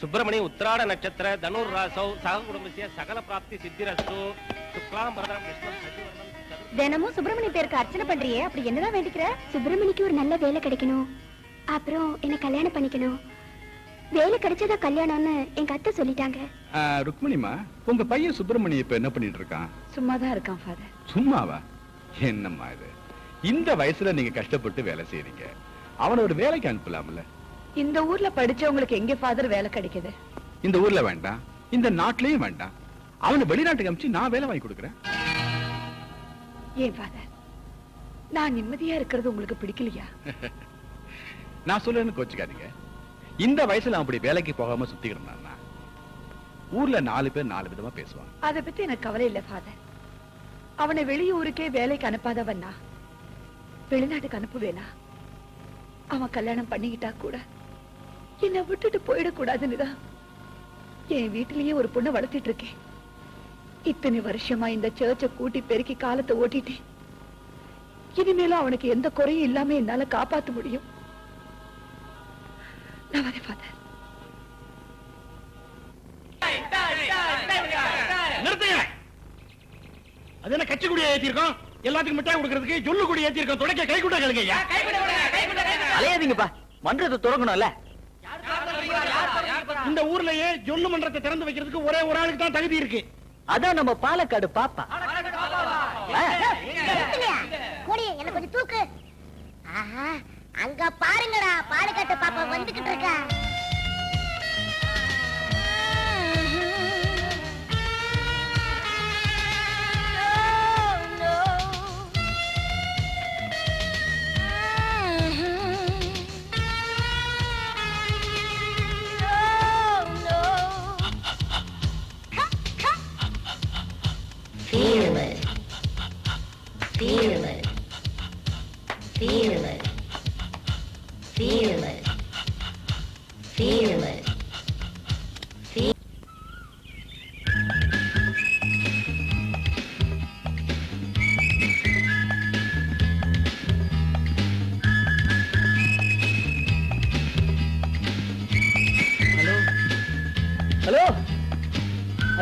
सुब्रमण्य उत्तरायण नक्षत्र धनुर्रासौ सह कुटुंबस्य सकल प्राप्ति सिद्धिरस्तु शुक्लाम वरदं कृष्णं सचिवर्णं தினமும் சுப்பிரமணிய பேருக்கு அர்ச்சனை பண்றியே அப்படி என்னதான் வேண்டிக்கிற? சுப்பிரமணிக்கு ஒரு நல்ல வேலை கிடைக்கணும், அப்புறம் என்ன கல்யாணம் பண்ணிக்கணும். வேலை கிடைச்சதா கல்யாணம்னு எங்க அத்தை சொல்லிட்டாங்க. ருக்மணிமா, உங்க பையன் சுப்பிரமணிய இப்ப என்ன பண்ணிட்டு இருக்கான்? சும்மாதான் இருக்கான் ஃபாதர். சும்மாவா? என்னம்மா இது? இந்த வயசுல நீங்க கஷ்டப்பட்டு வேலை செய்றீங்க, அவனை ஒரு வேலைக்கு அனுப்பலாம்ல? இந்த ஊர்ல படிச்சவங்களுக்கு எங்க ஃபாதர் வேலை கிடைக்குது? இந்த ஊர்ல வேண்டாம், இந்த நாட்டிலயும் வேண்டாம். அவனை வெளிநாட்டுக்கு அனுப்பிச்சு நான் வேலை வாங்கி கொடுக்கறேன். ஏன் ஃபாதர், நான் நிம்மதியா இருக்கிறது உங்களுக்கு பிடிக்கலையா? நான் சொல்றேன்னு கோச்சுக்காதீங்க. இந்த வயசுல அப்படி வேலைக்கு போகாம சுத்திக்கிறேன். ஊர்ல 4 பேர் 4 விதமா பேசுவாங்க. அதை பத்தி எனக்கு கவலை இல்ல ஃபாதர். அவனை வெளியூருக்கே வேலைக்கு அனுப்பாதவன்னா வெளிநாட்டுக்கு அனுப்புவேனா? அவன் கல்யாணம் பண்ணிக்கிட்டா கூட என்னை விட்டுட்டு போயிடக்கூடாதுன்னுதான் என் வீட்டிலேயே ஒரு பொண்ணை வளர்த்திட்டு இருக்கேன். இத்தனை வருஷமா இந்த சர்ச்சை கூட்டி பெருக்கி காலத்தை ஓட்டிட்டு இனிமேலும் அவனுக்கு எந்த குறையும் இல்லாம என்னால காப்பாத்த முடியும். நான் வரேன் ஃபாதர். நிறுத்துங்க. அது என்ன கட்சி குடியை ஏத்திருக்கோம்? எல்லாத்துக்கும் மிட்டாய் கொடுக்கிறதுக்கு ஜொல்லு குடி ஏத்திருக்கோம். தொடக்க கை குட்டா கேளுங்க ஐயா. அலையாதீங்கப்பா, மன்றத்தை தொடங்கணும்ல. இந்த ஊர்லயே ஜொல்லு மன்றத்தை திறந்து வைக்கிறதுக்கு ஒரே ஒரு ஆளுக்கு தான் தகுதி இருக்கு. அதான் நம்ம பாலக்காடு பாப்பா. என்ன கொஞ்சம் தூக்கு. அங்க பாருங்கடா, பாலக்காட்டு பாப்பா வந்துகிட்டு இருக்கா.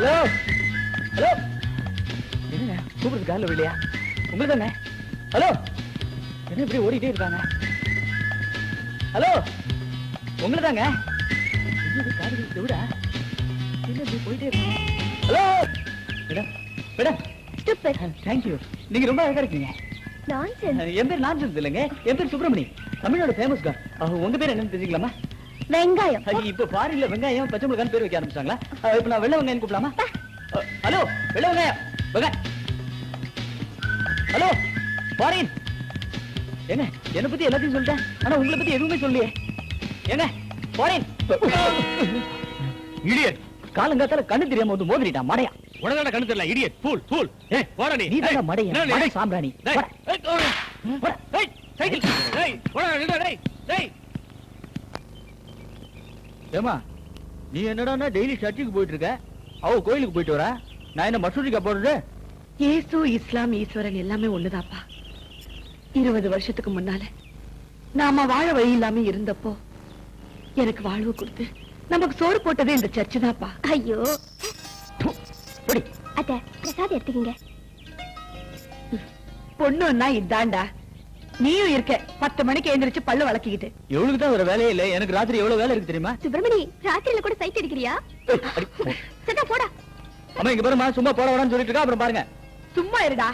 ஹலோ ஹலோ என்ன கூப்பிடுறது கால இல்லையா உங்களுக்கு தானே ஹலோ என்ன இப்படி ஓடிட்டே இருக்காங்க ஹலோ உங்களுக்கு தாங்க காடு விட என்ன இப்படி போயிட்டே இருக்காங்க ஹலோ மேடம் மேடம் தேங்க்யூ நீங்க ரொம்ப அழகா இருக்கீங்க என் பேர் நான்சன்ஸ் இல்லைங்க என் பேர் சுப்பிரமணி தமிழோட ஃபேமஸ் கார் உங்க பேர் என்னன்னு தெரிஞ்சுக்கலாமா வெங்காயம் இப்ப ஃபாரின்ல வெங்காயம் பச்சை மிளகான்னு பேர் வைக்க ஆரம்பிச்சாங்களா இப்ப நான் வெள்ளை வெங்காயம் கூப்பிடலாமா ஹலோ வெள்ளை வெங்காயம் வெங்காயம் ஹலோ ஃபாரின் ஏங்க என்னை பத்தி எல்லாத்தையும் சொல்லிட்டேன் ஆனா உங்களை பத்தி எதுவுமே சொல்லலையே ஏங்க ஃபாரின் இடியட் காலங்காத்தால கண்ணு தெரியாம வந்து மோதிரிட்டான் மடையா உடனே கண்ணு தெரியல இடியட் ஃபூல் ஃபூல் ஏய் போடா நீ நீதான் மடையா மடை சாம்பிராணி சைக்கிள் டேய் போடா டேய் டேய் ஏமா நீ என்னடா டெய்லி சர்ச்சுக்கு போயிட்டு இருக்க அவ கோயிலுக்கு போயிட்டு வரா நான் என்ன மசூதிக்கா போடுறது இயேசு இஸ்லாம் ஈஸ்வரன் எல்லாமே ஒண்ணுதாப்பா 20 வருஷத்துக்கு முன்னால நாம வாழ வழி இல்லாம இருந்தப்போ எனக்கு வாழ்வு கொடுத்து நமக்கு சோறு போட்டதே இந்த சர்ச்சு தான்ப்பா. ஐயோ அத்தை பிரசாதம் எடுத்துக்கீங்க. பொண்ணுன்னா இதாண்டா, நீயும் இருக்க 10 மணிக்கு எழுந்திருச்சு பல்லு வளக்கிக்கிட்டு. எவ்வளவு தான் ஒரு வேலையே இல்ல, எனக்கு ராத்திரி எவ்வளவு வேலை இருக்கு தெரியுமா? சுப்பிரமணி ராத்திரில கூட சைட் அடிக்கிறியா? சதா போடா. அம்மா இங்க பாருமா, சும்மா போட வரான்னு சொல்லிட்டு இருக்கா, அப்புறம் பாருங்க. சும்மா இருடா.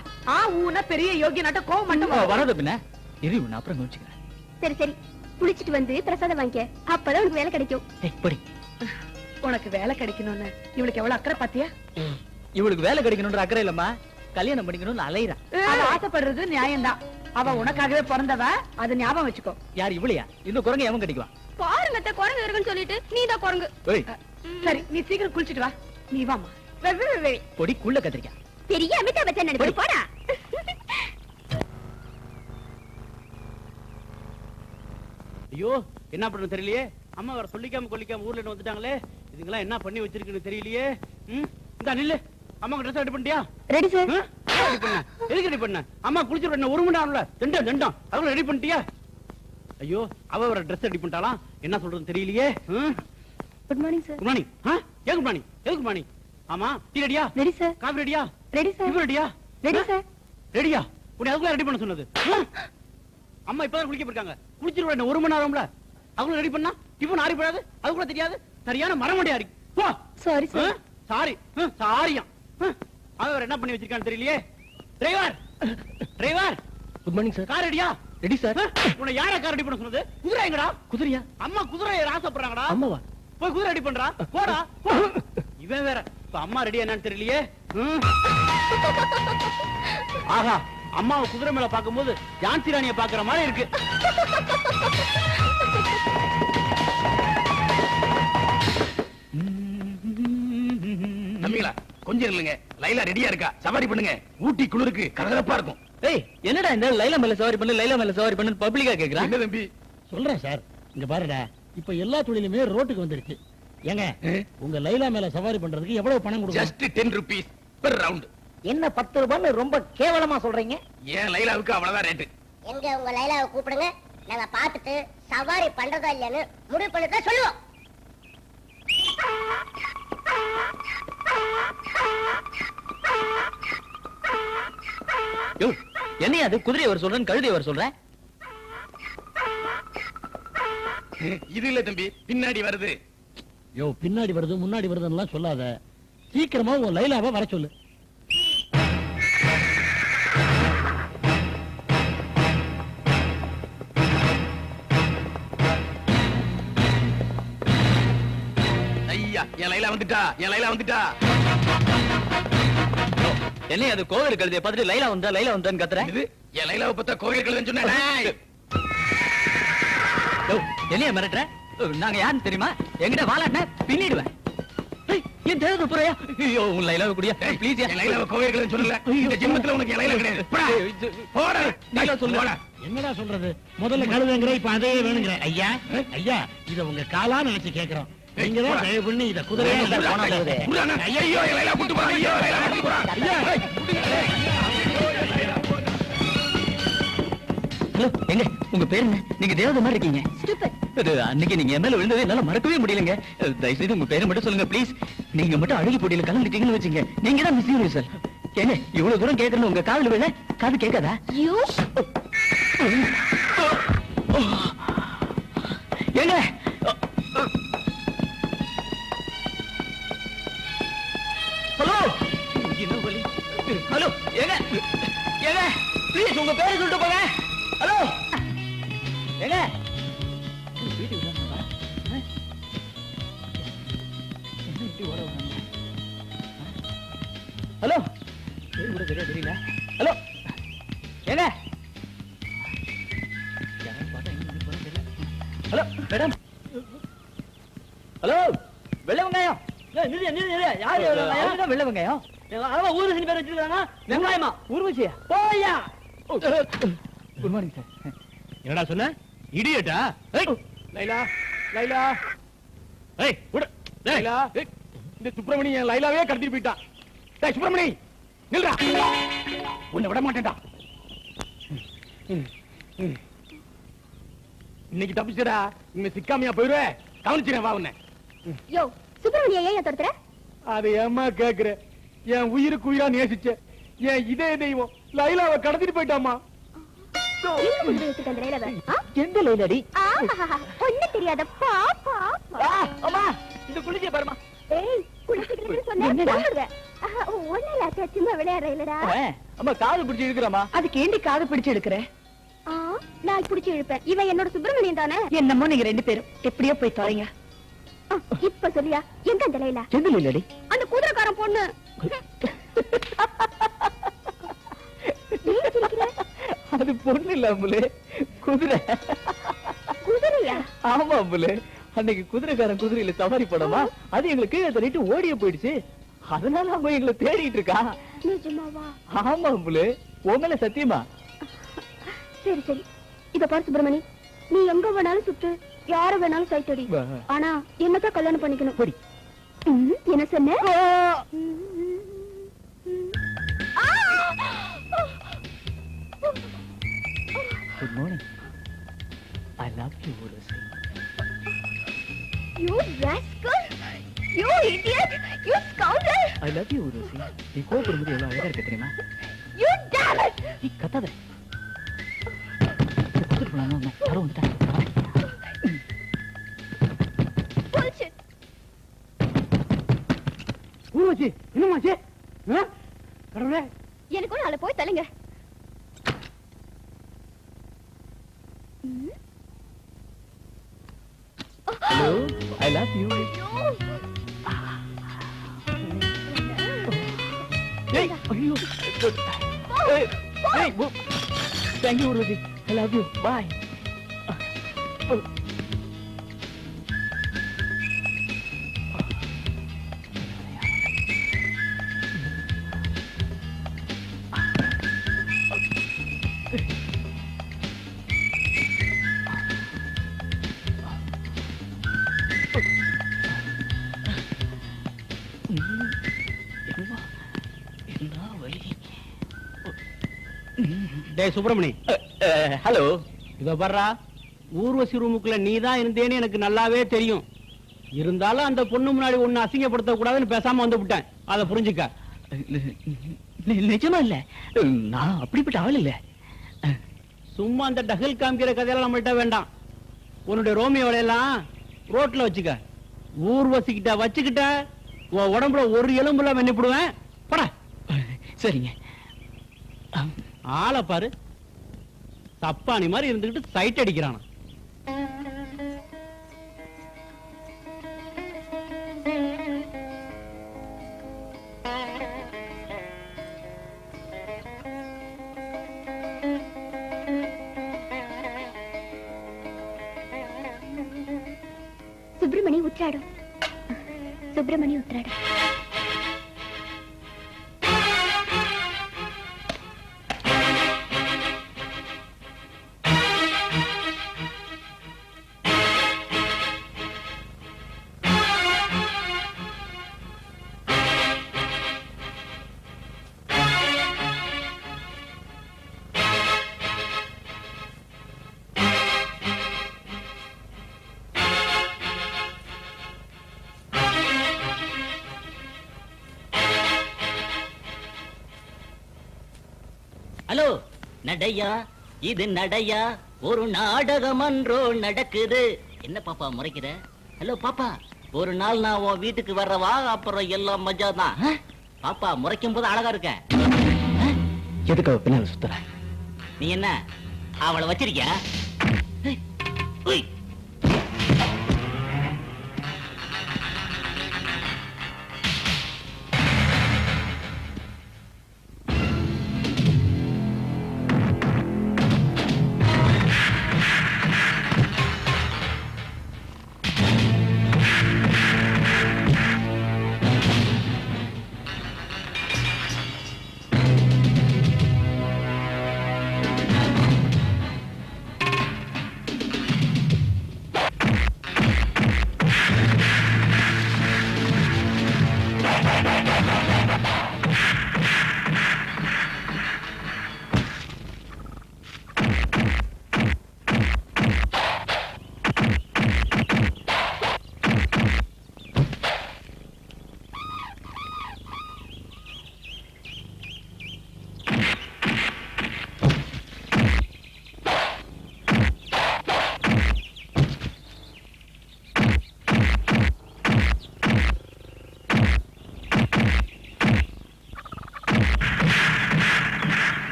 ஊனா பெரிய யோகியனாட்ட கோவம் மட்டும் வராத பின்ன. இரு நான் அப்புறம் கவனிச்சுக்கிறேன். சரி சரி, குளிச்சிட்டு வந்து பிரசாதம் வாங்கிக்க, அப்பதான் உனக்கு வேலை கிடைக்கும். படி. உனக்கு வேலை கிடைக்கணும்னு இவளுக்கு எவ்வளவு அக்கறை பாத்தியா? இவளுக்கு வேலை கிடைக்கணும்ன்ற அக்கறை இல்லம்மா, கல்யாணம் பண்ணிக்கணும்னு அலையிறா. அவ ஆசைப்படுறது நியாயம்தான். அவ உனக்காகவே பிறந்தவ, அது ஞாபகம் வச்சுக்கோ. யார் இவளையா? இன்னும் குரங்கு எவன் கட்டிக்குவான்? பாருங்க குரங்கு இருக்குன்னு சொல்லிட்டு நீதான் குரங்கு. சரி நீ சீக்கிரம் குளிச்சிட்டு வா. நீ வாமா. பொடி குள்ள கத்திரிக்காய். பெரிய அமிதாப் பச்சன் நினைச்சு போடா. ஐயோ என்ன பண்ண தெரியலையே, அம்மா வர சொல்லிக்காம கொல்லிக்காம ஊர்ல இருந்து வந்துட்டாங்களே, இதுங்கெல்லாம் என்ன பண்ணி வச்சிருக்குன்னு தெரியலையே. இந்த நில்லு, அம்மா ட்ரெஸ் ரெடி பண்ணிட்டியா? Ready sir. ரெடி பண்ண, எதுக்கு ரெடி பண்ண? அம்மா குளிச்சிட்டு என்ன 1 மணி நேரம்ல, ரெண்டும் அவங்கள ரெடி பண்ணிட்டியா? ஐயோ அவ வர ட்ரெஸ் ரெடி பண்ணிட்டாலாம், என்ன சொல்றதுன்னு தெரியலையே. Good morning sir. Good morning. ஏன் குட் மார்னிங்? எதுக்கு குட் மார்னிங்? ஆமா டீ ரெடியா? Ready sir. காபி ரெடியா? Ready sir. டிஃபன் ரெடியா? Ready sir. ரெடியா? உன்னை அதுக்குள்ள ரெடி பண்ண சொன்னது? அம்மா இப்பதான் குளிக்க போயிருக்காங்க, குளிச்சிட்டு என்ன 1 மணி நேரம்ல, அவங்கள ரெடி பண்ணா டிஃபன் ஆறி போடாது, அது கூட தெரியாது. சரியான மரமண்டையா இருக்கு. போ. Sorry sir. சாரி சாரியா? அவர் என்ன பண்ணி வச்சிருக்கான்னு தெரியலையே. Driver driver. Good morning sir. Car ரெடியா? Ready sir. உன்னை யார கார் ரெடி பண்ண சொன்னது? குதிரை எங்கடா? குதிரையா? அம்மா குதிரை ஆசைப்படுறாங்கடா. அம்மாவா? போய் குதிரை ரெடி பண்றா, போடா. இவன் வேற இப்ப அம்மா ரெடியா என்னன்னு தெரியலையே. ஆஹா, அம்மாவை குதிரை மேல பாக்கும்போது ஜான்சி ராணிய பாக்குற மாதிரி இருக்கு. நம்பிங்களா கொஞ்சம் இல்லைங்க, லைலா ரெடியா இருக்கா, சவாரி பண்ணுங்க. ஊட்டி குளிருக்கு கலகலப்பா இருக்கும். ஏய் என்னடா இந்த லைலா மேல சவாரி பண்ணு, லைலா மேல சவாரி பண்ணு பப்ளிக்கா கேக்குறான். என்ன தம்பி சொல்றேன் சார், இங்க பாருடா, இப்ப எல்லா தொழிலுமே ரோட்டுக்கு வந்துருச்சு. ஏங்க உங்க லைலா மேல சவாரி பண்றதுக்கு எவ்வளவு பணம் கொடுக்கணும்? Just 10 rupees per round. என்ன 10 ரூபான்னு ரொம்ப கேவலமா சொல்றீங்க? ஏன் லைலாவுக்கு அவ்வளவுதான் ரேட்டு. எங்க உங்க லைலாவை கூப்பிடுங்க, நாங்க பாத்துட்டு சவாரி பண்றதா இல்லையான்னு முடிவு பண்ணிட்டு சொல்லுவோம். யோ என்னையா அது, குதிரையை வர சொல்றேன் கழுதையை வர சொல்றேன்? இது இல்ல தம்பி, பின்னாடி வருது. யோ பின்னாடி வருது முன்னாடி வருதுன்னு சொல்லாத, சீக்கிரமா உன் லைலாவை வர சொல்லு. ஐயா என் லைலா வந்துட்டா, என் லைலா வந்துட்டா. என்னையா அது, கோவில் கழுதையை பார்த்துட்டு லைலா வந்தா லைலா வந்தான்னு கத்துறேன். இது என் லைலாவை பார்த்தா கோவில் கழுதைன்னு சொன்னேன். என்னைய மிரட்டுற? நாங்க யாருன்னு தெரியுமா? என்கிட்ட வாலாட்டின பின்னிடுவேன். என் தேவதை புறையா? ஐயோ உன் லைலாவை குடியா ப்ளீஸ். என் லைலாவை கோவில் கழுதைன்னு சொல்லல, இந்த ஜென்மத்துல உனக்கு என் லைலா கிடையாது. போடா லைலா சொல்லுடா. என்னடா சொல்றது, முதல்ல கழுதைங்கிற, இப்ப அதையே வேணுங்கிற. ஐயா ஐயா, இத உங்க காலா நினைச்சு கேக்குறோம். நீங்க தான் தயவு பண்ணி இத குதிரையா ஐயோ என் லைலா கூட்டு போறா, ஐயோ லைலா கூட்டு போறா. ஹலோ எங்க உங்க பேர் என்ன? நீங்க தேவதை மாதிரி இருக்கீங்க. ஸ்டூபிட், அன்னைக்கு நீங்க என் மேல விழுந்ததை என்னால மறக்கவே முடியலங்க. தயவு செய்து உங்க பேரை மட்டும் சொல்லுங்க ப்ளீஸ். நீங்க மட்டும் அழகி போட்டியில கலந்துட்டீங்கன்னு வச்சுங்க, நீங்க தான் மிஸ் யூனிவர்சல். ஏங்க இவ்வளவு தூரம் கேட்கறேன்னு உங்க காதுல விழ, காது கேட்காதா? ஏங்க ஹலோ ஹலோ ஏங்க ஏங்க ப்ளீஸ் உங்க பேரை சொல்லிட்டு போங்க. ஹலோ ஏங்க வீட்டுக்கு வந்தாங்களா? என்ன இப்படி ஓட வந்தாங்க? ஹலோ பேர் கூட சரியா தெரியல. ஹலோ ஏங்க யாரும் பார்த்தா எங்க போறோம் தெரியல. Hello madam. ஹலோ வெள்ளை வெங்காயம். யாரு வெள்ளை வெங்காயம்? ஊர்வசி பேர் வச்சிருக்காங்க. வெங்காயமா? ஊர்வசியா? போயா. Good morning sir. என்னடா சொன்ன? இடியட்டா? லைலா லைலா ஏய் விடு. லைலா இந்த சுப்பிரமணி என் லைலாவே கடத்திட்டு போயிட்டான். டேய் சுப்பிரமணி நில்றா. உன்னை விட மாட்டேன்டா. இன்னைக்கு தப்பிச்சடா. இனிமே சிக்காமையா போயிருவே. கவனிச்சிரேன் வா உன்னை. யோ சுப்பிரமணிய ஏன் தொடுத்துற? அது ஏம்மா கேக்குற? என் உயிருக்கு உயிரா நேசிச்ச என் இதே தெய்வம் லைலாவை கடத்திட்டு போயிட்டாமா. எந்த லைலாடி? ஒண்ணு தெரியாத பாப்பா. அம்மா இந்த குளிச்சிய பாருமா. ஏய் குளிச்சிட்டு சொன்னேன். ஒண்ணு சின்ன விளையாடுற இல்லடா. அம்மா காது பிடிச்சி இழுக்கிறமா. அதுக்கு ஏண்டி காது பிடிச்சு எடுக்கிற? நான் பிடிச்சி இழுப்பேன். இவன் என்னோட சுப்பிரமணியன் தானே? என்னமோ நீங்க ரெண்டு பேரும் எப்படியோ போய் தொலைங்க. இப்ப சொல்லியா எங்க அந்த லைலா? எந்த லைலாடி? அந்த குதிரைக்காரன் பொண்ணு. அது பொண்ணு இல்ல அம்புலே, குதிரை. குதிரையா? ஆமா அம்புலே, அன்னைக்கு குதிரைக்காரன் குதிரையில சவாரி படமா, அது எங்களுக்கு கீழே தள்ளிட்டு ஓடிய போயிடுச்சு. அதனால அவங்க எங்களை தேடிட்டு இருக்கா. நிஜமாவா? ஆமா அம்புலே, உங்கள சத்தியமா. சரி சரி இத பாரு சுப்பிரமணி, நீ எங்க வேணாலும் சுத்து, யார வேணாலும் சைட்டடி, ஆனா என்னதான் கல்யாணம் பண்ணிக்கணும். போடி. என்ன சொன்ன? Good morning. I love you, Urvashi. You rascal! You idiot! You scoundrel! I love you, Urvashi. நீ கோபப்படும்போது எவ்வளவு அழகா இருக்க தெரியுமா? You damn it! நீ கத்தாத. குதிரை போனாலும் யாரோ வந்துட்டாங்க. Bullshit! ஊர்வசி என்னமாச்சு? கடவுளே, எனக்கு ஒரு நாளை போய் தள்ளுங்க. Hello, I love you. Hey, ஐயோ. Hey, hey, thank you, Urvashi. I love you. Bye. டேய் சுப்பிரமணி, ஹலோ. இதோ பாருடா, ஊர்வசி ரூமுக்குள்ள நீதான் இருந்தேன்னு எனக்கு நல்லாவே தெரியும். இருந்தாலும் அந்த பொண்ணு முன்னாடி ஒண்ணு அசிங்கப்படுத்த கூடாதுன்னு பேசாம வந்து விட்டேன். அதை புரிஞ்சுக்க. நிஜமா இல்ல, நான் அப்படிப்பட்ட ஆள் இல்ல. சும்மா அந்த டகல் காமிக்கிற கதையெல்லாம் நம்மள்ட்ட வேண்டாம். உன்னுடைய ரோமியோவையெல்லாம் ரோட்ல வச்சுக்க. ஊர்வசிக்கிட்ட வச்சுக்கிட்ட உன் உடம்புல ஒரு எலும்புல வெண்ணிப்படுவேன். பட. சரிங்க. ஆளை பாரு, தப்பானி மாதிரி இருந்துகிட்டு சைட் அடிக்கிறான். సుబ్రమణి ఉత్రాడు. సుబ్రమణి ఉత్రాడు. ஹலோ நடையா, இது நடையா, ஒரு நாடகம் அன்றோ நடக்குது. என்ன பாப்பா முறைக்கிற? ஹலோ பாப்பா, ஒரு நாள் நான் உன் வீட்டுக்கு வர்றவா, அப்புறம் எல்லாம் மஜா தான். பாப்பா முறைக்கும் போது அழகா இருக்க. எதுக்கு அவ பின்னால சுத்துற? நீ என்ன அவளை வச்சிருக்கியா?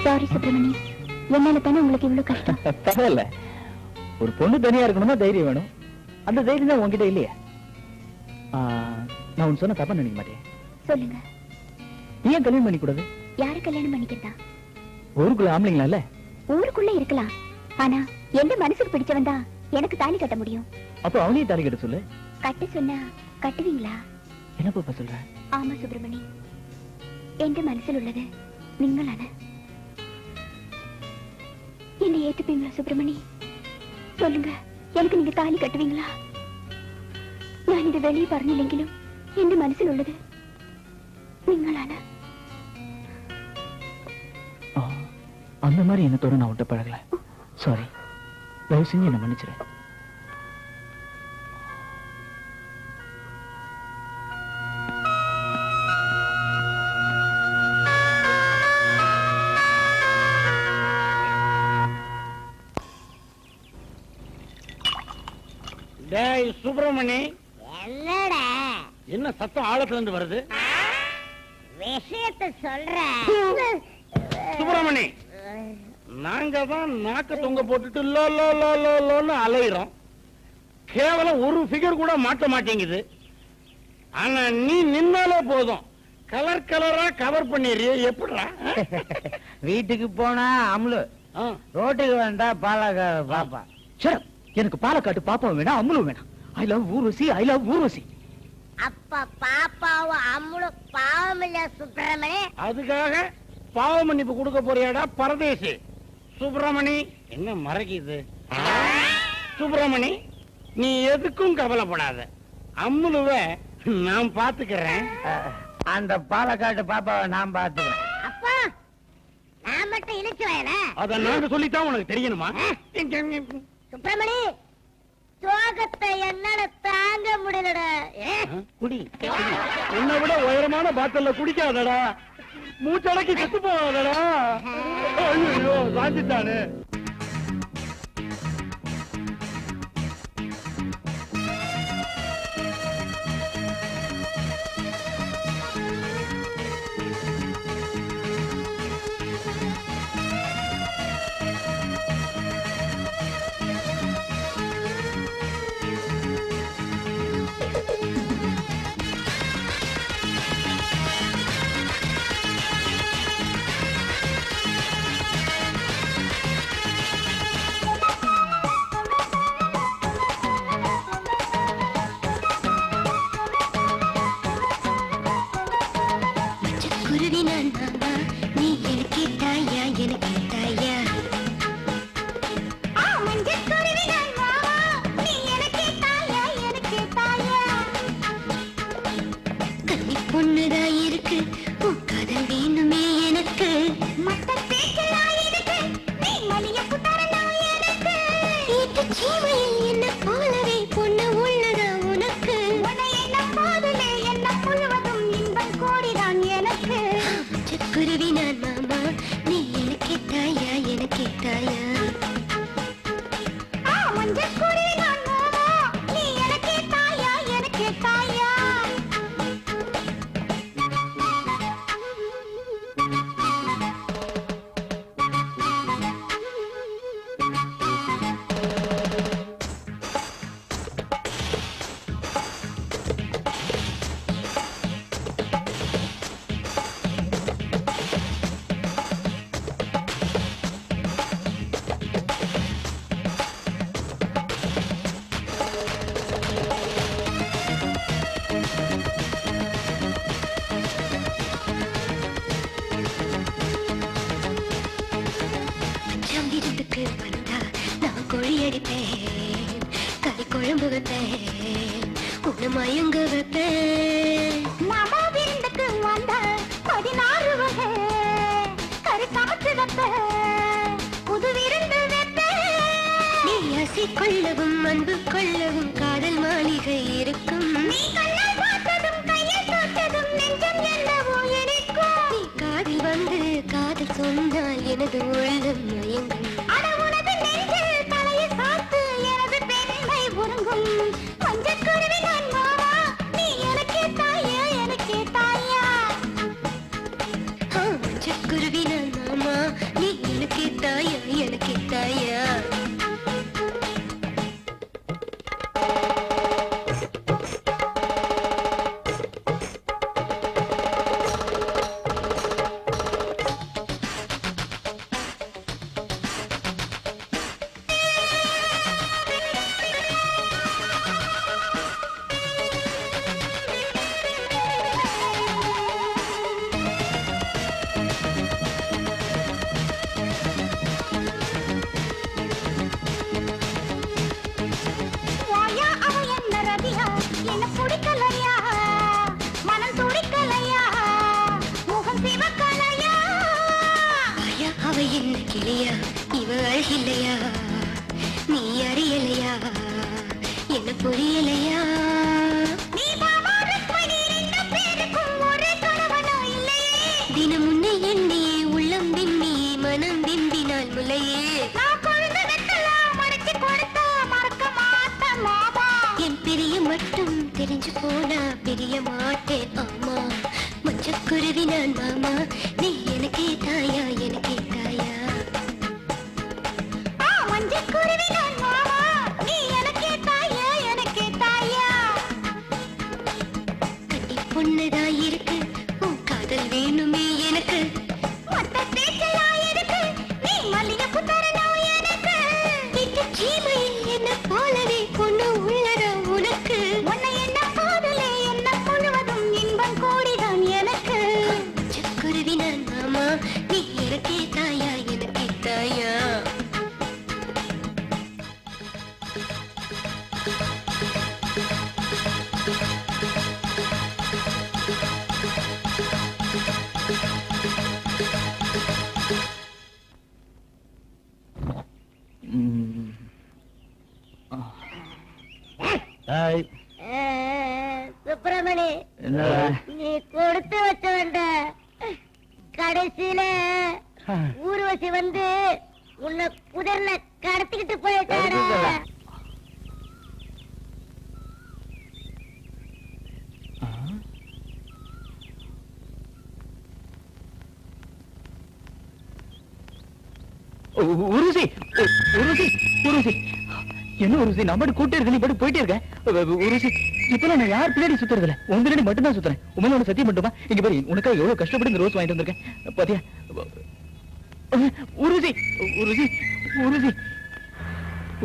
சாரி சுப்பிரமணி, என்னால தானே உங்களுக்கு இவ்வளவு கஷ்டம். பரவாயில்ல, ஒரு பொண்ணு தனியா இருக்கணுமா தைரியம் வேணும். அந்த தைரியம் தான் உங்ககிட்ட இல்லையா? நான் உன் சொன்ன தப்பா நினைக்க மாட்டேன். சொல்லுங்க, ஏன் கல்யாணம் பண்ணி கூடாது? யாரு கல்யாணம் பண்ணிக்கிறதா? ஊருக்குள்ள ஆம்பளைங்களா இல்ல? ஊருக்குள்ள இருக்கலாம், ஆனா எந்த மனசுக்கு பிடிச்சவன் தான் எனக்கு தாலி கட்ட முடியும். அப்போ அவனையும் தாலி கட்ட சொல்லு. கட்ட சொன்னா கட்டுவீங்களா? என்ன பாப்பா சொல்ற? ஆமா சுப்பிரமணி, எந்த மனசில் உள்ளது நீங்களான என்னை ஏத்துப்பீங்களா சுப்பிரமணி? சொல்லுங்க, எனக்கு நீங்க தாலி கட்டுவீங்களா? நான் இதை வெளியே പറഞ്ഞില്ലെങ്കിലും எந்த மனசில் உள்ளது நீங்களான. அந்த மாதிரி என்னத்தோட நான் விட்டு பழகல. சாரி, தயவு செஞ்சு என்ன மன்னிச்சிரு. டேய் சுப்பிரமணி, என்னடா என்ன சத்தம் ஆழத்துல இருந்து வருது? விஷயத்தை சொல்ற. சுப்பிரமணி, நாங்க தான் நாக்க தொங்க போட்டுட்டு லோ லோ லோ லோ லோன்னு அலையிறோம். கேவலம் ஒரு ஃபிகர் கூட மாட்ட மாட்டேங்குது. ஆனா நீ நின்னாலே போதும், கலர் கலரா கவர் பண்ணிடுறிய. எப்படிடா? வீட்டுக்கு போனா அம்லு, ரோட்டுக்கு வேண்டா பாலக்காடு பாப்பா. சரி, எனக்கு பாலக்காட்டு பாப்பா வேணாம், அம்முலும் வேணாம். I love Urvashi, I love Urvashi. அப்ப பாப்பாவும் அம்முலும் பாவம் இல்ல சுப்பிரமணி. அதுக்காக பாவ மன்னிப்பு கொடுக்க போறியாடா பரதேசி? சுப்பிரமணி என்ன மறைக்குது? சுப்பிரமணி, நீ எதுக்கும் கவலைப்படாத, அம்முலுவ நான் பாத்துக்கிறேன். அந்த பாலக்காட்டு பாப்பாவை நான் பாத்துக்கிறேன். அப்பா நான் மட்டும் இழுச்சு வயல. அத நாங்க சொல்லித்தான் உனக்கு தெரியணுமா? சுப்பிரமணி, சோகத்தை என்னால தாங்க முடியலடா. குடி. உன்னை விட உயரமான பாத்தல்ல குடிக்காதடா, மூச்சடக்கி செத்து போவாதடா. ஐயோ சாஞ்சிட்டானே. கொள்ளவும் அன்பு கொள்ளவும் காதல் மாளிகை இருக்கும். நீ காதில் வந்து காதல் சொன்னால் எனது உள்ளம் மயங்கும். குருவி நான் மாமா, நீ எனக்கு தாயா, எனக்கு தாயா. இவ அழகில்லையா, நீ அறியலையா, என்ன புரியலையா? தினம் உன்னை எண்ணியே உள்ளம் விம்மி மனம் விம்பினால் முலையே. என் பிரிய மட்டும் தெரிஞ்சு போனா பிரிய மாட்டேன் ஆமா. மஞ்சக்குருவி நான் மாமா, நீ எனக்கே தாயா, எனக்கே தாயா. ஹாய். சுப்பிரமணி, என்னடா? நீ கொடுத்து வச்ச வேண்ட கடைசியில ஊர்வசி வந்து உன்னை குதிரைல கடத்திக்கிட்டு போயிட்டாடா. உருசி உருசி உருசி என்ன உருசி நான் பாட்டு கூட்டே இருக்க நீ பாட்டு போயிட்டே இருக்க உருசி இப்ப நான் யார் பின்னாடி சுத்துறதுல உன் பின்னாடி மட்டும் தான் சுத்துறேன் உண்மையில உனக்கு சத்தியம் மட்டுமா இங்க பாரு உனக்காக எவ்வளவு கஷ்டப்பட்டு இந்த ரோஸ் வாங்கிட்டு வந்திருக்கேன் பாத்தியா உருசி உருசி உருசி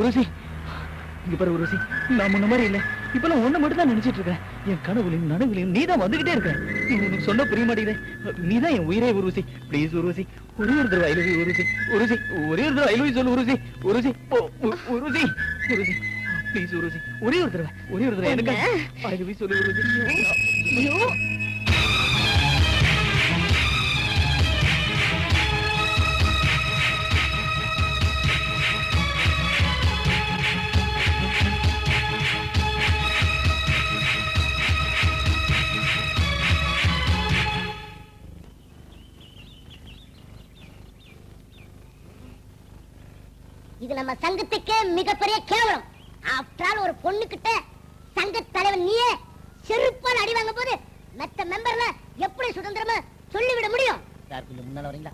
உருசி இங்க பாரு உருசி நான் முன்ன மாதிரி இல்ல இப்ப நான் ஒண்ணு மட்டும் தான் நினைச்சிட்டு இருக்கேன் என் கனவுலையும் நனவுலையும் நீ தான் வந்துகிட்டே இருக்க உனக்கு சொன்ன புரிய மாட்டேங்குது நீ தான் என் உயிரே உருசி ப்ளீஸ் உருசி ஒரே ஒரு தடவை I love you Urvashi Urvashi ஒரே ஒரு தடவை ஐ லவ் யூ சொல்லு உருசி உருசி உருசி உருசி ப்ளீஸ் உருசி ஒரே ஒரு தடவை எனக்கு ஐ லவ் யூ சொல்லு உருசி ஐயோ இது நம்ம சங்கத்துக்கே மிகப்பெரிய கேவலம். ஆஃப்டர் ஆல் ஒரு பொண்ணு கிட்ட சங்க தலைவன் நீயே செருப்பால் அடி வாங்க போது மத்த மெம்பர்ல எப்படி சுதந்திரமா சொல்லிவிட முடியும்? சார் கொஞ்சம் முன்னால வரீங்களா?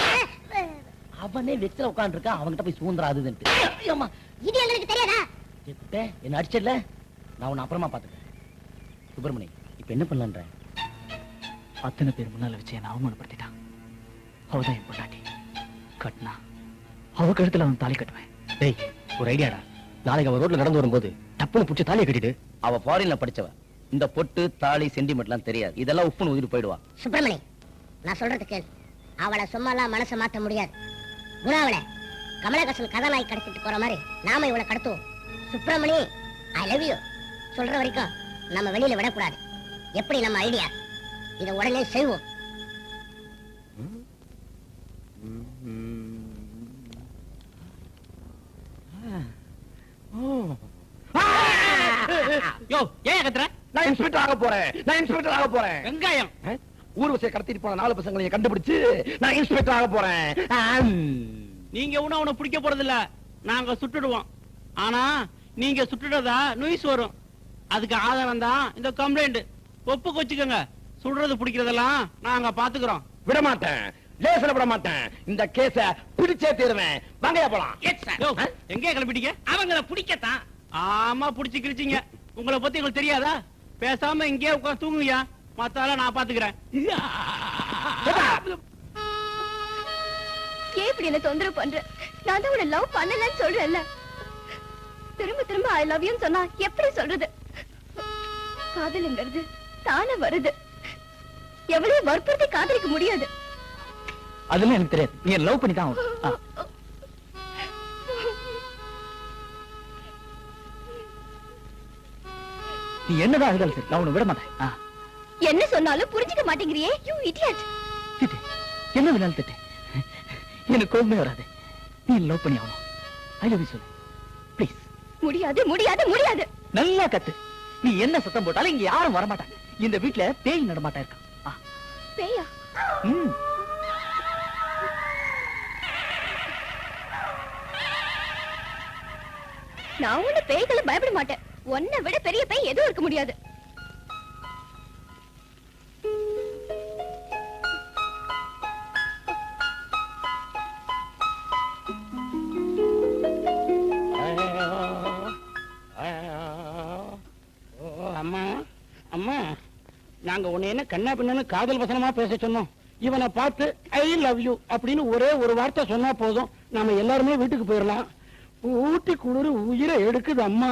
அவனே வெக்ஸ்ல உட்கார்ந்து இருக்கான், அவன்கிட்ட போய் சுதந்திரம் ஆகுதுன்ட்டு. இது எங்களுக்கு தெரியாதா? என்ன அடிச்சல, நான் உன்னை அப்புறமா பாத்துக்கிறேன். சுப்பிரமணி, இப்ப என்ன பண்ணலான்ற? அத்தனை பேர் முன்னால வச்சு என்ன அவமானப்படுத்திட்டான். அவதான் என் பொண்டாட்டி. கட்டினா அவ கழுத்துல அவன் தாலி கட்டுவேன். டேய், ஒரு ஐடியாடா. நாளைக்கு அவ ரோட்ல நடந்து வரும்போது டப்புன்னு புடிச்சு தாலியை கட்டிட்டு, அவ ஃபாரின்ல படிச்சவ, இந்த பொட்டு தாலி சென்டிமெண்ட்லாம் தெரியாது, இதெல்லாம் உப்புன்னு ஊதிட்டு போயிடுவா. சுப்பிரமணி, நான் சொல்றது கேள். அவளை சும்மாலாம் மனசை மாத்த முடியாது. குணாவளை கமலஹாசன் கதாநாயகி கடத்திட்டு போற மாதிரி நாம இவளை கடத்துவோம். சுப்பிரமணி, ஐ லவ் யூ சொல்ற வரைக்கும் நம்ம வெளியில விடக்கூடாது. எப்படி நம்ம ஐடியா? இதை உடனே செய்வோம். யோ, ஏன் கத்துற? நான் இன்ஸ்பெக்டர் ஆக போறேன். வெங்காயம் ஊர்வசியை கடத்திட்டு போன 4 பசங்களை கண்டுபிடிச்சு நான் இன்ஸ்பெக்டர் ஆக போறேன். நீங்க ஒண்ணும் அவனை பிடிக்க போறது இல்ல, நாங்க சுட்டுடுவோம். ஆனா நீங்க சுட்டுறதா நியூஸ் வரும். அதுக்கு ஆதாரம் தான் இந்த கம்ப்ளைண்ட். ஒப்புக்கு வச்சுக்கோங்க. சுடுறது பிடிக்கிறதெல்லாம் நாங்க பாத்துக்கிறோம். விட மாட்டேன், லேசில விட மாட்டேன். இந்த கேஸ பிடிச்சே தீருவேன். வாங்கயா போலாம். யோ, எங்கே கிளம்பிட்டீங்க? அவங்கள பிடிக்கத்தான். ஆமா, பிடிச்சு கிழிச்சிங்க. உங்களை பத்தி உங்களுக்கு தெரியாதா? பேசாம இங்கே உட்கார்ந்து தூங்குயா, மத்தால நான் பாத்துக்கிறேன். ஏன் இப்படி என்ன தொந்தரவு பண்ற? நான் தான் உன்னை லவ் பண்ணலன்னு சொல்றேன்ல. திரும்ப திரும்ப ஐ லவ் யூன்னு சொன்னா எப்படி சொல்றது? காதலுங்கிறது தானே வருது. எவ்வளவு வற்புறுத்தி காதலிக்க முடியாது. அதெல்லாம் எனக்கு தெரியாது. நீ லவ் பண்ணி தான் ஆகணும். நீ என்னதான் இருந்தாலும் சரி, நான் உன்னை விட மாட்டேன். என்ன சொன்னாலும் புரிஞ்சுக்க மாட்டேங்கிறியே, யூ இடியட். திட்டு, என்ன வேணாலும் திட்டு, எனக்கு கோபமே வராது. நீ லவ் பண்ணி ஆகணும். ஐ லவ் யூ சொல்லு ப்ளீஸ். முடியாது முடியாது முடியாது. நல்லா கத்து. நீ என்ன சத்தம் போட்டாலும் இங்க யாரும் வரமாட்டாங்க. இந்த வீட்டுல பேய் நடமாட்டா இருக்கா. பேயா? நான் ஒண்ணு பேய்களை பயப்பட மாட்டேன். உன்னை விட பெரிய பேய் எதுவும் இருக்க முடியாது. அம்மா அம்மா, நாங்க உன்னை என்ன கண்ணா பின்னு காதல் வசனமா பேச சொன்னோம்? இவனை பார்த்து ஐ லவ் யூ அப்படின்னு ஒரே ஒரு வார்த்தை சொன்னா போதும், நாம எல்லாருமே வீட்டுக்கு போயிடலாம். ஊட்டி குளிர் உயிரை எடுக்குது அம்மா.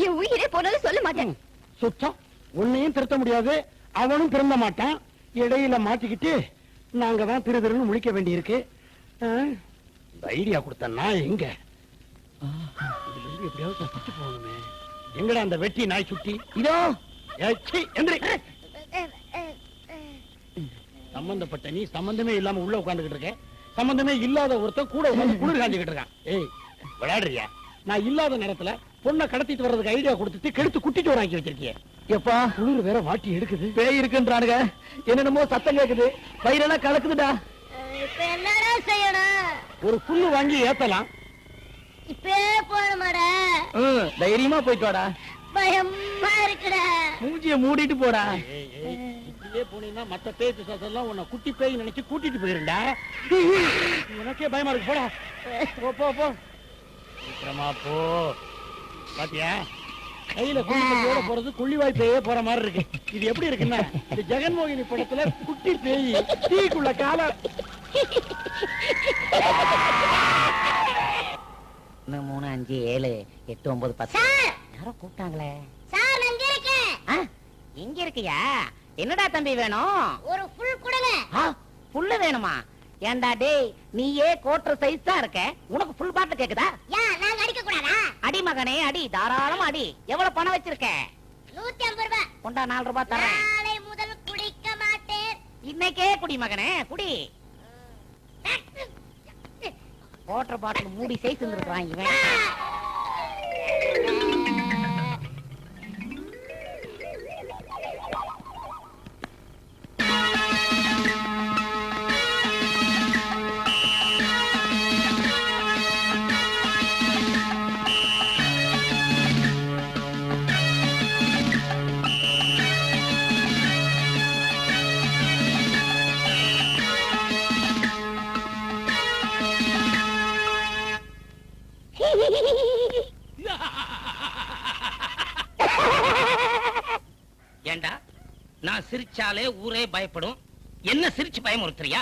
என் உயிரே போனாலும் சொல்ல மாட்டேன். சுத்தம். உன்னையும் திருத்த முடியாது, அவனும் திரும்ப மாட்டான். இடையில மாட்டிக்கிட்டு நாங்க தான் திரு திருன்னு முழிக்க வேண்டி இருக்கு. ஐடியா கொடுத்த நான் எங்க இதுல இருந்து எப்படியாவது தப்பிச்சு போகணுமே. எங்கடா அந்த வெட்டி நாய் சுட்டி? இதோ சம்பந்தப்பட்ட நீ சம்பந்தமே இல்லாம உள்ள உட்கார்ந்துகிட்டு இருக்க. சம்பந்தமே இல்லாத ஒருத்தன் கூட உட்கார்ந்து குளிர் காஞ்சுகிட்டு இருக்கான். ஏய், விளையாடுறியா? நான் இல்லாத நேரத்துல பொண்ணை கடத்திட்டு வர்றதுக்கு ஐடியா கொடுத்துட்டு கெடுத்து குட்டிட்டு ஒரு ஆக்கி வச்சிருக்கிய. எப்பா குளிர் வேற வாட்டி எடுக்குது. பேய் இருக்குன்றானுங்க. என்னென்னமோ சத்தம் கேக்குது. வயிறெல்லாம் கலக்குதுடா. இப்ப என்னடா செய்யணும்? ஒரு புல்லு வாங்கி ஏத்தலாம். இப்பே போணுமாடா? தைரியமா போயிட்டு வாடா. பயமா இருக்குடா. மூஞ்சிய மூடிட்டு போடா. இப்படியே போனீங்கன்னா மத்த பேய் பிசாசெல்லாம் உன்னை குட்டி பேய் நினைச்சு கூட்டிட்டு போயிருண்டா. உனக்கே பயமா இருக்கு. போடா போ போ போ. சீக்கிரமா போ. பாத்தியா கையில குள்ளியோட போறது கொள்ளிவாய் பேயே போற மாதிரி இருக்கு. இது எப்படி இருக்குன்னா இந்த ஜெகன்மோகினி படத்துல குட்டி பேய் தீக்குள்ள கால 1 3 5 7 8 9 10. யாரோ கூப்பிட்டாங்களே. சார் நான் இங்க இருக்கேன். இங்க இருக்கியா? என்னடா தம்பி வேணும்? ஒரு ஃபுல் கொடுங்க. புல்லு வேணுமா? ஏண்டா டேய், நீயே கோட்டர் சைஸ் தான் இருக்க, உனக்கு ஃபுல் பாட்டில் கேக்குதா? ஏன் நாங்க அடிக்க கூடாதா? அடி மகனே அடி, தாராளமா அடி. எவ்வளவு பணம் வச்சிருக்க? 150 ரூபாய். கொண்டா 4 ரூபாய் தரேன். நாளை முதல் குடிக்க மாட்டேன். இன்னைக்கே குடி மகனே குடி. வாட்டர் பாட்டில் மூடி சைஸ் இருந்திருக்கான் இவன். ஏண்டா நான் சிரிச்சாலே ஊரே பயப்படும், என்ன சிரிச்சு பயமுறுத்துறியா?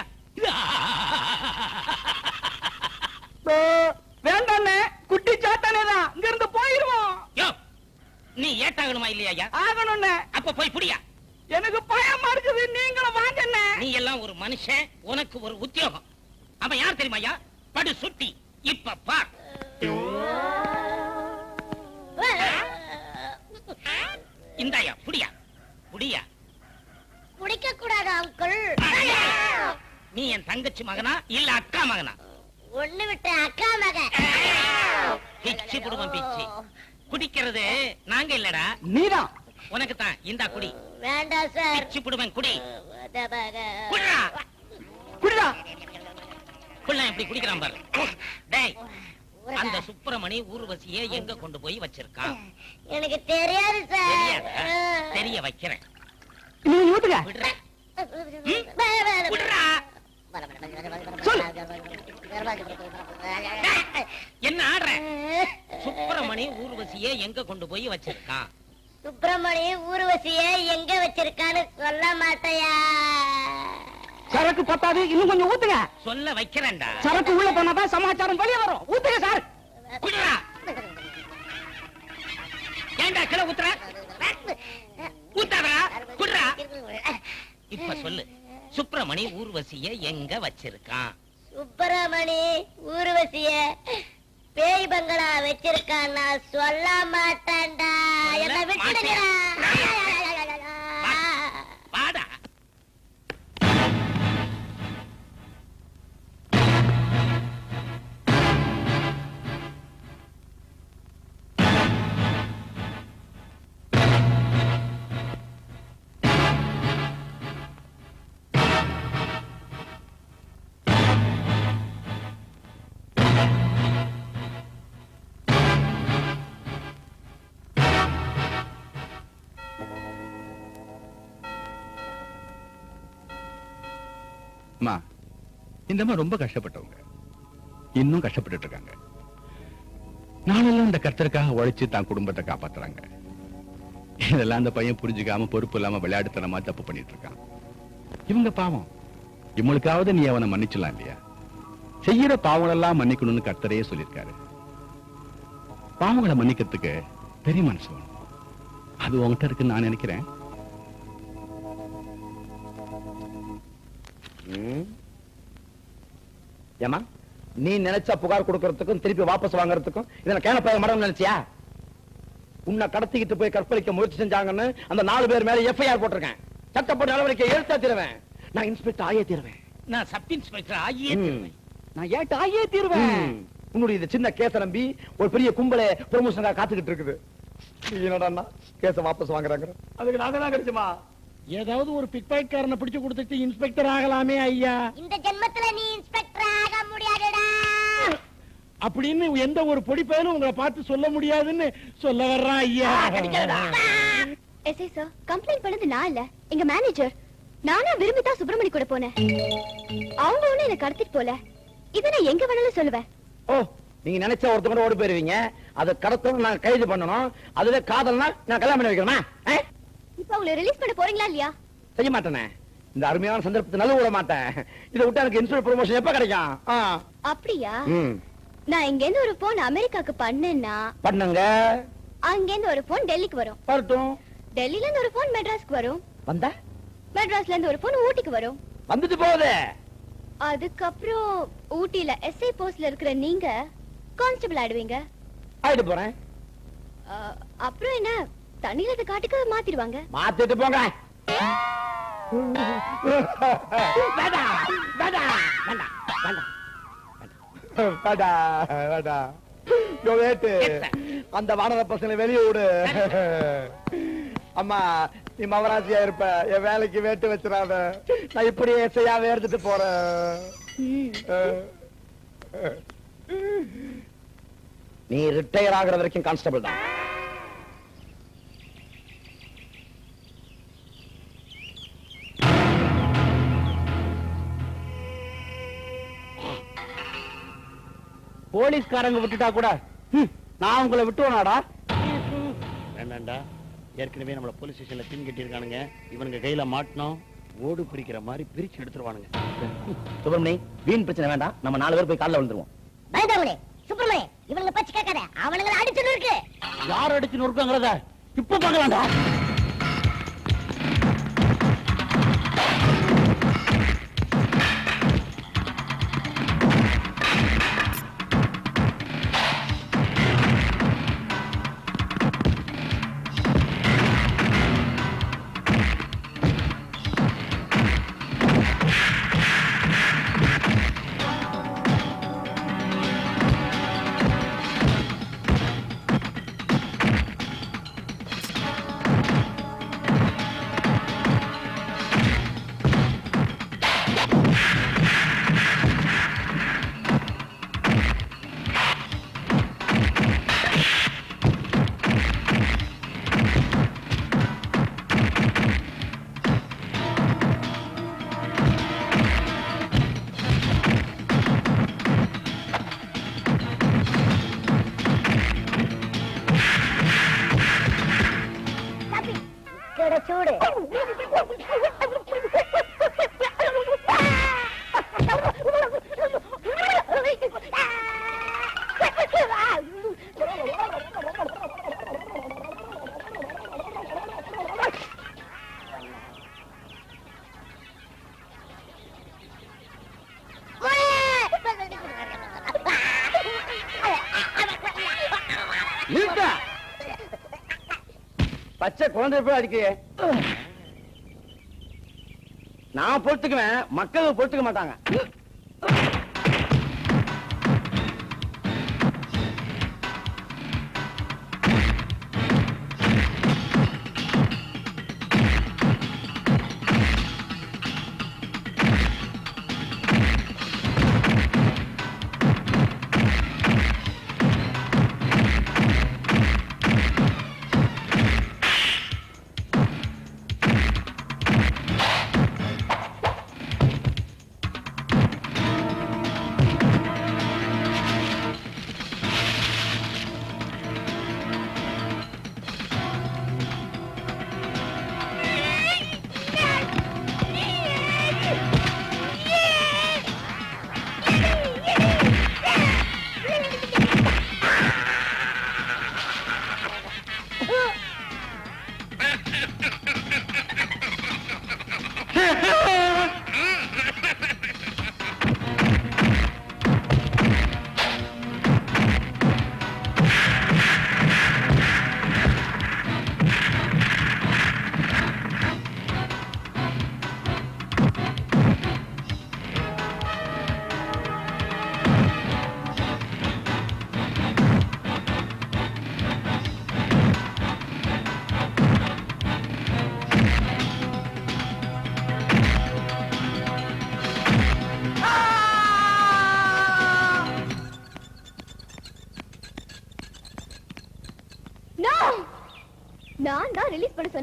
வேண்டாண்ணே, குட்டி சாத்தானே தான். இங்க இருந்து போயிருவோம். யோ, நீ ஏட்டாகணுமா இல்லையா? ஆகணும்ண்ணே. அப்ப போய் புடியா. எனக்கு பயமா இருக்குது, நீங்களும் வாங்கண்ணே. நீ எல்லாம் ஒரு மனுஷன், உனக்கு ஒரு உத்தியோகம். அவன் யார் தெரியுமாயா? படு சுட்டி. இப்ப பார். இந்தாயா புடியா புடியா. குடிக்க கூடாது அங்கிள். நீ என் தங்கச்சி மகனா இல்ல அக்கா மகனா? ஒண்ணு விட்டு அக்கா மகன். பிச்சு குடும்பம் பிச்சு. குடிக்கிறது நாங்க இல்லடா, நீதான். உனக்கு தான். இந்தா குடி. வேண்டாம் சார். பிச்சு குடும்பம் குடி. குடிடா. குடிடா. புள்ள எப்படி குடிக்கிறான் பாரு. டேய், அந்த சுப்பிரமணி ஊர்வசியை எங்க கொண்டு போய் வச்சிருக்கான்? எனக்கு தெரியாது சார். தெரியாதா? தெரிய வைக்கிறேன். நீ ஊத்துங்க. விடுறா. விடுறா. என்ன ஆடுற? சுப்பிரமணி ஊர்வசியை எங்க கொண்டு போய் வச்சிருக்கான்? சுப்பிரமணி ஊர்வசிய எங்க வச்சிருக்கான்னு சொல்ல மாட்டேயா? சரக்கு பத்தாது, இன்னும் கொஞ்சம் ஊத்துங்க. சொல்ல வைக்கிறேன்டா. சரக்கு உள்ள போனாதான் சமாச்சாரம் வெளியே வரும். ஊத்துங்க சார். குடுறா. ஏண்டா கிளை ஊத்துற? ஊத்தாதடா. குடுறா. இப்ப சொல்லு, சுப்பிரமணி ஊர்வசிய எங்க வச்சிருக்கான்? சுப்பிரமணி ஊர்வசிய பேய் பங்களா வச்சிருக்கான். நான் சொல்ல மாட்டேன்டா. என்ன விட்டுடுங்கடா. வாடா. இந்த அம்மா ரொம்ப கஷ்டப்பட்டவங்க, இன்னும் கஷ்டப்பட்டு இருக்காங்க. நாளெல்லாம் இந்த கர்த்தருக்காக உழைச்சு தான் குடும்பத்தை காப்பாத்துறாங்க. இதெல்லாம் அந்த பையன் புரிஞ்சுக்காம பொறுப்பு இல்லாம விளையாட்டுத்தனமா தப்பு பண்ணிட்டு இருக்கான். இவங்க பாவம், இவங்களுக்காவது நீ அவனை மன்னிச்சலாம் இல்லையா? செய்யற பாவங்கள் எல்லாம் மன்னிக்கணும்னு கர்த்தரையே சொல்லியிருக்காரு. பாவங்களை மன்னிக்கிறதுக்கு பெரிய மனசு வேணும். அது உங்ககிட்ட இருக்குன்னு நான் நினைக்கிறேன். ஏமா, நீ நினைச்சா புகார் கொடுக்கறதுக்கும் திருப்பி வாபஸ் வாங்குறதுக்கும் இதெல்லாம் கேனப்ப மடம் நினைச்சியா? உன்னை கடத்திக்கிட்டு போய் கற்பழிக்க முயற்சி செஞ்சாங்கன்னு அந்த 4 பேர் மேல எஃப்ஐஆர் போட்டிருக்கேன். சட்டப்படி நடவடிக்கை எடுத்தா தீருவேன். நான் இன்ஸ்பெக்டர் ஆயே தீருவேன். நான் சப் இன்ஸ்பெக்டர் ஆகியே தீருவேன். நான் ஏட்டு ஆயே தீருவேன். உன்னுடைய இந்த சின்ன கேஸ நம்பி ஒரு பெரிய கும்பலே ப்ரமோஷனுக்காக காத்துக்கிட்டு இருக்குது. என்னடா கேஸ வாபஸ் வாங்குறாங்க, அதுக்கு நாங்க தான் கிடைச்சுமா. ஏதாவது ஒரு பிக் பாக்கெட்காரனை பிடிச்சு கொடுத்துட்டு இன்ஸ்பெக்டர் ஆகலாமே ஐயா. இந்த ஜென்மத்துல நீ இன்ஸ்பெக்டர் ஆக முடியாதுடா அப்படின்னு எந்த ஒரு பொடி பயனும் உங்களை பார்த்து சொல்ல முடியாதுன்னு சொல்ல வர்றான் ஐயா. எஸ்ஐ சார், கம்ப்ளைண்ட் பண்ணது நான் இல்ல, எங்க மேனேஜர். நானா விரும்பிதான் சுப்பிரமணி கூட போனேன். அவங்க ஒண்ணு என்ன கடத்திட்டு போல. இதை நான் எங்க வேணாலும் சொல்லுவேன். ஓ, நீங்க நினைச்ச ஒருத்தர் ஓடி போயிருவீங்க. அதை கடத்தணும், நான் கைது பண்ணணும். அதுவே காதல்னா நான் கல்யாணம் பண்ணி வைக்கணுமா? இப்ப அவங்களை ரிலீஸ் பண்ண போறீங்களா இல்லையா? செய்ய மாட்டேனே. இந்த அருமையான சந்தர்ப்பத்தை நல்ல விட மாட்டேன். இதை விட்டு எனக்கு இன்சூரன்ஸ் ப்ரமோஷன் எப்ப கிடைக்கும்? அப்படியா? நான் இங்க இருந்து ஒரு போன் அமெரிக்காக்கு பண்ணேன்னா பண்ணுங்க. அங்க இருந்து ஒரு போன் டெல்லிக்கு வரும். வரட்டும். டெல்லில இருந்து ஒரு போன் மெட்ராஸ்க்கு வரும். வந்தா மெட்ராஸ்ல இருந்து ஒரு போன் ஊட்டிக்கு வரும். வந்துட்டு போகுது. அதுக்கப்புறம் ஊட்டில எஸ்ஐ போஸ்ட்ல இருக்கிற நீங்க கான்ஸ்டபிள் ஆயிடுவீங்க. ஆயிட்டு போறேன். அப்புறம் என்ன, தண்ணியில காட்டுக்கு மாத்திடுவாங்க. மாத்திட்டு போங்க. வேண்டாம் வேண்டாம் வேண்டாம் வேண்டாம் அந்த வானர பசங்களை வெளியே விடு. அம்மா, நீ மவராசியா இருப்ப, என் வேலைக்கு வேட்டு வச்சிடாத. நான் இப்படியே எஸ்ஐயாவே எடுத்துட்டு போறேன். நீ ரிட்டையர் ஆகுற வரைக்கும் கான்ஸ்டபிள் தான். போலீஸ்காரங்க விட்டுட்டா கூட நான் உங்களை விட்டுவனாடா? வேண்டாண்டா, ஏற்கனவே நம்மள போலீஸ் ஸ்டேஷன்ல பின் கட்டி இருக்கானுங்க. இவனுங்க கையில மாட்டணும், ஓடு பிரிக்கிற மாதிரி பிரிச்சு எடுத்துருவானுங்க. சுப்பிரமணி, வீண் பிரச்சனை வேண்டாம். நம்ம 4 பேர் போய் காலைல விழுந்துருவோம். பயந்தாமணி சுப்பிரமணி, இவனுங்க பச்சு கேட்காத, அவனுங்களை அடிச்சு இருக்கு. யார் அடிச்சு நொறுக்காங்கிறத இப்ப பார்க்கலாம்டா. சூடு பச்சை குழந்தை போய் அடிக்க நான் பொறுத்துக்குவேன், மக்கள் பொறுத்துக்க மாட்டாங்க.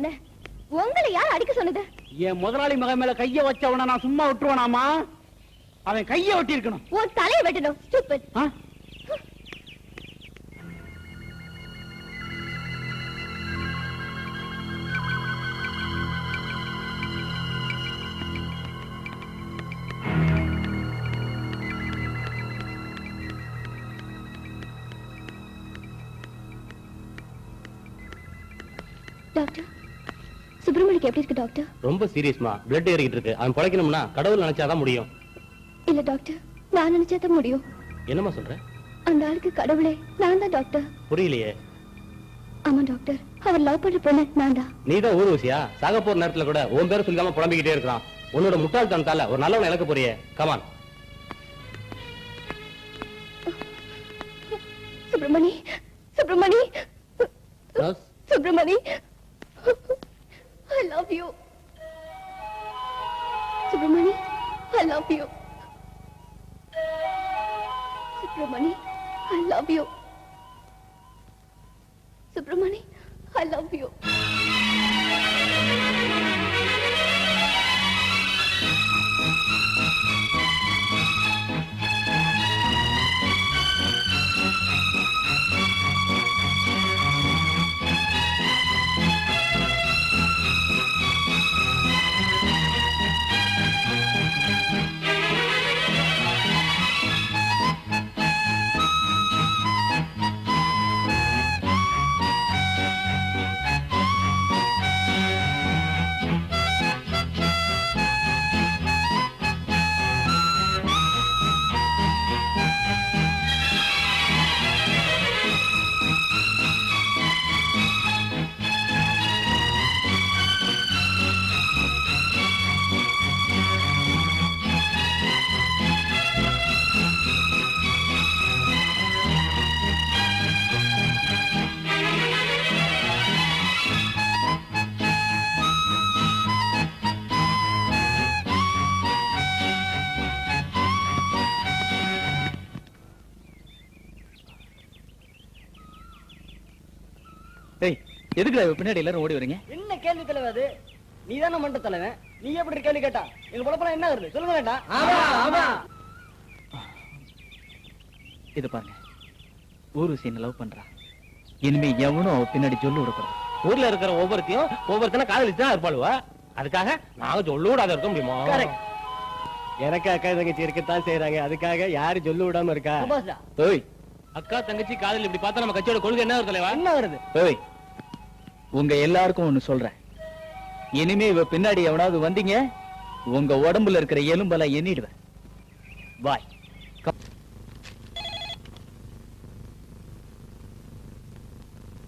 சொன்னேன். உங்களை யார் அடிக்க சொன்னது? என் முதலாளி மகன் மேல கைய வச்சவன நான் சும்மா விட்டுருவானாமா? அவன் கைய வெட்டி இருக்கணும். உன் தலையை வெட்டணும். ஸ்டூபிட். டாக்டர், சுப்பிரமணிக்கு எப்படி இருக்கு டாக்டர்? ரொம்ப சீரியஸ்மா, பிளட் ஏறிக்கிட்டு இருக்கு. அவன் பிழைக்கணும்னா கடவுள் நினைச்சாதான் முடியும். இல்ல டாக்டர், நான் நினைச்சாதான் முடியும். என்னமா சொல்ற? அந்த ஆளுக்கு கடவுளே நான் தான் டாக்டர். புரியலையே. ஆமா டாக்டர், அவர் லவ் பண்ற பொண்ணு நான் தான். நீதான் ஊர்வசியா? சாக போற நேரத்துல கூட உன் பேரை சொல்லாம புலம்பிக்கிட்டே இருக்கான். உன்னோட முட்டாள்தனத்தால ஒரு நல்லவனை இழக்க போறியே. Come on. Subramani, Subramani, Subramani, I love you. Subramani, I love you. Subramani, I love you. Subramani, I love you. எதுக்குடா பின்னாடி எல்லாரும் ஓடி வரீங்க? என்ன கேள்வி தலைவர் அது? நீ தானே மண்ட தலைவன், நீ எப்படி கேள்வி கேட்டா? எங்க பொழப்பெல்லாம் என்ன வருது சொல்லுங்க வேண்டாம். இது பாருங்க, ஊர்வசி என்ன லவ் பண்றா. இனிமே எவனும் அவ பின்னாடி சொல்லு விடக்கூடாது. ஊர்ல இருக்கிற ஒவ்வொருத்தனும் காதலிச்சுதான் இருப்பாளுவா. அதுக்காக நாங்க சொல்லு விடாத இருக்க முடியுமா? எனக்கு அக்கா தங்கச்சி இருக்கத்தான் செய்யறாங்க, அதுக்காக யாரு சொல்லு விடாம இருக்கா? ஓய், அக்கா தங்கச்சி காதல் இப்படி பார்த்தா நம்ம கட்சியோட கொள்கை என்ன வருது தலைவா? என்ன வருது? ஓய், உங்க எல்லாருக்கும் ஒண்ணு சொல்றேன். இனிமே இவ பின்னாடி எவனாவது வந்தீங்க, உங்க உடம்புல இருக்கிற எலும்பெல்லாம் எண்ணிடுவேன். பாய்.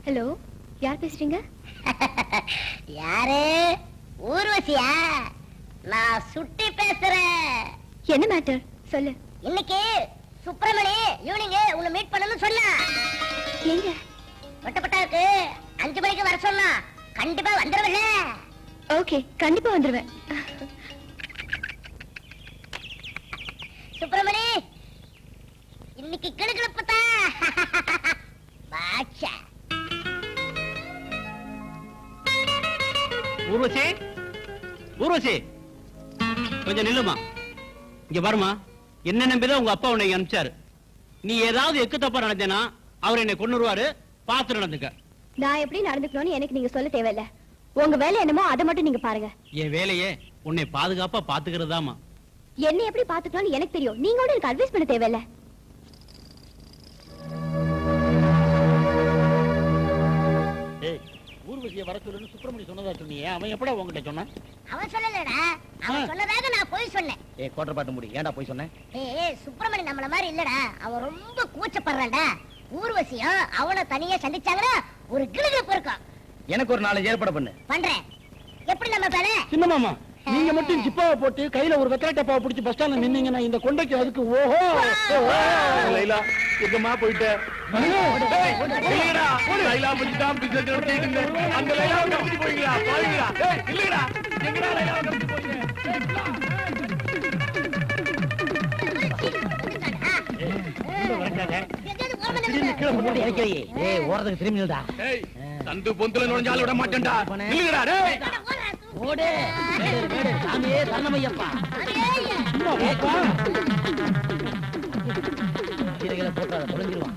ஹலோ, யார் பேசுறீங்க? யாரு? ஊர்வசியா? நான் சுட்டி பேசுறேன். என்ன மேட்டர் சொல்லு. இன்னைக்கு சுப்பிரமணி ஈவினிங் உன்னை மீட் பண்ணணும்னு சொன்னா. எங்க? வட்டப்பட்டாருக்கு 5 மணிக்கு வர சொன்னா. கண்டிப்பா வந்துருவல? ஓகே, கண்டிப்பா வந்துருவேன். சுப்பிரமணி, இன்னைக்கு கிளுகிளுப்புதா. பாச்சா. ஊர்வசி, ஊர்வசி, கொஞ்சம் நில்லுமா. இங்க பாருமா, என்ன நம்பிதான் உங்க அப்பா உன்னை அனுப்பிச்சாரு. நீ ஏதாவது எக்கு தப்பா நடந்தேனா அவர் என்னை கொன்னுருவாரு. பார்த்து நடந்துக்க. நான் எப்படி நடந்துக்கணும்னு எனக்கு நீங்க சொல்ல தேவையில்ல. உங்க வேலை என்னமோ அதை மட்டும் நீங்க பாருங்க. என் வேலையே உன்னை பாதுகாப்பா பாத்துக்கிறதாமா. என்ன எப்படி பாத்துக்கணும்னு எனக்கு தெரியும். நீங்க கூட எனக்கு அட்வைஸ் பண்ண தேவையில்ல. ஊர்வசியை வர சொல்லுன்னு சுப்பிரமணி சொன்னதா சொன்னியே, அவன் எப்படா உங்ககிட்ட சொன்னான்? அவன் சொல்லலடா, அவன் சொன்னதாக நான் போய் சொன்னேன். கோட்டர் பாட்டு முடி, ஏன்டா போய் சொன்னேன்? சுப்பிரமணி நம்மள மாதிரி இல்லடா, அவன் ரொம்ப கூச்சப்படுறான்டா. ஊர்வசியும் அவனை தனியா சந்திச்சாங்கன்னா ஒரு கிளுகிளுப்பு இருக்கும். எனக்கு ஒரு 4 ஏற்பாடு பண்ணு. பண்றேன். எப்படி நம்ம பேர? சின்ன மாமா, நீங்க மட்டும் ஜிப்பாவை போட்டு கையில ஒரு வெத்தலை டப்பாவை பிடிச்சி பஸ் ஸ்டாண்ட்ல நின்னீங்கன்னா இந்த கொண்டைக்கு அதுக்கு ஓஹோ. லைலா, எங்கம்மா போயிட்ட? இல்லடா, லைலா பிடிச்சா பிடிச்சிட்டு இருந்தீங்க. அந்த லைலாவை கம்பி போயிங்களா? போயிங்களா? இல்லடா, எங்கடா லைலாவை கம்பி போயிங்க? ஓரத்துக்கு திரும்பி சந்து பொந்துல நுழைஞ்சால விட மாட்டேன்டா. நில்லுங்கடா டேய். ஓடு சாமியே சரணமையப்பா. கீரைகளை போட்டாத தொலைஞ்சிருவான்.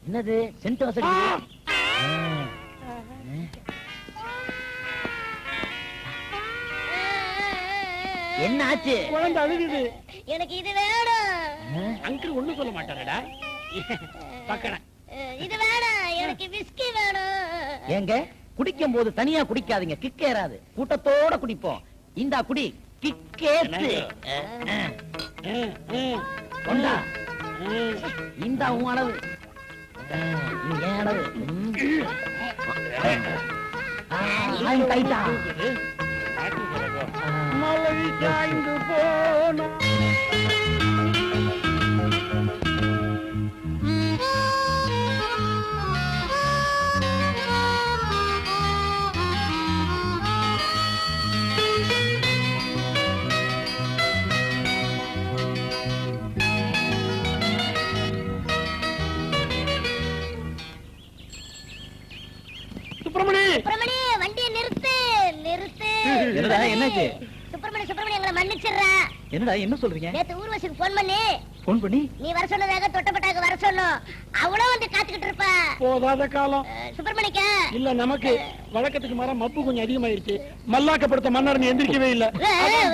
என்னது சென்ட் வசதி? என்ன ஆச்சு? குழந்தை அழுகுது. எனக்கு இது வேணும். அங்கிள் ஒண்ணு சொல்ல மாட்டாரடா. பக்கன இது வேணும். எனக்கு விஸ்கி வேணும். ஏங்க குடிக்கும் போது தனியா குடிக்காதீங்க, கிக்கேறாது. கூட்டத்தோட குடிப்போம். இந்தா குடி, கிக்கேத்து. கொண்டா. இந்தா உன் அளவு. ஏன் அளவு? கைட்டா. மலை சாய்ந்து போன சுப்பிரமணி, வண்டியை நிறுத்து நிறுத்து. என்னடா என்னாச்சு? சுப்பிரமணி எங்களை மன்னிச்சிடுறா. என்னடா என்ன சொல்றீங்க? நேத்து ஊர்வசிக்கு போன் பண்ணி நீ வர சொன்னதாக தொட்டப்பட்டாக்கு வர சொன்னோம். அவளும் வந்து காத்துக்கிட்டு இருப்பா. போதாத காலம் சுப்பிரமணிக்கா இல்ல நமக்கு. வழக்கத்துக்கு மாற மப்பு கொஞ்சம் அதிகமாயிருச்சு. மல்லாக்கப்படுத்த மன்னர் எந்திரிக்கவே இல்ல.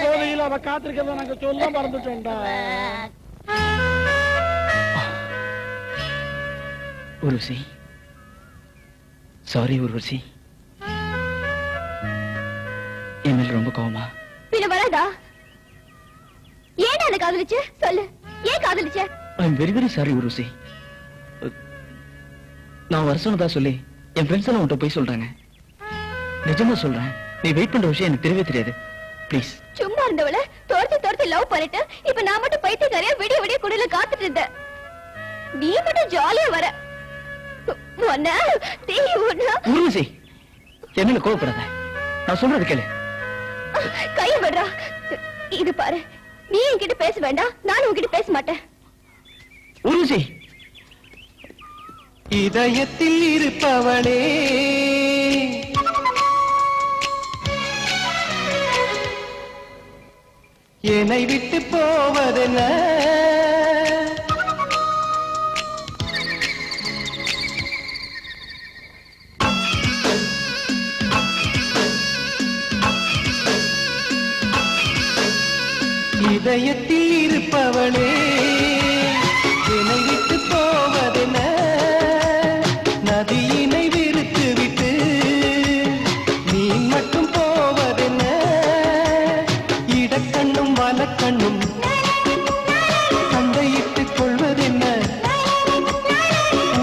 போதையில அவ காத்திருக்கிறத நாங்க சொல்ல மறந்துட்டோம்டா. ஊர்வசி, சாரி ஊர்வசி. என் மேல ரொம்ப கோவமா? பின்ன வராதா? ஏன் அதை காதலிச்ச சொல்லு. ஏன் காதலிச்ச? I am very very sorry Urvashi. நான் வர சொன்னதா சொல்லி என் ஃப்ரெண்ட்ஸ் எல்லாம் உன்கிட்ட போய் சொல்றாங்க. நிஜமா சொல்றேன், நீ வெயிட் பண்ற விஷயம் எனக்கு தெரியவே தெரியாது. ப்ளீஸ். சும்மா இருந்தவள தோர்த்து லவ் பண்ணிட்டு இப்ப நான் மட்டும் பைத்தியக்காரியா விடிய விடிய குடியில காத்துட்டு இருந்த. நீ மட்டும் ஜாலியா வர. ஊர்வசி, என்ன கோவப்படாத. நான் சொல்றது கேளு. கைய விடுறா. இது பாரு, நீ என்கிட்ட பேச வேண்டாம், நானும் உன்கிட்ட பேச மாட்டேன். ஊர்வசி, இதயத்தில் இருப்பவளே என்னை விட்டு போவதென்ன? இதயத்தில் இருப்பவளே என்னை விட்டு போவதென்ன? நதியினை விரித்து விட்டு நீ மட்டும் போவதென்ன? இடக்கண்ணும் வலக்கண்ணும் சண்டையிட்டுக் கொள்வதென்ன?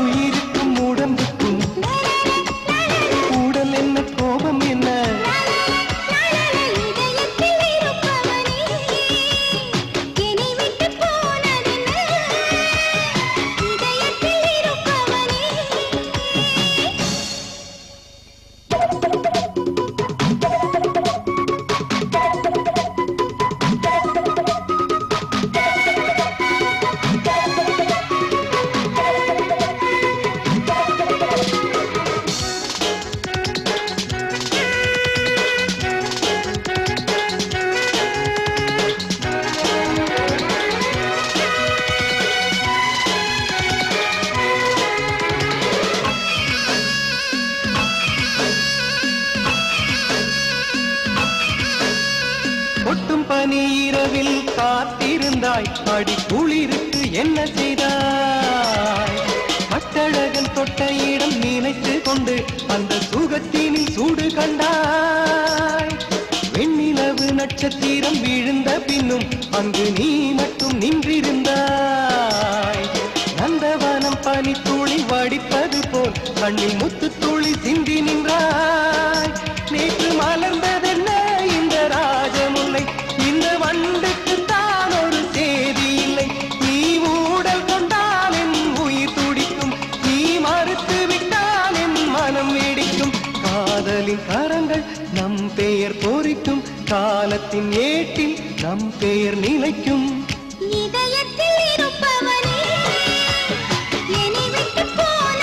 உயிருக்கும் உடம்புக்கும் கூடல் என்ன, கோபம் என்ன? ஒட்டும் பனி இரவில் காத்திருந்தாய், அடி குளிருக்கு என்ன செய்தாய்? பட்டழகன் தொட்ட இடம் நினைத்து கொண்டு அந்த சுகத்தினில் சூடு கண்டாய். வெண்ணிலவு நட்சத்திரம் விழுந்த பின்னும் அங்கு நீ மட்டும் நின்றிருந்தாய். நந்தவனம் பனி துளி வடிப்பது போல் கண்ணில் முத்து துளி சிந்தி நின்றாய். நேற்று மலர்ந்ததென்ன இந்த ராஜமுல்லை? இந்த வண்டுக்கு தான் ஒரு சேதி இல்லை. நீ ஊடல் கொண்டால் என் உயிர் துடிக்கும், நீ மறுத்து விட்டால் என் மனம் வெடிக்கும். காதலின் கரங்கள் நம் பெயர் பொறிக்கும், காலத்தின் ஏட்டில் நம் பெயர் நிலைக்கும். இதயத்தில் இருப்பவனே என்னை விட்டு போன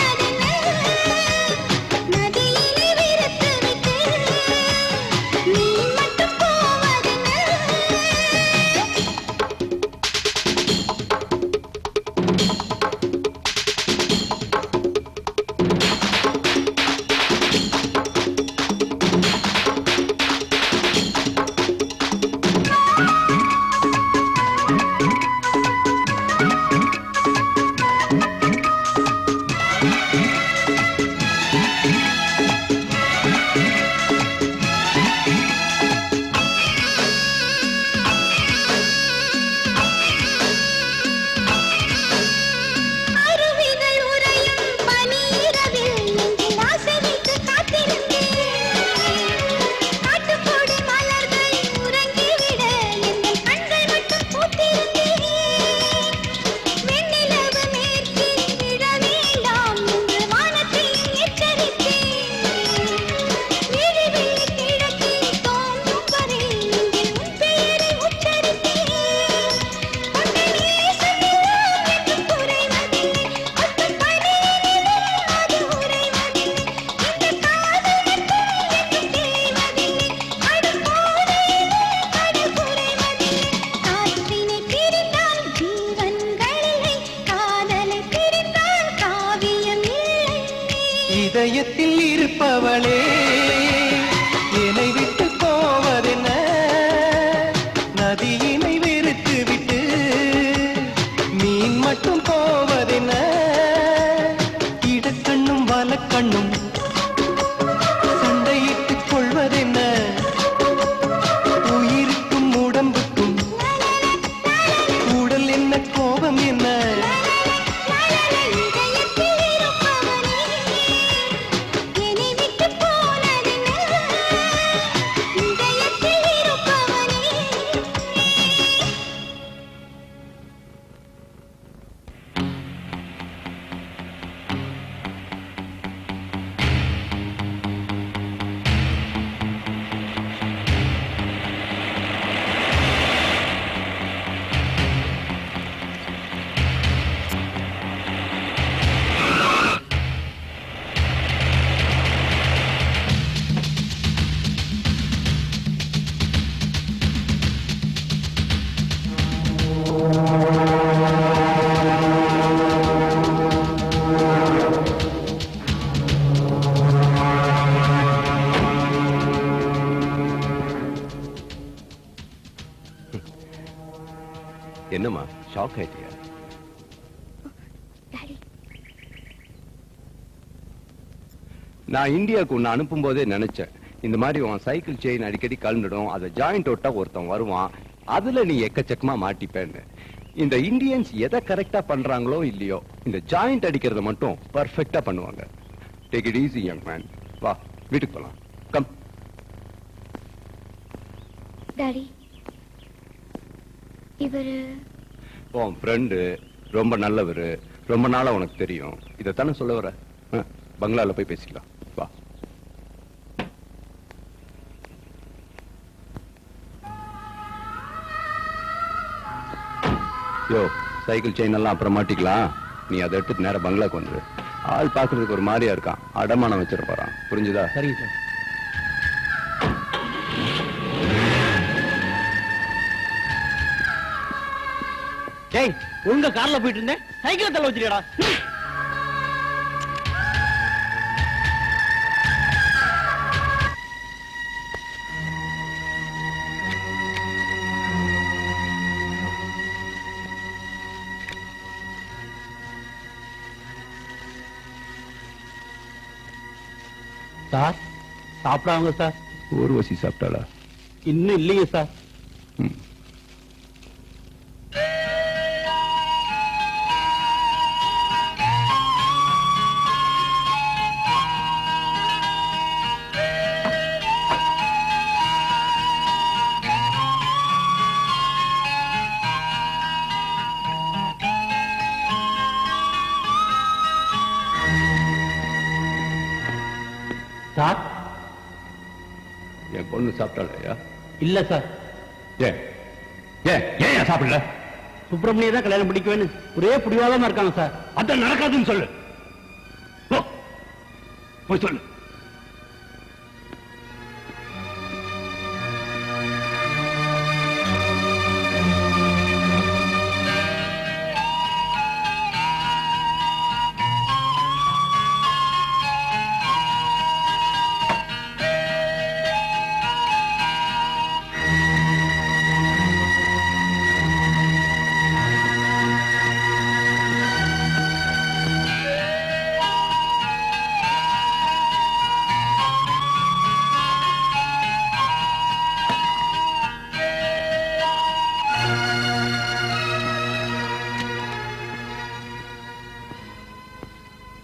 என்னம்மா ஷாக் ஆயிட்டியா? நான் இந்தியாவுக்கு உன்னை அனுப்பும் போதே நினைச்சேன், இந்த மாதிரி உன் சைக்கிள் செயின் அடிக்கடி கலந்துடும், அதை ஜாயிண்ட் ஒட்டா ஒருத்தன் வருவான், அதுல நீ எக்கச்சக்கமா மாட்டிப்பேன்னு. இந்த இந்தியன்ஸ் எதை கரெக்டா பண்றாங்களோ இல்லையோ, இந்த ஜாயிண்ட் அடிக்கிறத மட்டும் பர்ஃபெக்டா பண்ணுவாங்க. Take it easy young man. வா வீட்டுக்கு போலாம். கம். டாடி, இவரு உன் ஃப்ரெண்டு, ரொம்ப நல்லவரு, ரொம்ப நாளா உனக்கு தெரியும். இதைத்தானே சொல்ல வர? பங்களால போய் பேசிக்கலாம். வா. யோ, சைக்கிள் செயின் எல்லாம் அப்புறம் மாட்டிக்கலாம். நீ அதை எடுத்து நேரம் பங்களாக்கு வந்துரு. ஆள் பாக்குறதுக்கு ஒரு மாதிரியா இருக்கான், அடமானம் வச்சிட்டு போறான். புரிஞ்சுதா? சரிங்க சார். டேய், ஒழுங்கா கார்ல போயிட்டு இருந்தேன், சைக்கிளை தள்ள வச்சிருக்கடா. சார், சாப்பிடாங்க சார். ஊர்வசி சாப்பிட்டாளா? இன்னும் இல்லைங்க சார். சார், என் பொண்ணு சாப்பிட்டாளையா? இல்ல சார். ஏன் ஏன் ஏன் சாப்பிடல? சுப்பிரமணிய தான் கல்யாணம் பிடிக்குவேன்னு ஒரே புடிவாதமா இருக்காங்க சார். அதான் நடக்காதுன்னு சொல்லு. போய் சொல்லு.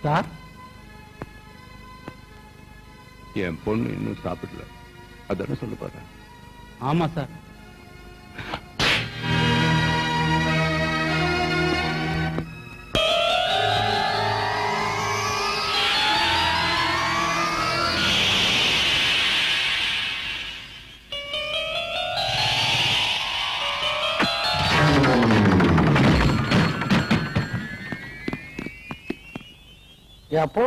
சார், என் பொண்ணு இன்னும் சாப்பிடல, அதான சொல்ல பாரு. ஆமா சார். எப்போ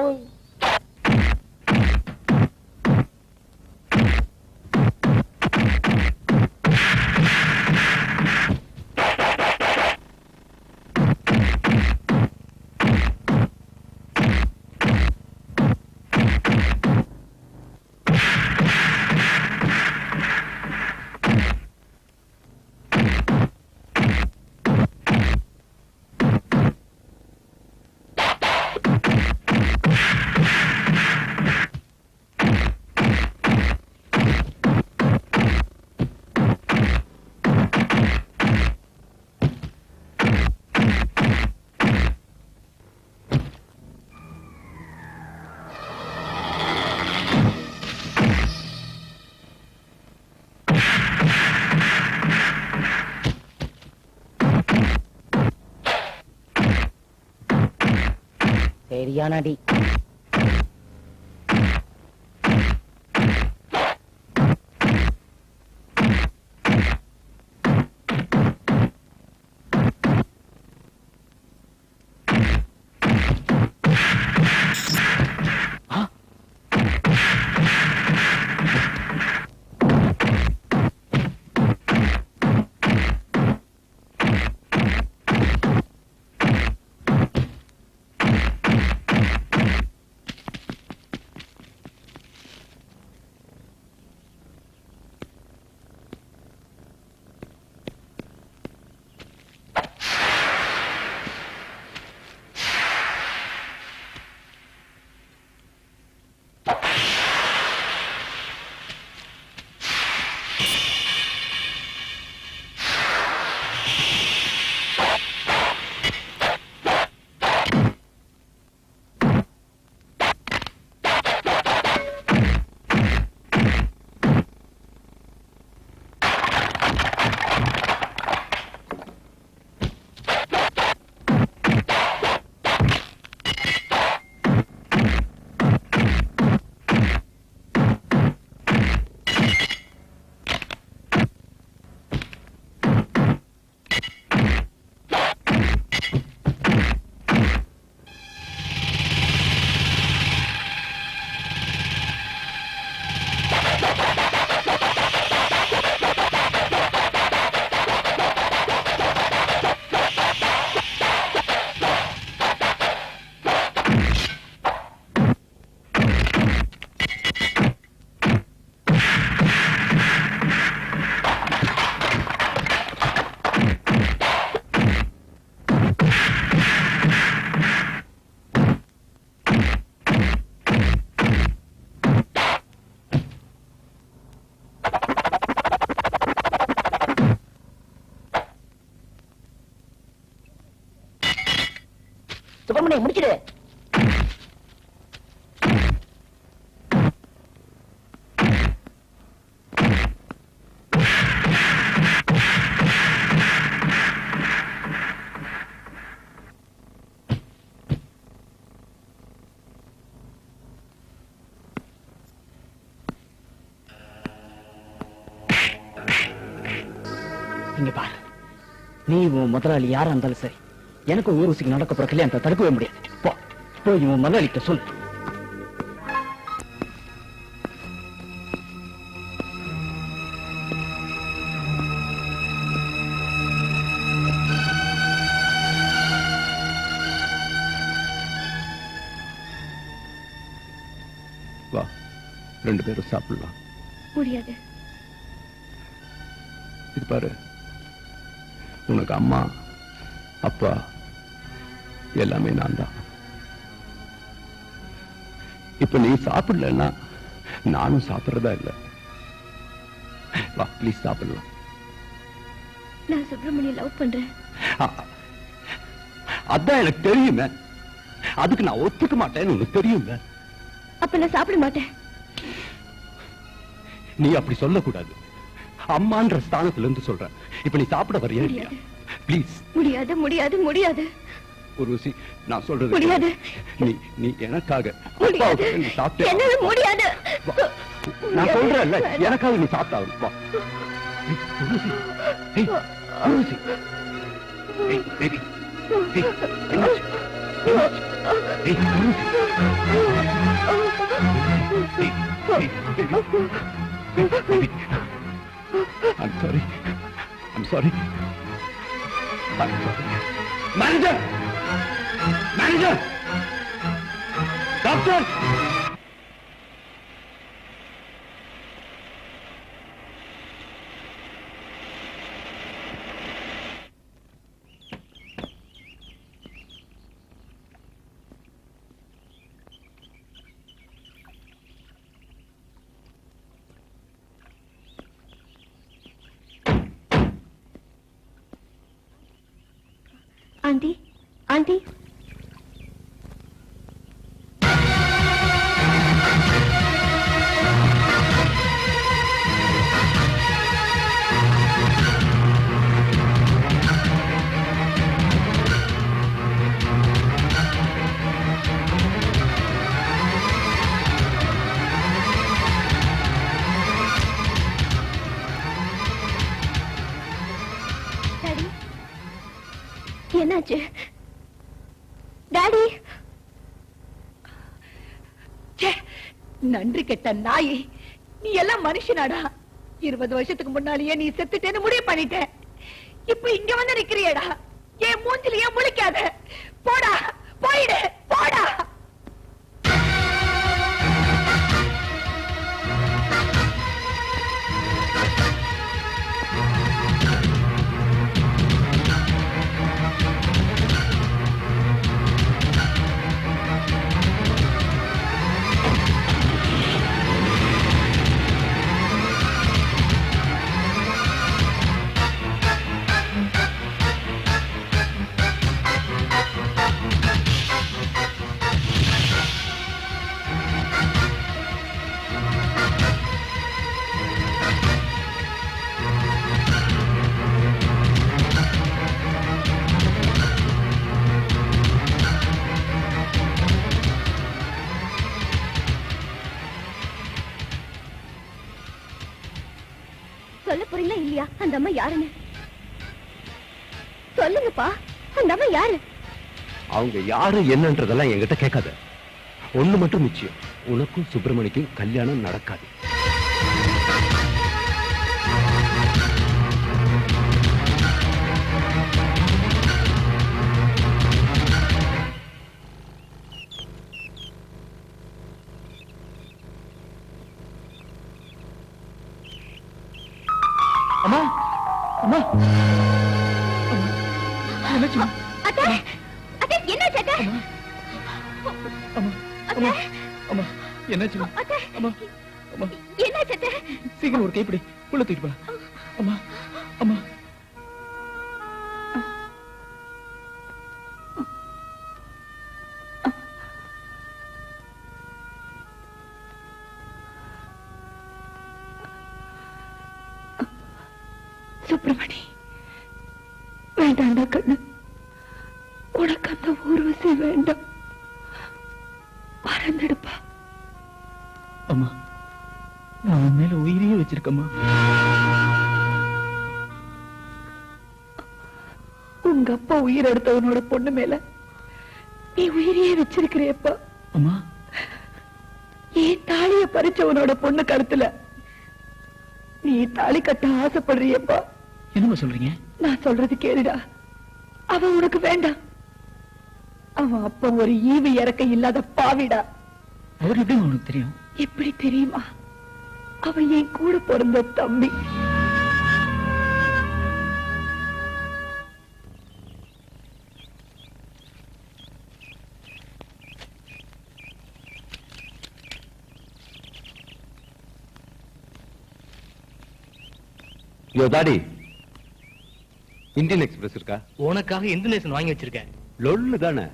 சரியானடி. சுப்பிரமணியம் முடிச்சிடு. இங்க பாரு, நீ உன் முதலாளி யாரா இருந்தாலும் சரி, எனக்கு ஊர்வசிக்கு நடக்க போற கல்யாணத்தை தடுக்கவே முடியாது. போ போய் உன் முதலாளிகிட்ட சொல்லு. வா, 2 பேரும் சாப்பிடலாம். முடியாது. இது பாரு, உனக்கு அம்மா அப்பா எல்லாமே நான் தான். இப்ப நீ சாப்பிடலன்னா நானும் சாப்பிடுறதா இல்ல. வா ப்ளீஸ் சாப்பிடலாம். நான் சுப்பிரமணிய லவ் பண்றேன். அதான் எனக்கு தெரியுமே. அதுக்கு நான் ஒத்துக்க மாட்டேன்னு உனக்கு தெரியுமே. அப்ப நான் சாப்பிட மாட்டேன். நீ அப்படி சொல்லக்கூடாது. அம்மான்ற ஸ்தானத்துல இருந்து சொல்றேன். இப்ப நீ சாப்பிட வரியா இல்லையா? ப்ளீஸ். முடியாது முடியாது முடியாது. ஊர்வசி, நான் சொல்றது முடியாது. நீ எனக்காக முடியாது. நீ சாப்பிட்டு என்னால முடியாது. நான் சொல்றேன்ல, எனக்காக நீ சாப்பிட்டாகணும். வா ஊர்வசி. ஏய் ஊர்வசி. ஏய் பேபி. ஏய் என்னாச்சு? ஏய் ஊர்வசி. ஏய் baby. I'm sorry. I'm sorry. I'm sorry. Manager! Manager! Doctor! Aunty, aunty. என்னாச்சு டாடி? நன்றி கெட்ட நாய், நீ எல்லாம் மனுஷனாடா? 20 வருஷத்துக்கு முன்னாலேயே நீ செத்துட்டேன்னு முடிவு பண்ணிட்ட. இப்ப இங்க வந்து நிக்கிறியடா? ஏன் மூஞ்சில ஏன் முழிக்காத? போடா, போயிடு, போடா. சொல்ல போறீங்களா இல்லையா? அந்த அம்மா யாருன்னு சொல்லுங்கப்பா. அந்த அம்மா யாரு? அவங்க யாரு என்னன்றதெல்லாம் என்கிட்ட கேட்காத. ஒண்ணு மட்டும் நிச்சயம், உனக்கும் சுப்பிரமணிக்கும் கல்யாணம் நடக்காது. அம்மா, அம்மா, என்னாச்சு? அத்தை, அத்தை என்னாச்சு அத்தை? அம்மா, அம்மா, அம்மா, என்னாச்சு? அத்தை, அம்மா, அம்மா, என்னாச்சு அத்தை? சீக்கிரம் ஒரு கைப்பிடி உள்ள தூக்கிட்டு போலாம். அம்மா, அம்மா. சுப்பிரமணி, வேண்டாண்டா கண்ணு, உனக்கு அந்த ஊர்வசி வேண்டாம், மறந்துடுப்பா. அம்மா, நான் உன் மேல உயிரையே வச்சிருக்கம்மா. உங்க அப்பா உயிர் எடுத்தவனோட பொண்ணு மேல நீ உயிரையே வச்சிருக்கிறியப்பா. அம்மா, ஏன் தாலிய பறிச்சவனோட பொண்ணு கருத்துல நீ தாலி கட்ட ஆசைப்படுறியப்பா. என்னம்மா சொல்றீங்க? நான் சொல்றது கேளுடா. அவன் உனக்கு வேண்டாம். அவன் அப்பா ஒரு ஈவு இறக்க இல்லாத பாவிடா. அவர் எப்படி உனக்கு தெரியும்? எப்படி தெரியுமா? அவன் என் கூட பிறந்த தம்பி. யோ டாடி, இந்தியன் எக்ஸ்பிரஸ் இருக்கா? உனக்காக இந்தோனேஷன் வாங்கி வச்சிருக்கேன். லொல்லு தானே,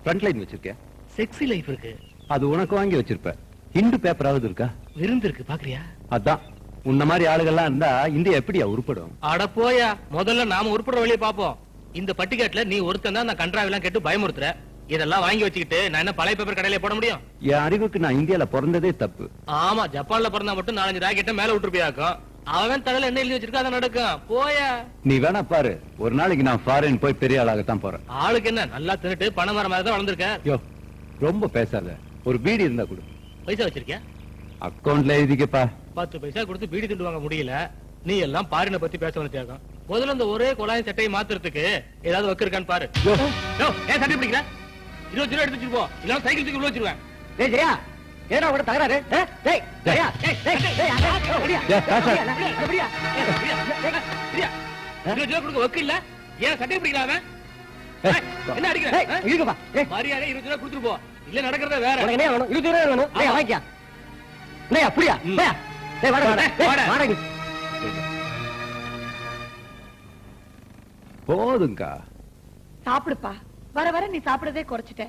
ஃப்ரண்ட் லைன் வச்சிருக்க. செக்ஸி லைஃப் இருக்கு. அது உனக்கு வாங்கி வச்சிருப்ப. ஹிந்து பேப்பராவது இருக்கா? விருந்து இருக்கு, பாக்குறியா? அதான், உன்ன மாதிரி ஆளுகள்லாம் இருந்தா இந்தியா எப்படியா உருப்படும்? அட போயா, முதல்ல நாம உருப்படுற வழியை பாப்போம். இந்த பட்டிக்காட்டுல நீ ஒருத்தன் தான் நான் கன்றாவெல்லாம் கேட்டு பயமுறுத்துற. இதெல்லாம் வாங்கி வச்சுக்கிட்டு நான் என்ன பழைய பேப்பர் கடையில போட முடியும்? என் அறிவுக்கு நான் இந்தியால பிறந்ததே தப்பு. ஆமா, ஜப்பான்ல பிறந்தா மட்டும் 4-5 ராக்கெட்ட மேல விட்டுருப்பியாக்கும். அவன் தலையில என்ன எழுதி வச்சிருக்கா, அதை நடக்கும். போயா, நீ வேணா பாரு, ஒரு நாளைக்கு நான் ஃபாரின் போய் பெரிய ஆளாகத்தான் போறேன். ஆளுக்கு என்ன, நல்லா தின்னுட்டு பணம் வர மாதிரி தான் வளர்ந்துருக்க. யோ, ரொம்ப பேசாத. ஒரு பீடி இருந்தா கொடு. பைசா வச்சிருக்கியா? அக்கவுண்ட்ல எழுதிக்கப்பா. 10 பைசா கொடுத்து பீடி திண்டு வாங்க முடியல. நீ எல்லாம் பாரினை பத்தி பேச வந்தியாகும். முதல்ல இந்த ஒரே குழாய் சட்டையை மாத்துறதுக்கு ஏதாவது வக்கு இருக்கான்னு பாரு. ஏன் சட்டை பிடிக்கல? 20 ரூபா எடுத்து வச்சிருப்போம், இல்ல சைக்கிள் தூக்கி உள்ள வச்சிருவேன். டேய் ஜெயா, ஏடா உட தகராறு? டேய் ஜெயா, டேய் டேய் டேய் அப்படியா? 20 ரூபா கொடுக்க வக்கு இல்ல, ஏன் சட்டை பிடிக்கல அவன்? என்ன அடிக்கிற? இருங்கப்பா. மரியாதை 20 ரூபா கொடுத்துட்டு போ, இல்ல நடக்கிறதே வேற. உனக்கு என்ன வேணும்? 20 ரூபா வேணும். டேய் வாங்கியா. டேய் அப்படியா? டேய் டேய் வாடா வாடா. போதுங்கா, சாப்பிடுப்பா. வர வர நீ சாப்பிடறதே குறைச்சிட்ட.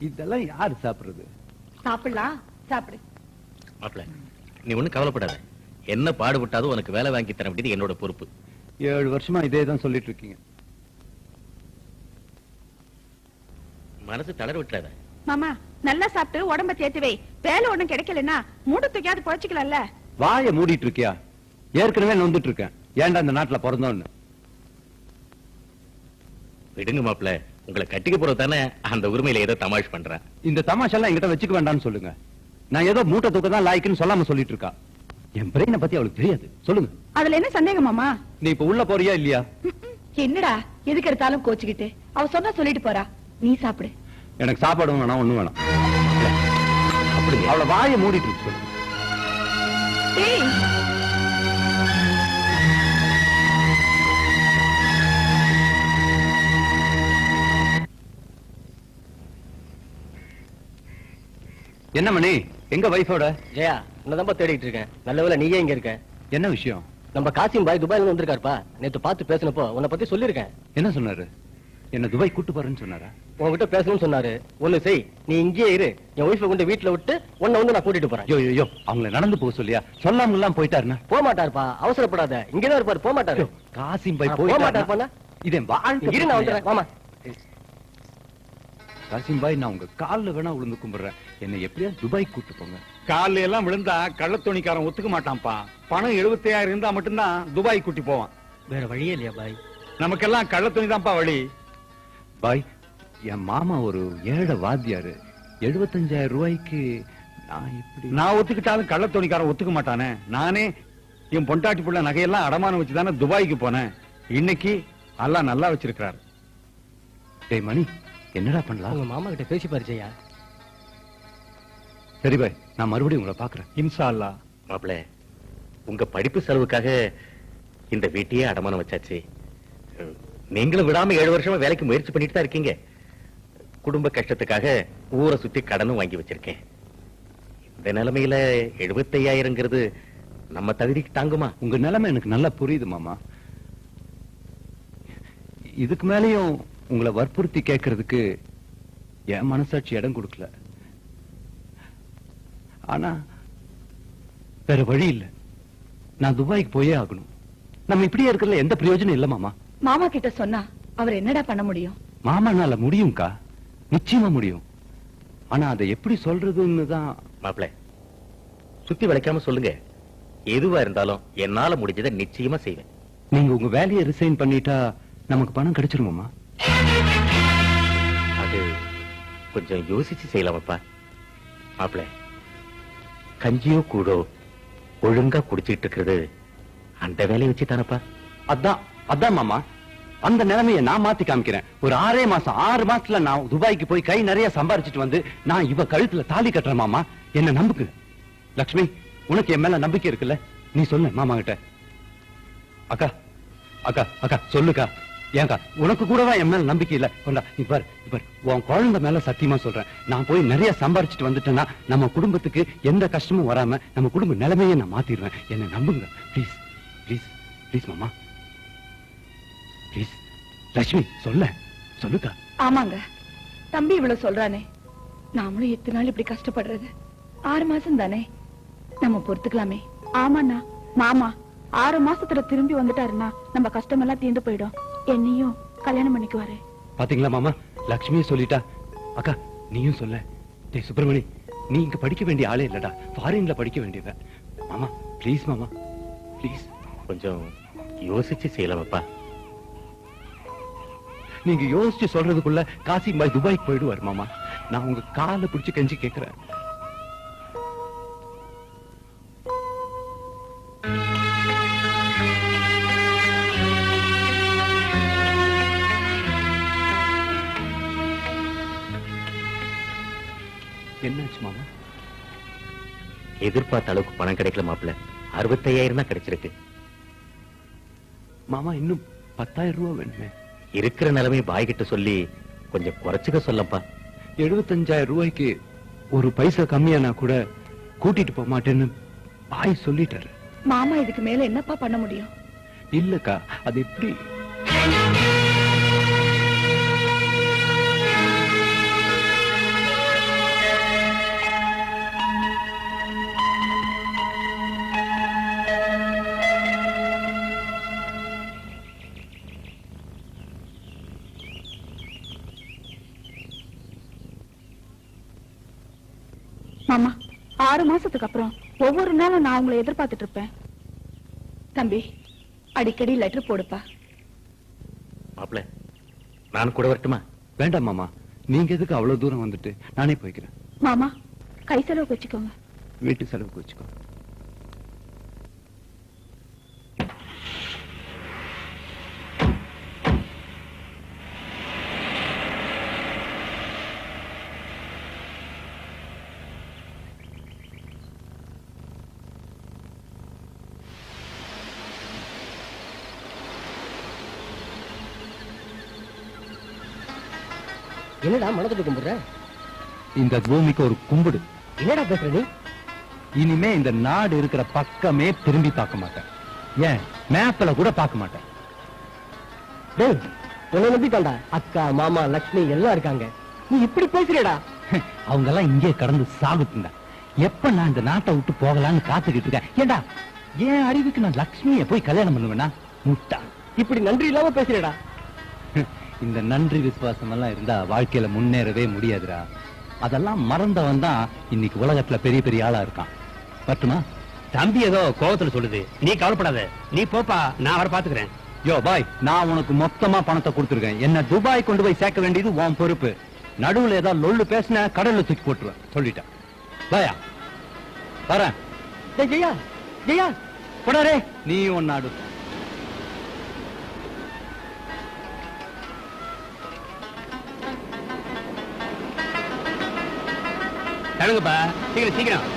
இதெல்லாம் யாரு சாப்பிடுறது? சாப்பிடலாம், சாப்பிடு. மாப்பிள்ள, நீ ஒண்ணும் கவலைப்படாத. என்ன பாடுபட்டாலும் உனக்கு வேலை வாங்கி தர வேண்டியது என்னோட பொறுப்பு. 7 வருஷமா இதே தான் சொல்லிட்டு இருக்கீங்க. மனசு தளர விட்டுறாத. மாமா, நல்லா சாப்பிட்டு உடம்ப தேத்து வை. வேலை ஒண்ணும் கிடைக்கலன்னா மூட தூக்கியாவது பொழைச்சிக்கலாம்ல. வாய மூடிட்டு இருக்கியா? ஏற்கனவே நொந்துட்டு இருக்கேன். ஏன்டா இந்த நாட்டுல பிறந்தோன்னு. விடுங்க மாப்பிள்ள, உங்களை கட்டிக்க போறது தானே அந்த உரிமையில ஏதோ தமாஷ் பண்றேன். இந்த தமாஷெல்லாம் என்கிட்ட வச்சுக்க வேண்டாம்னு சொல்லுங்க. நான் ஏதோ மூட்டை தூக்க தான் லாய்க்குன்னு சொல்லாம சொல்லிட்டு இருக்கா. என் பிரெயினை பத்தி அவளுக்கு தெரியாது. சொல்லுங்க, அதுல என்ன சந்தேகம் மாமா? நீ இப்ப உள்ள போறியா இல்லையா? என்னடா எதுக்கு எடுத்தாலும் கோச்சுக்கிட்டு? அவ சொன்னா சொல்லிட்டு போறா, நீ சாப்பிடு. எனக்கு சாப்பாடு வேணாம், ஒண்ணும் வேணாம். அப்படி அவளை வாயை மூடிட்டு இருக்கு சொல்லு. டேய், என்ன மணி, எங்க வைஃபோட? ஜெயா, உன்னதான் தேடிட்டு இருக்கேன். நல்ல வேளை நீயே இங்க இருக்க. என்ன விஷயம்? நம்ம காசிம் பாய் துபாயில இருந்து வந்திருக்காருப்பா. நேத்து பார்த்து பேசினப்போ உன்னை பத்தி சொல்லிருக்கேன். என்ன சொன்னாரு? என்ன துபாய் கூட்டு போறேன்னு சொன்னாரா? உன்கிட்ட பேசணும்னு சொன்னாரு. ஒண்ணு செய், நீ இங்கேயே இரு. என் ஒய்ஃபை கொண்டு வீட்டுல விட்டு உன்னை வந்து நான் கூட்டிட்டு போறேன். யோ அவங்கள நடந்து போக சொல்லியா? சொல்லாம எல்லாம் போயிட்டாருன்னா? போக மாட்டாருப்பா, அவசரப்படாத. இங்கதான் இருப்பாரு, போக மாட்டாரு. காசிம் பாய் போக மாட்டாருப்பா. இதன் வாழ்க்கை. இரு, நான் வந்துடுறேன். வாமா. காசிம் பாய், நான் உங்க கால்ல வேணா விழுந்து கும்பிடுறேன். என்னை எப்படியா துபாய் கூட்டு போங்க. கால்ல எல்லாம் விழுந்தா கள்ளத்தோணிக்காரன் ஒத்துக்க மாட்டான்ப்பா. பணம் 75,000 இருந்தா மட்டும்தான் துபாய் கூட்டி போவான். வேற வழியே இல்லையா பாய்? நமக்கெல்லாம் கள்ளத்தோணி தான்ப்பா வழி. பாய், என் மாமா ஒரு ஏழை வாத்தியாரு. 75,000 ரூபாய்க்கு நான் ஒத்துக்கிட்டாலும் கள்ளத்தோணிக்காரன் ஒத்துக்க மாட்டானே. நானே என் பொண்டாட்டி புள்ள நகையெல்லாம் அடமானம் வச்சுதானே துபாய்க்கு போனேன். இன்னைக்கு எல்லாம் நல்லா வச்சிருக்கிறார். டேய் மணி, என்னடா பண்ணலாம்? உங்க மாமா கிட்ட பேசி பாரு ஜெயா. சரி பாய், நான் மறுபடியும் உங்களை பாக்குறேன். இன்ஷா அல்லாஹ். மாப்பிள்ள, உங்க படிப்பு செலவுக்காக இந்த வீட்டையே அடமானம் வச்சாச்சு. நீங்களும் விடாம 7 வருஷமா வேலைக்கு முயற்சி பண்ணிட்டு தான் இருக்கீங்க. குடும்ப கஷ்டத்துக்காக ஊரை சுத்தி கடனும் வாங்கி வச்சிருக்கேன். இந்த நிலைமையில 75,000ங்கிறது நம்ம தகுதிக்கு தாங்குமா? உங்க நிலைமை எனக்கு நல்லா புரியுது மாமா. இதுக்கு மேலேயும் உங்களை வற்புறுத்தி கேட்கறதுக்கு என் மனசாட்சி இடம் கொடுக்கல. ஆனா வேற வழி இல்ல. நான் துபாய்க்கு போயே ஆகணும். நம்ம இப்படியே இருக்கிறதுல எந்த பிரயோஜனம் இல்ல மாமா. மாமா கிட்ட சொன்னா அவர் என்னடா பண்ண முடியும்? மாமானால முடியும்க்கா, நிச்சயமா முடியும். ஆனா அதை எப்படி சொல்றதுன்னு தான். மாப்பிள, சுத்தி வளைக்காம சொல்லுங்க. எதுவா இருந்தாலும் என்னால முடிஞ்சதை நிச்சயமா செய்வேன். நீங்க உங்க வேலையை ரிசைன் பண்ணிட்டா நமக்கு பணம் கிடைச்சிருமாமா? அது கொஞ்சம் யோசிச்சு செய்யலாமப்பா. மாப்பிள, கஞ்சியோ கூடோ ஒழுங்கா குடிச்சிட்டு இருக்கிறது அந்த வேலையை வச்சு தானப்பா. அதான் மாமா, அந்த நிலைமையை நான் மாத்தி காமிக்கிறேன். ஒரு 6 மாசத்துல நான் துபாய்க்கு போய் கை நிறைய சம்பாரிச்சிட்டு வந்து நான் இவ கழுத்துல தாலி கட்டுறேன் மாமா. என்ன நம்புக்கு. லக்ஷ்மி, உனக்கு என் மேல நம்பிக்கை இருக்குல்ல? நீ சொல்லு மாமா கிட்ட. அக்கா அக்கா அக்கா சொல்லுக்கா. ஏங்கா, உனக்கு கூடவா என் மேல நம்பிக்கை இல்ல? கொண்டா இப்பார் உன் குழந்தை மேல சத்தியமா சொல்றேன். நான் போய் நிறைய சம்பாரிச்சிட்டு வந்துட்டேன்னா நம்ம குடும்பத்துக்கு எந்த கஷ்டமும் வராம நம்ம குடும்ப நிலைமையை நான் மாத்திடுவேன். என்ன நம்புங்க ப்ளீஸ் ப்ளீஸ் ப்ளீஸ் மாமா ப்ளீஸ். லட்சுமி சொல்லுக்கா. ஆமாங்க, தம்பி இவ்வளவு சொல்றானே, நாமளும் எத்தனை நாள் இப்படி கஷ்டப்படுறது? 6 மாசம் தானே, நம்ம பொறுத்துக்கலாமே. ஆமாண்ணா, மாமா 6 மாசத்துல திரும்பி வந்துட்டாருன்னா நம்ம கஷ்டம் எல்லாம் தீர்ந்து போயிடும். என்னையும் கல்யாணம் பண்ணிக்குவாரு. பாத்தீங்களா மாமா, லட்சுமியும் சொல்லிட்டா. அக்கா நீயும் சொல்ல. டேய் சுப்பிரமணி, நீ இங்க படிக்க வேண்டிய ஆளே இல்லடா, ஃபாரின்ல படிக்க வேண்டியவ. மாமா ப்ளீஸ் மாமா ப்ளீஸ். கொஞ்சம் யோசிச்சு செய்யலாமப்பா. நீங்க யோசிச்சு சொல்றதுக்குள்ள காசிம் பாய் துபாய்க்கு போயிடுவாரு மாமா. நான் உங்க காலை பிடிச்சு கெஞ்சி கேட்கிறேன். என்னாச்சு மாமா? எதிர்பார்த்த அளவுக்கு பணம் கிடைக்கல மாப்பிள்ள. 65,000 தான் கிடைச்சிருக்கு மாமா. இன்னும் 10,000 ரூபாய் வேணுமே. இருக்கிற நிலைமை பாய் கிட்ட சொல்லி கொஞ்சம் குறைச்சுக்க சொல்லப்பா. 75,000 ரூபாய்க்கு ஒரு பைசா கம்மியானா கூட கூட்டிட்டு போக மாட்டேன்னு பாய் சொல்லிட்டாரு. மாமா இதுக்கு மேல என்னப்பா பண்ண முடியும்? இல்லக்கா, அது எப்படி? மாமா 6 மாசத்துக்கு அப்புறம் ஒவ்வொரு நாளும் நான் உங்களை எதிர்பார்த்துட்டு இருப்பேன். தம்பி அடிக்கடி லெட்டர் போடுப்பா. மாப்பிள்ள, நான் கூட வரட்டுமா? வேண்டாம் மாமா, நீங்க எதுக்கு அவ்வளவு தூரம் வந்துட்டு? நானே போய்க்கிறேன். மாமா கை செலவுக்கு வச்சுக்கோங்க. வீட்டு செலவுக்கு வச்சுக்கோ. என்னடா மனதுட்டு கும்பிடுற? இந்த பூமிக்கு ஒரு கும்பிடு. என்னடா பேசுற நீ? இனிமே இந்த நாடு இருக்கிற பக்கமே திரும்பி பார்க்க மாட்டேன். ஏன் மேப்ல கூட பார்க்க மாட்டேன். டேய், உன்னை நம்பிட்டான்டா. அக்கா, மாமா, லட்சுமி எல்லாம் இருக்காங்க. நீ இப்படி பேசுறடா? அவங்க எல்லாம் இங்கே கடந்து சாகுத்துங்க. எப்ப நான் இந்த நாட்டை விட்டு போகலான்னு காத்துக்கிட்டு இருக்கேன். ஏண்டா, என் அறிவுக்கு நான் லட்சுமியை போய் கல்யாணம் பண்ணுவேனா? முட்டா, இப்படி நன்றி இல்லாம பேசுறடா. இந்த நன்றி விசுவாசம் எல்லாம் இருந்தா வாழ்க்கையில முன்னேறவே முடியாதுடா. அதெல்லாம் மறந்தவன் தான் இன்னைக்கு உலகத்துல பெரிய பெரிய ஆளா இருக்கான். பட்டுமா? தம்பி ஏதோ கோவத்துல சொல்லுது, நீ கவலைப்படாத. நீ போப்பா, நான் அவரை பாத்துக்கிறேன். யோ பாய், நான் உனக்கு மொத்தமா பணத்தை கொடுத்துருக்கேன். என்ன துபாய் கொண்டு போய் சேர்க்க வேண்டியது உன் பொறுப்பு. நடுவுல ஏதாவது லொள்ளு பேசின கடல்ல தூக்கி போட்டுருவேன். சொல்லிட்டேன். பாயா வரேன். ஜெயா ஜெயா போடாரே, நீ ஒன் நாடு. தடுங்கப்பா, சீக்கிரம் சீக்கிரம்.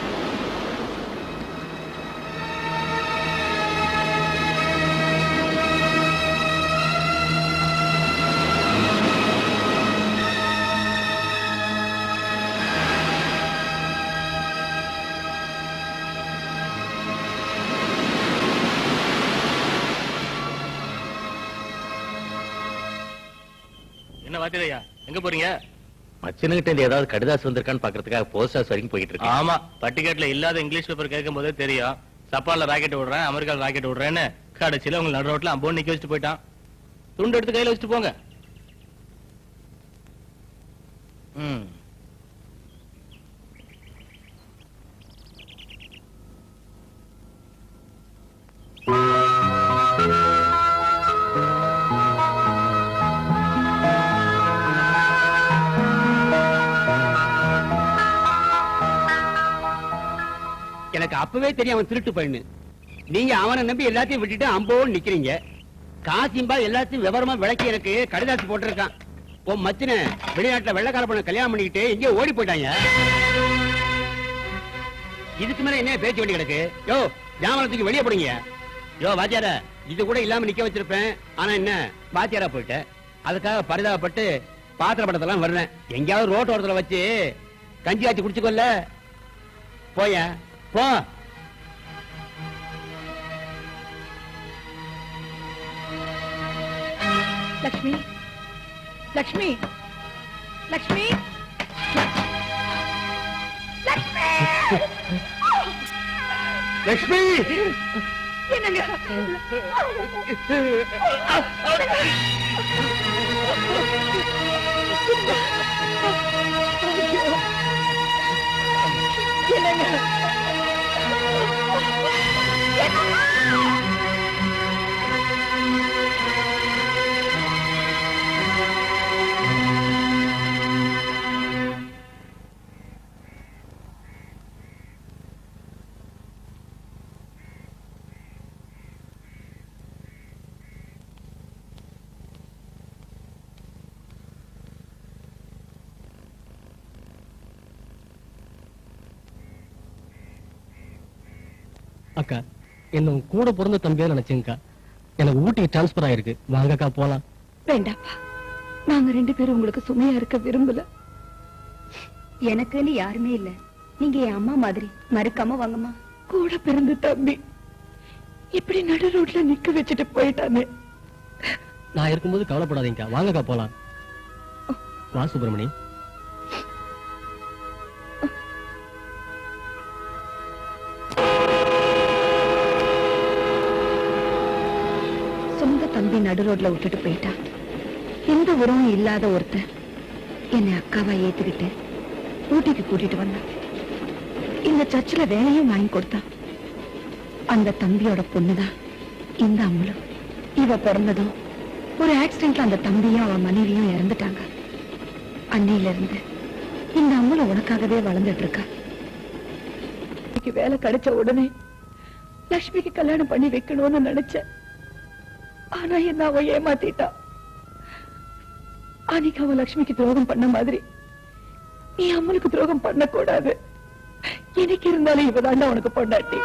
என்ன வாத்திரையா, எங்க போறீங்க? மச்சனுகிட்ட இருந்து ஏதாவது கடிதாசு வந்திருக்கான்னு பாக்குறதுக்காக போஸ்ட் ஆஃபீஸ் வரைக்கும் போயிட்டு இருக்கேன். ஆமா, பட்டிக்காட்டுல இல்லாத இங்கிலீஷ் பேப்பர் கேட்கும் போதே தெரியும். ஜப்பான்ல ராக்கெட் விடுறேன், அமெரிக்கால ராக்கெட் விடுறேன்னு கடைசியில உங்க நடு ரோட்ல அம்போன் நிக்க வச்சுட்டு போயிட்டான். துண்டு எடுத்து கையில வச்சுட்டு போங்க. எனக்கு அப்பவே தெரியும் அவன் திருட்டு பையனு. நீங்க அவனை நம்பி எல்லாத்தையும் விட்டுட்டு அம்போன்னு நிக்கிறீங்க. காசிம்பா எல்லாத்தையும் விவரமா விளக்கி எனக்கு கடிதாசி போட்டிருக்கான். உன் மச்சின வெளிநாட்டுல வெள்ளக்கார பொண்ணை கல்யாணம் பண்ணிக்கிட்டு எங்கேயோ ஓடி போயிட்டாங்க. இதுக்கு மேல என்ன பேச்சு வேண்டி கிடக்கு? யோ ஜாமனத்துக்கு வெளியே போடுங்க. யோ வாத்தியார, இது கூட இல்லாம நிக்க வச்சிருப்பேன். ஆனா என்ன வாத்தியாரா போயிட்டேன். அதுக்காக பரிதாபப்பட்டு பாத்திர படத்தெல்லாம் வர்றேன். எங்கேயாவது ரோட் ஓரத்துல வச்சு கஞ்சி ஆச்சு குடிச்சுக்கொள்ள போய போ. லக்ஷ்மி, லக்ஷ்மி, லக்ஷ்மி, லக்ஷ்மி, லக்ஷ்மி, என்னங்க அக்கா, என்ன கூட பிறந்த தம்பியா நினைச்சேங்கக்கா. எனக்கு ஊட்டிக்கு டிரான்ஸ்பர் ஆயிருக்கு. வாங்கக்கா போலாம். வேண்டாப்பா, நாங்க 2 பேரும் உங்களுக்கு சுமையா இருக்க விரும்பல. எனக்குன்னு யாருமே இல்ல. நீங்க என் அம்மா மாதிரி. மறுக்காம வாங்கம்மா. கூட பிறந்த தம்பி இப்படி நடு ரோட்ல நிக்க வச்சுட்டு போயிட்டானே. நான் இருக்கும்போது கவலைப்படாதீங்கக்கா. வாங்கக்கா போலாம். வா சுப்பிரமணி. சொந்த தம்பி நடு ரோட்ல விட்டுட்டு போயிட்டான். எந்த உறவும் இல்லாத ஒருத்தன் என்னை அக்காவா ஏத்துக்கிட்டு ஊட்டிக்கு கூட்டிட்டு வந்தான். இந்த சர்ச்சில் வேலையும் வாங்கி கொடுத்தான். அந்த தம்பியோட பொண்ணுதான் இந்த அம்மலும். இவ பிறந்ததும் ஒரு ஆக்சிடென்ட்ல அந்த தம்பியும் அவன் மனைவியும் இறந்துட்டாங்க. அன்னையில இருந்து இந்த அம்மல உனக்காகவே வளர்ந்துட்டு இருக்கா. வேலை கிடைச்ச உடனே லட்சுமிக்கு கல்யாணம் பண்ணி வைக்கணும்னு நினைச்சேன். ஆனா என்ன அவ ஏமாத்திட்டா. அன்னைக்கு அவன் லட்சுமிக்கு துரோகம் பண்ண மாதிரி நீ அம்மனுக்கு துரோகம் பண்ண கூடாது. எனக்கு இருந்தாலும் இவதாண்டா உனக்கு பொண்டாட்டி.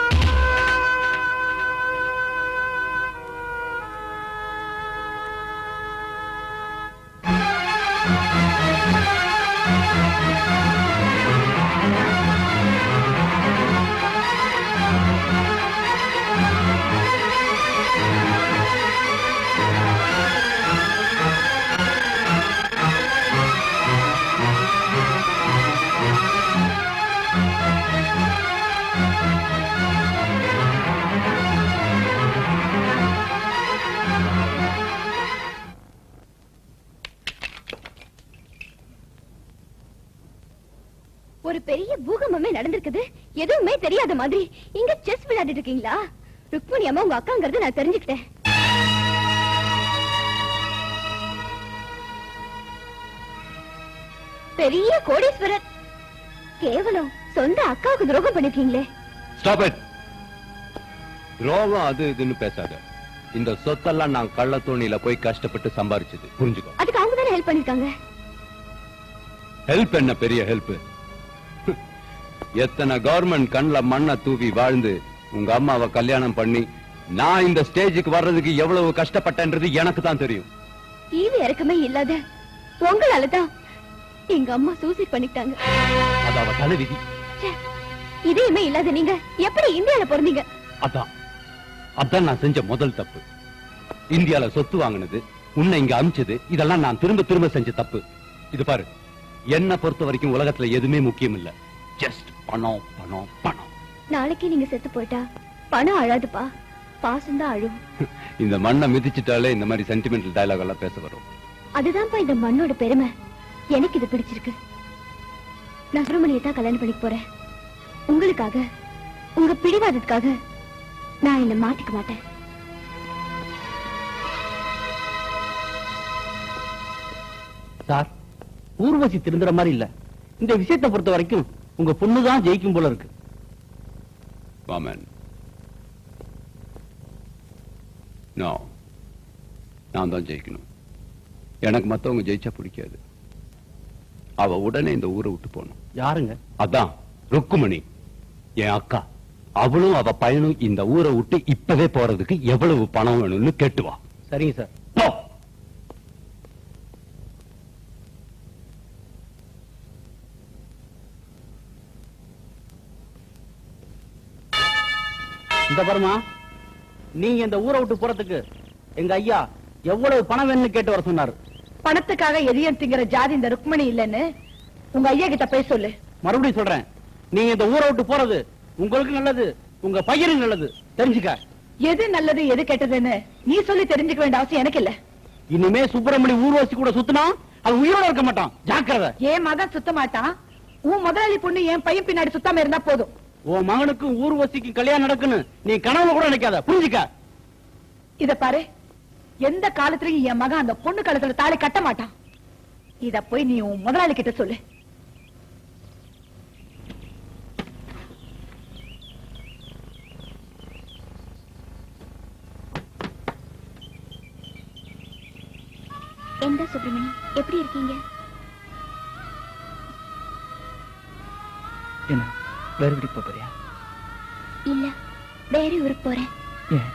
ஒரு பெரிய பூகம்பமே நடந்திருக்குது. எதுவுமே தெரியாத மாதிரி இங்க செஸ் விளையாடிட்டு இருக்கீங்களா? ருக்மணி அம்மா உங்க அக்காங்கிறது நான் தெரிஞ்சுக்கிட்டேன். பெரிய கோடீஸ்வரர். கேவலம் சொந்த அக்காவுக்கு துரோகம் பண்ணிருக்கீங்களே. Stop it. துரோகம் அது இதுன்னு பேசாத. இந்த சொத்தெல்லாம் நான் கள்ளத்தோணியில போய் கஷ்டப்பட்டு சம்பாரிச்சது, புரிஞ்சுக்கோ. அதுக்கு அவங்க தானே ஹெல்ப் பண்ணிருக்காங்க. ஹெல்ப் என்ன பெரிய ஹெல்ப்? எத்தனை கவர்மெண்ட் கண்ல மண்ணை தூவி வாழ்ந்து உங்க அம்மாவை கல்யாணம் பண்ணி நான் இந்த ஸ்டேஜுக்கு வர்றதுக்கு எவ்வளவு கஷ்டப்பட்டேன்றது எனக்கு தான் தெரியும். ஈவு இறக்கமே இல்லாத உங்களாலதான் எங்க அம்மா சூசைட் பண்ணிட்டாங்க. அது அவ தலைவிதி. இதையுமே இல்லாத நீங்க எப்படி இந்தியால பிறந்தீங்க? அதான் நான் செஞ்ச முதல் தப்பு. இந்தியால சொத்து வாங்கினது, உன்னை இங்க அமிச்சது, இதெல்லாம் நான் திரும்ப திரும்ப செஞ்ச தப்பு. இது பாரு, என்ன பொறுத்த வரைக்கும் உலகத்துல எதுவுமே முக்கியம் இல்ல. ஜஸ்ட் பணம் பணம் பணம். நாளைக்கு நீங்க செத்து போயிட்டா பணம் அழாதுப்பா. பாசம் தான் அழும். இந்த மண்ணை மிதிச்சிட்டாலே இந்த மாதிரி சென்டிமெண்டல் டயலாக் எல்லாம் பேச வரும். அதுதான்ப்பா இந்த மண்ணோட பெருமை. எனக்கு இது பிடிச்சிருக்கு. நான் சுப்பிரமணியை தான் கல்யாணம் பண்ணிக்க போறேன். உங்களுக்காக, உங்க பிடிவாதத்துக்காக நான் என்ன மாத்திக்க மாட்டேன். சார், ஊர்வசி திருந்துற மாதிரி இல்ல. இந்த விஷயத்தை பொறுத்த வரைக்கும் உங்க பொண்ணுதான் ஜெயிக்கும் போல இருக்கு. வாமன், நான் தான் ஜெயிக்கணும். எனக்கு மத்தவங்க ஜெயிச்சா பிடிக்காது. அவ உடனே இந்த ஊரை விட்டு போகணும். யாருங்க? அதான் ருக்குமணி, என் அக்கா. அவளும் அவ பையனும் இந்த ஊரை விட்டு இப்பவே போறதுக்கு எவ்வளவு பணம் வேணும்னு கேட்டு வா. சரிங்க சார். போ. இந்த பாருமா, நீங்க இந்த ஊரை விட்டு போறதுக்கு எங்க ஐயா எவ்வளவு பணம் வேணும்னு கேட்டு வர சொன்னாரு. பணத்துக்காக எதையும் திங்கிற ஜாதி இந்த ருக்மணி இல்லன்னு உங்க ஐயா கிட்ட போய் சொல்லு. மறுபடியும் சொல்றேன், நீங்க இந்த ஊரை விட்டு போறது உங்களுக்கு நல்லது, உங்க பையனுக்கு நல்லது. தெரிஞ்சுக்க. எது நல்லது எது கெட்டதுன்னு நீ சொல்லி தெரிஞ்சுக்க வேண்டிய அவசியம் எனக்கு இல்ல. இனிமே சுப்பிரமணி ஊர்வசி கூட சுத்தினா அது உயிரோட இருக்க மாட்டான். ஜாக்கிரதை. என் மகன் சுத்த மாட்டான். உன் முதலாளி பொண்ணு என் பையன் பின்னாடி சுத்தாம இருந்தா போதும். உன் மகனுக்கும் ஊர்வசிக்கும் கல்யாணம் நடக்குன்னு நீ கனவுல கூட நினைக்காத. புரிஞ்சுக்க. இத பாரு, எந்த காலத்திலயும் என் மகன் அந்த பொண்ணு கழுத்துல தாலி கட்ட மாட்டான். இத போய் நீ உன் முதலாளி கிட்ட சொல்லு. எந்த சுப்பிரமணி, எப்படி இருக்கீங்க? என்ன வேற வீட்டுக்கு போறியா? இல்ல, வேற ஊருக்கு போறேன். ஏன்?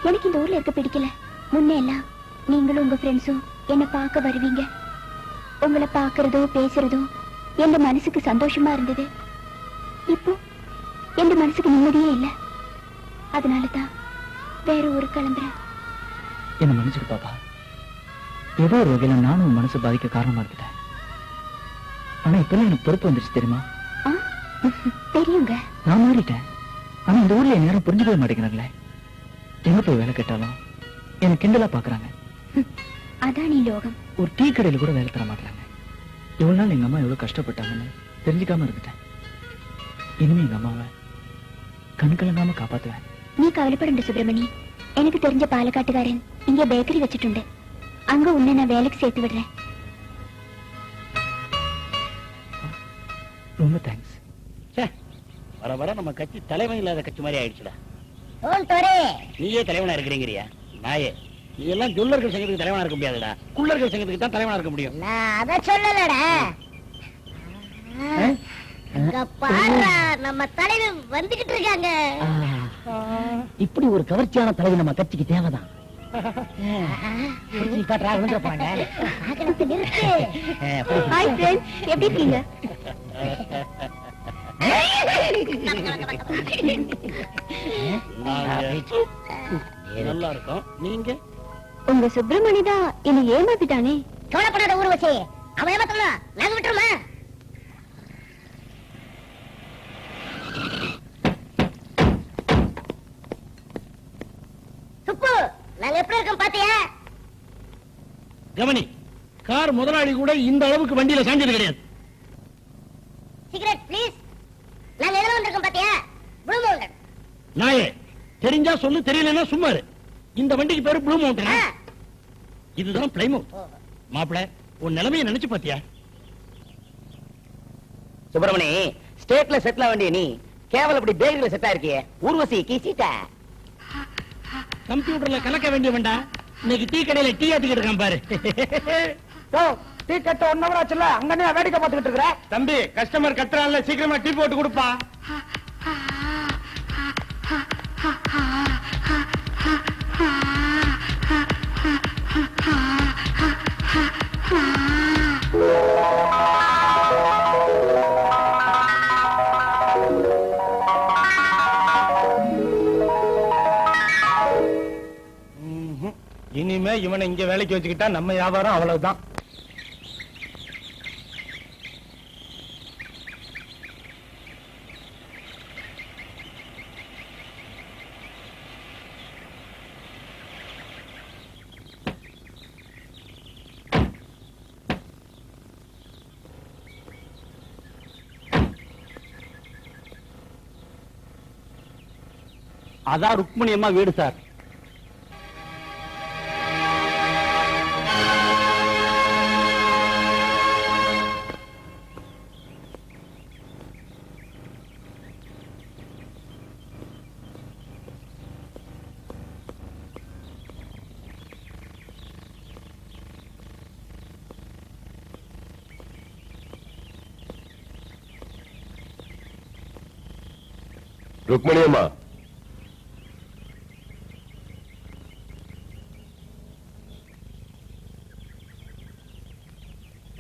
எனக்கு இந்த ஊர்ல இருக்க பிடிக்கல. முன்ன எல்லாம் நீங்களும் உங்க ஃப்ரெண்ட்ஸும் என்ன பார்க்க வருவீங்க. உங்களை பார்க்கறதோ பேசுறதோ என் மனசுக்கு சந்தோஷமா இருந்தது. இப்போ என் மனசுக்கு நிம்மதியே இல்ல. அதனாலதான் வேற ஊருக்கு கிளம்புறேன். என்ன மன்னிச்சுட்டு பாப்பா. ஏதோ ஒரு வகையில நானும் உன் மனசு பாதிக்க காரணமா இருந்துட்டேன். ஆனா இப்ப எனக்கு பொறுப்பு வந்துருச்சு தெரியுமா? தெரியுங்க. நான் மாறிட்டேன். ஆனா இந்த ஊர்ல என்ன யாரும் புரிஞ்சுக்கவே மாட்டேங்கிறாங்களே. எங்க போய் வேலை கேட்டாலும் என்ன கிண்டலா பாக்குறாங்க. அதான் நீ லோகம். ஒரு டீ கடையில கூட வேலை தர மாட்டாங்க. இவ்வளவு நாள் எங்க அம்மா எவ்வளவு கஷ்டப்பட்டாங்கன்னு தெரிஞ்சுக்காம இருந்துட்டேன். இனிமே எங்க அம்மாவை கண்கலங்காம காப்பாத்துவேன். நீ கவலைப்பட சுப்பிரமணி. எனக்கு தெரிஞ்ச பாலக்காட்டுக்காரன் இங்க பேக்கரி வச்சுட்டு அங்க உன்னை நான் வேலைக்கு சேர்த்து விடுறேன். ரொம்ப தேங்க்ஸ். வர வர நம்ம கட்சி தலைவன் இல்லாத கட்சி மாதிரி ஆயிடுச்சுடா. நீயே தலைவனா இருக்கிறீங்கறியா? நாயே, நீ எல்லாம் ஜுவல்லர்கள் சங்கத்துக்கு தலைவனா இருக்க முடியாதுடா. குள்ளர்கள் சங்கத்துக்கு தான் தலைவனா இருக்க முடியும். நான் அத சொல்லலடா. பாருடா, நம்ம தலைவன் வந்துகிட்டு இருக்காங்க. இப்படி ஒரு கவர்ச்சியான தலைவர் நம்ம கட்சிக்கு தேவைதான். ஹாய் ஃப்ரெண்ட்ஸ், எப்படி இருக்கீங்க? நல்லா இருக்கும். நீங்க உங்க சுப்பிரமணி தான் என்னை ஏமாத்திட்டானே. கவலைப்படாத ஊர்வசி, அவன் ஏமாத்தல, நாங்க விட்டுருமா? சுப்பு, நாங்க எப்படி இருக்கோம் பாத்தியா? கவனி, கார் முதலாளி கூட இந்த அளவுக்கு வண்டியில சாஞ்சது கிடையாது. Cigarette please. நாங்க எதுல வந்திருக்கோம் பாத்தியா? Blue mountain. நாயே, தெரிஞ்சா சொல்லு, தெரியலன்னா சும்மா இரு. இந்த வண்டிக்கு பேரு ப்ளூ மவுண்டன். இதுதான் பிளைமவுத். மாப்பிள, உன் நிலைமையை நினைச்சு பாத்தியா? சுப்பிரமணி, ஸ்டேட்ல செட்டில் வேண்டிய நீ கேவல இப்படி பேக்கரியில செட்டா இருக்கியே. ஊர்வசி கீசிட்டா. கம்ப்யூட்டர்ல கலக்க வேண்டிய வேண்டாம். இன்னைக்கு டீ கடையில டீ ஆத்திக்கிட்டு இருக்கான் பாரு. டீ கட்ட 1 hour ஆச்சுல, அங்கனே வேடிக்கை பார்த்துக்கிட்டு இருக்கற. தம்பி, கஸ்டமர் கத்துறான்ல, சீக்கிரமா டீ போட்டு கொடுப்பா. இனிமே இவனை இங்க வேலைக்கு வச்சுக்கிட்டா நம்ம வியாபாரம் அவ்வளவுதான். அதான் ருக்மணி அம்மா வீடு சார். ருக்மணி அம்மா,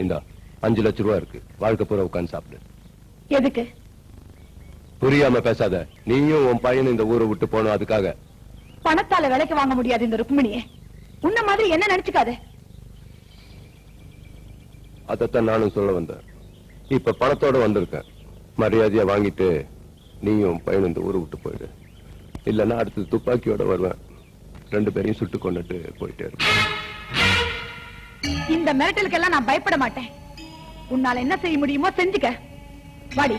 இந்தா 5 லட்சம் ரூபா இருக்கு. வாழ்க்கை பூரா உட்கார்ந்து சாப்பிடு. எதுக்கு? புரியாம பேசாத. நீயும் உன் பையன் இந்த ஊரை விட்டு போனோம் அதுக்காக. பணத்தால விலைக்கு வாங்க முடியாது இந்த ருக்மிணியை. உன்ன மாதிரி என்ன நினைச்சுக்காத. அதத்தான் நானும் சொல்ல வந்தேன். இப்ப பணத்தோட வந்திருக்கேன். மரியாதையா வாங்கிட்டு நீயும் பையன் இந்த ஊரை விட்டு போயிடு. இல்லன்னா அடுத்து துப்பாக்கியோட வருவேன். 2 பேரையும் சுட்டு கொண்டுட்டு போயிட்டே இருப்பேன். இந்த மிரட்டலுக்கெல்லாம் நான் பயப்பட மாட்டேன். உன்னால என்ன செய்ய முடியுமோ செஞ்சுக்க. வாடி.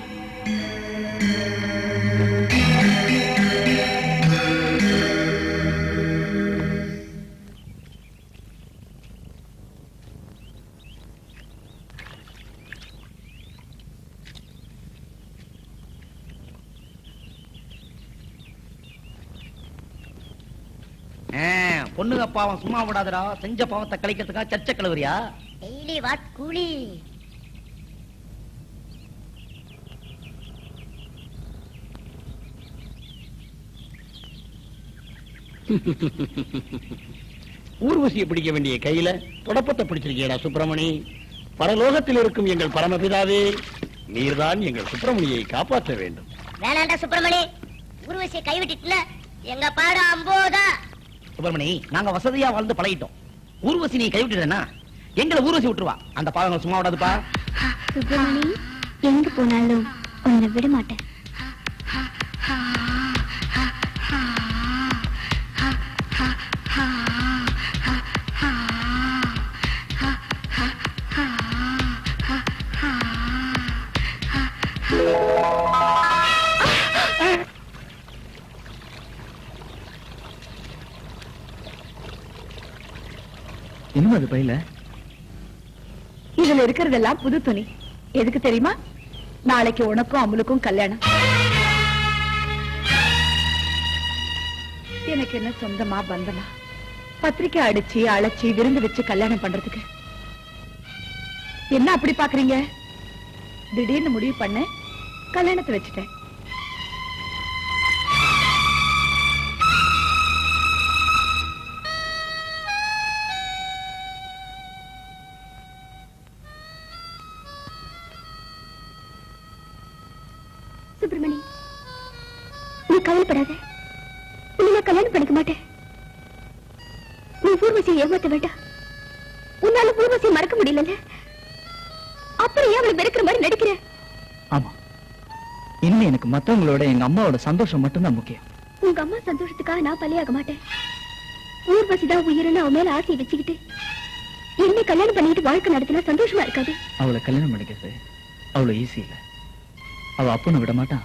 பொண்ணுங்க பாவம் சும்மா விடாதடா. செஞ்ச பாவத்தை கழிக்கிறதுக்காக சர்ச்சை கிளவுறியா? டெய்லி வாட் கூலி. ஊர்வசியை பிடிக்க வேண்டிய கையில தொடப்பத்தை பிடிச்சிருக்கியடா சுப்பிரமணி. பரலோகத்தில் இருக்கும் எங்கள் பரமபிதாவே, நீர்தான் எங்கள் சுப்பிரமணியை காப்பாற்ற வேண்டும். வேணாண்டா சுப்பிரமணி, ஊர்வசியை கைவிட்டுட்டுல எங்க பாடு அம்போதா. சுப்பிரமணி, நாங்க வசதியா வாழ்ந்து பழகிட்டோம். ஊர்வசி நீ கைவிட்டுனா எங்களை ஊர்வசி விட்டுருவா. அந்த பாவங்கள் சும்மா விடாதுப்பா. சுப்பிரமணி, எங்க போனாலும் உன்னை விட மாட்டேன். என்ன அது பையில? இதுல இருக்கிறதெல்லாம் புது துணி. எதுக்கு தெரியுமா? நாளைக்கு உனக்கும் அமுலுக்கும் கல்யாணம். எனக்கு என்ன சொந்தமா பந்தமா பத்திரிக்கை அடிச்சு அழைச்சி விருந்து வச்சு கல்யாணம் பண்றதுக்கு? என்ன அப்படி பாக்குறீங்க? திடீர்னு முடிவு பண்ண கல்யாணத்தை வச்சுட்டேன். சுப்பிரமணி, நீ கவலைப்படாத. உன்னை கல்யாணம் பண்ணிக்க மாட்டேன். நீ ஊர்வசியை ஏமாத்த வேண்டாம். உன்னால ஊர்வசியை மறக்க முடியல. அப்புறம் ஏன் அவளை வெறுக்கிற மாதிரி நடிக்கிற? ஆமா, இனிமே எனக்கு மத்தவங்களோட எங்க அம்மாவோட சந்தோஷம் மட்டும்தான் முக்கியம். உங்க அம்மா சந்தோஷத்துக்காக நான் பலியாக மாட்டேன். ஊர்வசிதான் உயிரின்னு அவன் மேல ஆசையை வச்சுக்கிட்டு இனிமே கல்யாணம் பண்ணிட்டு வாழ்க்கை நடத்தினா சந்தோஷமா இருக்காது. அவளை கல்யாணம் பண்ணிக்கிறது அவ்வளவு ஈஸி இல்ல. அவ அப்பனை விட மாட்டான்,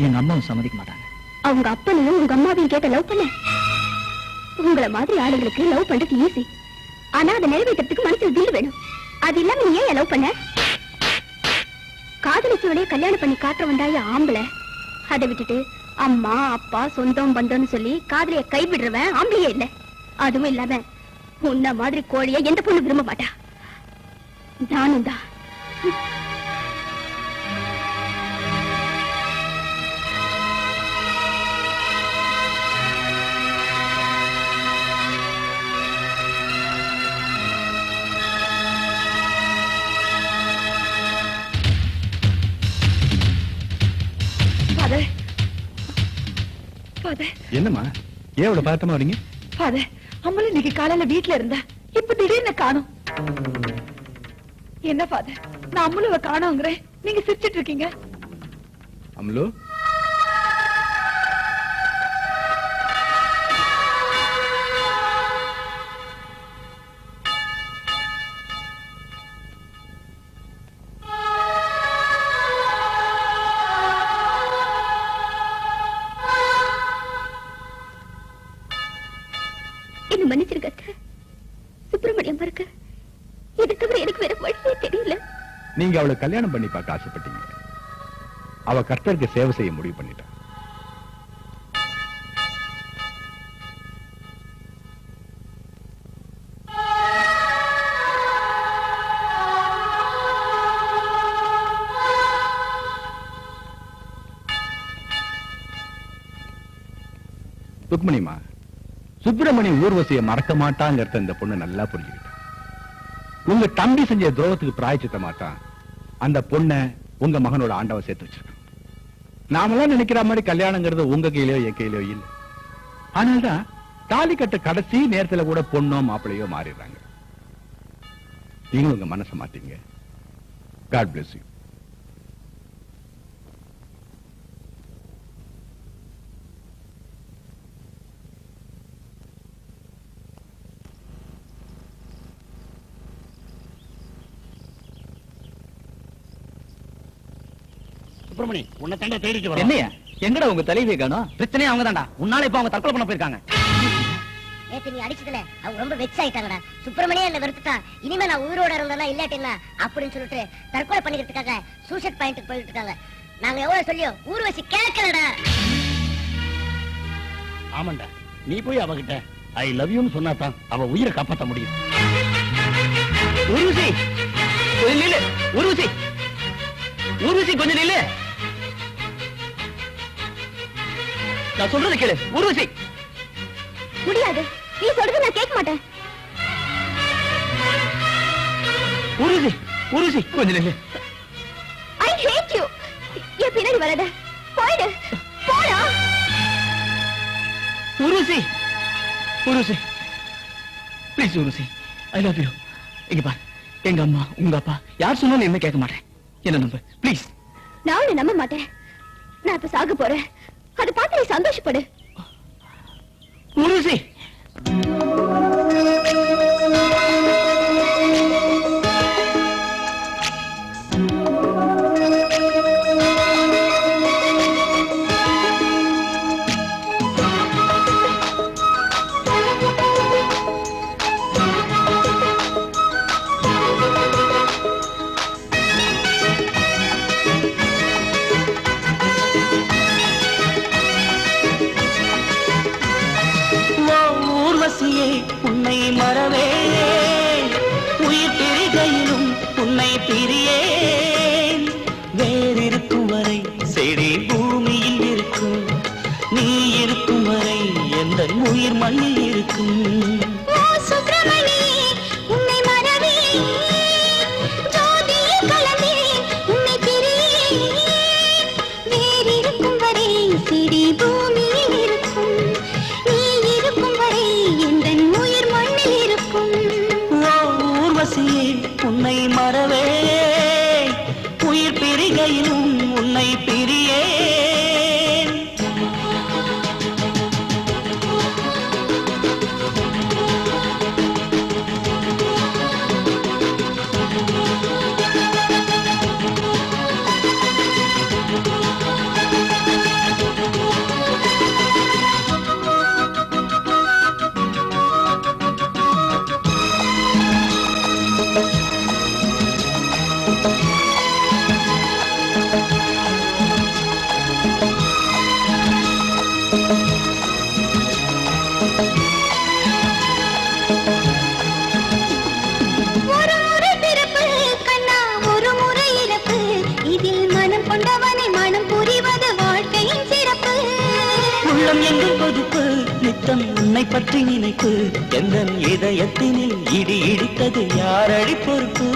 எங்க அம்மாவும் சம்மதிக்க மாட்டாங்க. அவங்க அப்பனையும் உங்க அம்மாவையும் கேட்ட லவ் பண்ண உங்களை மாதிரி ஆளுங்களுக்கு லவ் பண்றது ஈஸி. ஆனா அதை நிறைவேற்றத்துக்கு மனசுல தில் வேணும். அது இல்லாம நீ ஏன் லவ் பண்ண? காதலிச்சவளையே கல்யாணம் பண்ணி காட்ட வந்தாய ஆம்பளை. அதை விட்டுட்டு அம்மா அப்பா சொந்தம் பந்தம்னு சொல்லி காதலிய கைவிடுறவன் ஆம்பளையே இல்ல. அதுவும் இல்லாம உன்ன மாதிரி கோழிய எந்த பொண்ணு விரும்ப மாட்டா. நானும் தான். என்னம்மா, ஏன் இவ்வளவு பதட்டமா வரீங்க? அம்மள இன்னைக்கு காலையில வீட்டுல இருந்தா இப்ப திடீர்னு காணோம். என்ன ஃபாதர், நான் அம்முலுவை காணோங்கிறேன், நீங்க சிரிச்சிட்டு இருக்கீங்க. அம்லு, என்ன மன்னிச்சிருக்க அத்தை. சுப்பிரமணியம் மறக்க இதை தவிர எனக்கு வேற வழியே தெரியல. நீங்க அவளை கல்யாணம் பண்ணி பார்க்க ஆசைப்பட்டீங்க. அவ கர்த்தருக்கு சேவை செய்ய முடிவு பண்ணிட்டான். ருக்மணிமா, சுப்பிரமணி ஊர்வசியை மறக்க மாட்டாங்கிறத இந்த பொண்ணு நல்லா புரிஞ்சுக்கிட்டா. உங்க தம்பி செஞ்ச துரோகத்துக்கு பிராயச்சித்தமாத்தான் அந்த பொண்ணை உங்க மகனோட ஆண்டவ சேர்த்து வச்சிருக்கான். நாமெல்லாம் நினைக்கிற மாதிரி கல்யாணங்கிறது உங்க கையிலயோ என் கையிலயோ இல்லை. ஆனால்தான் தாலி கட்ட கடைசி நேரத்துல கூட பொண்ணோ மாப்பிள்ளையோ மாறிடுறாங்க. நீங்களும் உங்க மனசை மாத்தீங்க. God bless you. சுப்பிரமணி, உன்னை தாண்டா தேடிட்டு வரேன். என்னையா எங்கடா உங்க தலைவியை காணோம்? பிரச்சனையே அவங்க தாண்டா. உன்னால இப்ப அவங்க தற்கொலை பண்ண போயிருக்காங்க. நேத்து நீ அடிச்சதுல அவங்க ரொம்ப வெக்ஸ் ஆயிட்டாங்கடா. சுப்பிரமணியம் என்ன வெறுத்துட்டா. இனிமே நான் உயிரோட இருந்தேன்னா இல்லாட்டினா அப்படின்னு சொல்லிட்டு தற்கொலை பண்ணிக்கிறதுக்காக சூசைட் பாயிண்ட்டுக்கு போயிட்டு இருக்காங்க. நாங்க எவ்வளவு சொல்லியோ ஊர்வசி கேட்கலடா. ஆமாண்டா, நீ போய் அவகிட்ட ஐ லவ் யூன்னு சொன்னா தான் அவ உயிரை காப்பாற்ற முடியும். ஊர்வசி கொஞ்சம் நில்லு. ஊர்வசி, ஊர்வசி கொஞ்சம் நில்லு. நான் சொல்றது கேளு ஊர்வசி. முடியாது, நீ சொல்றது நான் கேட்க மாட்டேன். ஊர்வசி, ஊர்வசி கொஞ்சம் நில்லு. I hate you. என் பின்னாடி வரத போயிடு. போடா. Urvashi, Urvashi please Urvashi, I love you. இங்க பாரு, எங்க அம்மா உங்க அப்பா யார் சொன்னாலும் என்ன கேட்க மாட்டேன். என்ன நம்பு ப்ளீஸ். நான் உன்னை நம்ப மாட்டேன். நான் இப்ப சாக போறேன். அதை பார்த்து நீ சந்தோஷப்படு. ஊர்வசி, உன்னை மறவே உயிர் பிரிகையிலும் உன்னை பிரியேன். வேறிருக்கும் வரை செடி பூமியில் இருக்கும், நீ இருக்கும் வரை எந்த உயிர் மண்ணில் இருக்கும். உன்னை மறவே ஜோதியில் கலந்தே உன்னை பிரியேன். வேறிருக்கும் வரை செடி பூமியில் இருக்கும், நீ இருக்கும் வரை எந்த உயிர் மண்ணில் இருக்கும். ஊர்வசியே உன்னை மறவே உயிர் பிரிகையிலும் உன்னை பிரியேன். ஒரு முறை பிறப்பு கண்ணா, ஒரு முறை இறப்பு. இதில் மனம் கொண்டவனை மனம் புரிவது வாழ்க்கையின் சிறப்பு. உள்ளம் எங்கும் கொதிப்பு, நித்தம் உன்னை பற்றி நினைப்பு. எந்த இதயத்தினில் இடி இடித்தது யாரடி பொறுப்பு?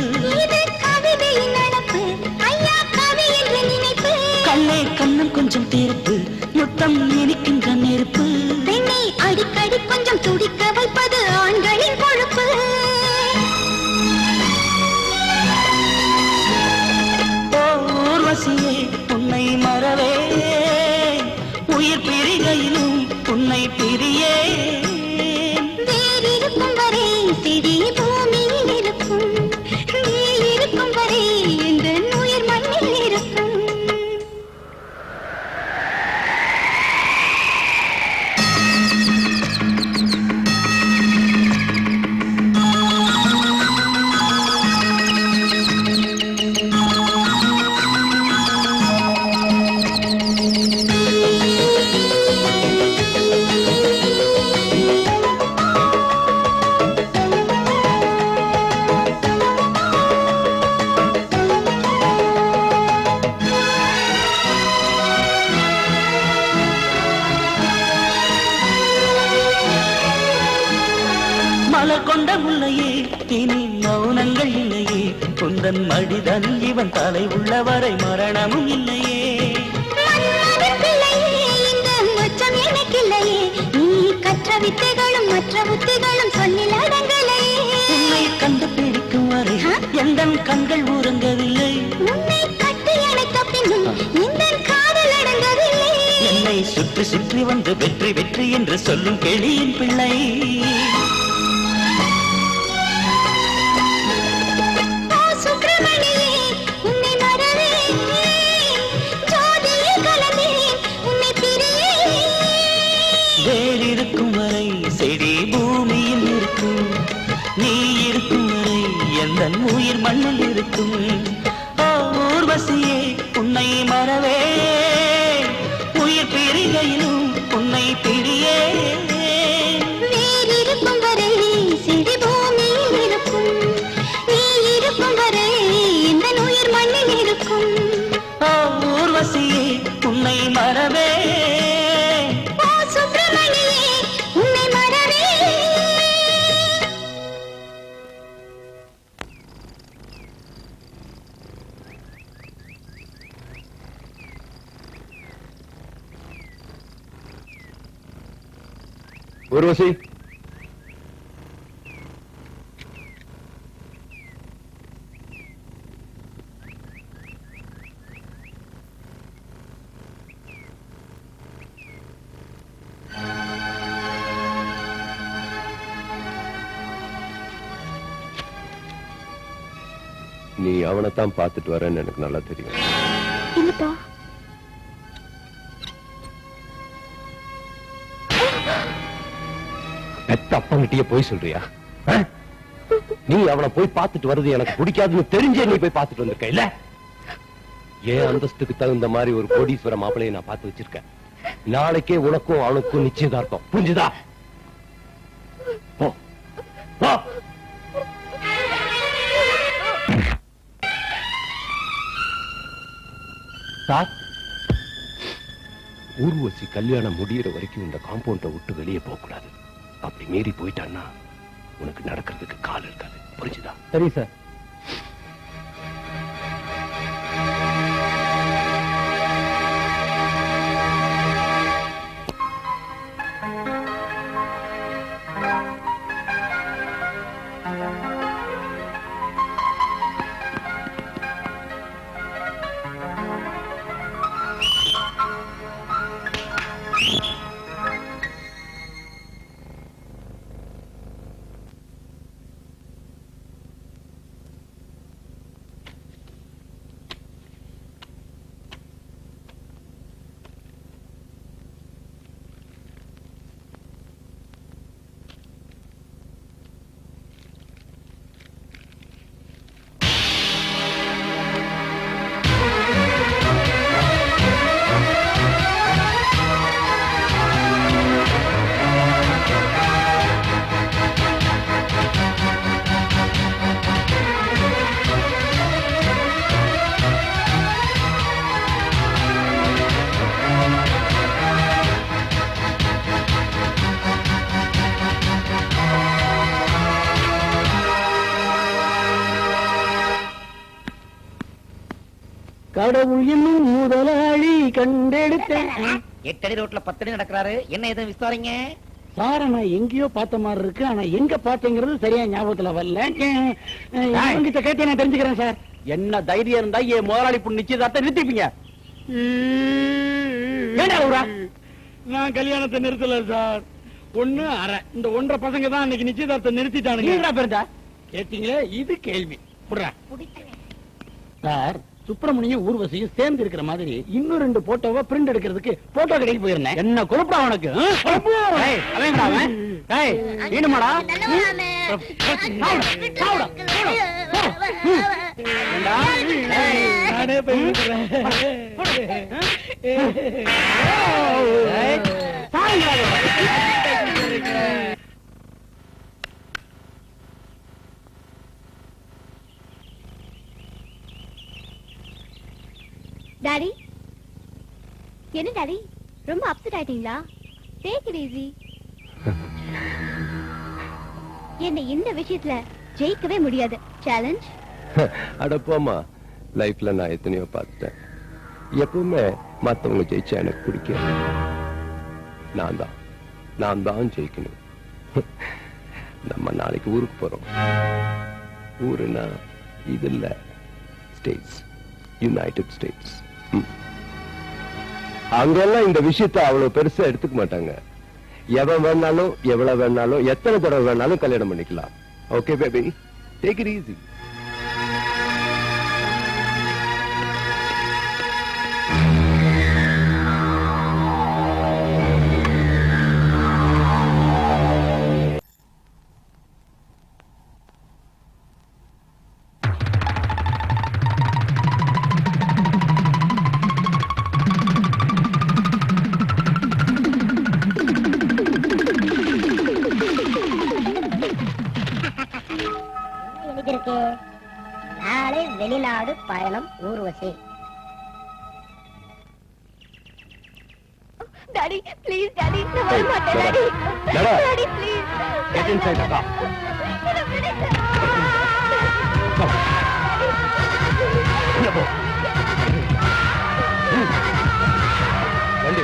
இது கவிதையின் நடப்பு, ஐயா கவி என்று நினைப்பு. கண்ணே கண்ணம் கொஞ்சம் தீர்ப்பு, முத்தம் இனிக்கின்ற நெருப்பு. பெண்ணை அடிக்கடி கொஞ்சம் துடிக்க வைப்பது ஆண்களின் பொறுப்பு. ஊர்வசியே உன்னை மறவே உயிர் பிரிகையிலும் உன்னை பிரியேன். வேறிருக்கும் வரை செடி பூமியில் இருக்கும், நீ இருக்கும் வரை எந்த உயிர் மண்ணில் இருக்கும். மாலை கொண்ட முல்லையே இனி மௌனங்கள் இல்லையே குந்தன் மடிதன் இவன் தலை உள்ளவரை மரணமும் இல்லையே கற்ற வித்தைகளும் மற்ற புத்திகளும் சொல்லில் அடங்கலையே உன்னை கண்டுபிடிக்கும் வரை எந்த கண்கள் உறங்கவில்லை உன்னை கட்டி அணைத்த பின்னும் இந்த காதல் அடங்கவில்லை என்னை சுற்றி சுற்றி வந்து வெற்றி வெற்றி என்று சொல்லும் கிளியின் பிள்ளை சுப்பிரமணியே உன்னை மறவே ஜோதியில் கலந்தே உன்னை பிரியே வேறிருக்கும் வரை செடி பூமியில் இருக்கும் நீ இருக்கும் வரை எந்த உயிர் மண்ணில் இருக்கும் ஊர்வசியே உன்னை மறவே உயிர் பிரிகையிலும் உன்னை பிரியே வேறிருக்கும் வரை செடி பூமியில் இருக்கும் நீ இருக்கும் வரை எந்த உயிர் மண்ணில் இருக்கும் ஊர்வசியே உன்னை மறவே ஊர்வசி நீ அவனைத்தான் பார்த்துட்டு வரேன்னு எனக்கு நல்லா தெரியும். இல்லப்பா, பெத்த அப்பங்கிட்டயே போய் சொல்றியா? நீ அவனை போய் பார்த்துட்டு வருது எனக்கு பிடிக்காதுன்னு தெரிஞ்சே நீ போய் பார்த்துட்டு வந்திருக்க இல்ல? ஏன் அந்தஸ்துக்கு தகுந்த மாதிரி ஒரு கோடீஸ்வர மாப்பிளையை நான் பார்த்து வச்சிருக்கேன். நாளைக்கே உனக்கும் அவனுக்கும் நிச்சயதார்த்தம். புரிஞ்சுதா? போ போ. சார், ஊர்வசி கல்யாணம் முடியற வரைக்கும் இந்த காம்பவுண்ட விட்டு வெளியே போக கூடாது. அப்படி மீறி போயிட்டான்னா உனக்கு நடக்கிறதுக்கு கால் இருக்காது. புரிஞ்சுதா? சரி சார். கடவுள் என்னும் முதலாளி கண்டெடுத்த 8 அடி ரோட்ல 10 அடி நடக்கிறாரு. என்ன எதுவும் விசாரிங்க சார். நான் எங்கேயோ பார்த்த மாதிரி இருக்கு. ஆனா எங்க பார்த்தேங்கிறது சரியா ஞாபகத்துல வரல. உங்ககிட்ட கேட்டு நான் தெரிஞ்சுக்கிறேன் சார். என்ன தைரியம் இருந்தா என் முதலாளி பொண்ணு நிச்சயதார்த்தம் நிறுத்திப்பீங்க. நான் கல்யாணத்தை நிறுத்தல சார். 1.5 இந்த 1.5 பசங்க தான் அன்னைக்கு நிச்சயதார்த்தம் நிறுத்திட்டானுங்க. கேட்டீங்களே, இது கேள்வி. சார், சுப்பிரமணியம் ஊர்வசியும் சேர்ந்து இருக்கிற மாதிரி இன்னும் 2 போட்டோவை பிரிண்ட் எடுக்கிறதுக்கு போட்டோ கடைக்கு போயிருந்தேன். என்ன குழப்பா உனக்கு? வேணுமாடா? நானே போயிருக்கிறேன். டாடி, என்ன டாடி ரொம்ப அப்செட் ஆயிட்டீங்களா? Take it easy. என்ன இந்த விஷயத்துல ஜெயிக்கவே முடியாது. சேலஞ்ச். அட போமா, லைஃப்ல நான் எத்தனையோ பார்த்துட்டேன். எப்பவுமே மத்தவங்க ஜெயிச்சா எனக்கு பிடிக்காது. நான் தான் ஜெயிக்கணும். நம்ம நாளைக்கு ஊருக்கு போறோம். ஊருனா இது இல்ல, ஸ்டேட்ஸ், யுனைடெட் ஸ்டேட்ஸ். அங்கெல்லாம் இந்த விஷயத்தை அவ்வளவு பெருசா எடுத்துக்க மாட்டாங்க. எவன் வேணாலும் எவ்வளவு வேணாலும் எத்தனை தடவை வேணாலும் கல்யாணம் பண்ணிக்கலாம். Okay baby, take it easy. நாளை வெளிநாடு பயணம் ஊர்வசி. டாடி ப்ளீஸ் டாடி, நான் வர மாட்டேன் daddy. Daddy please. Get inside the car. வண்டி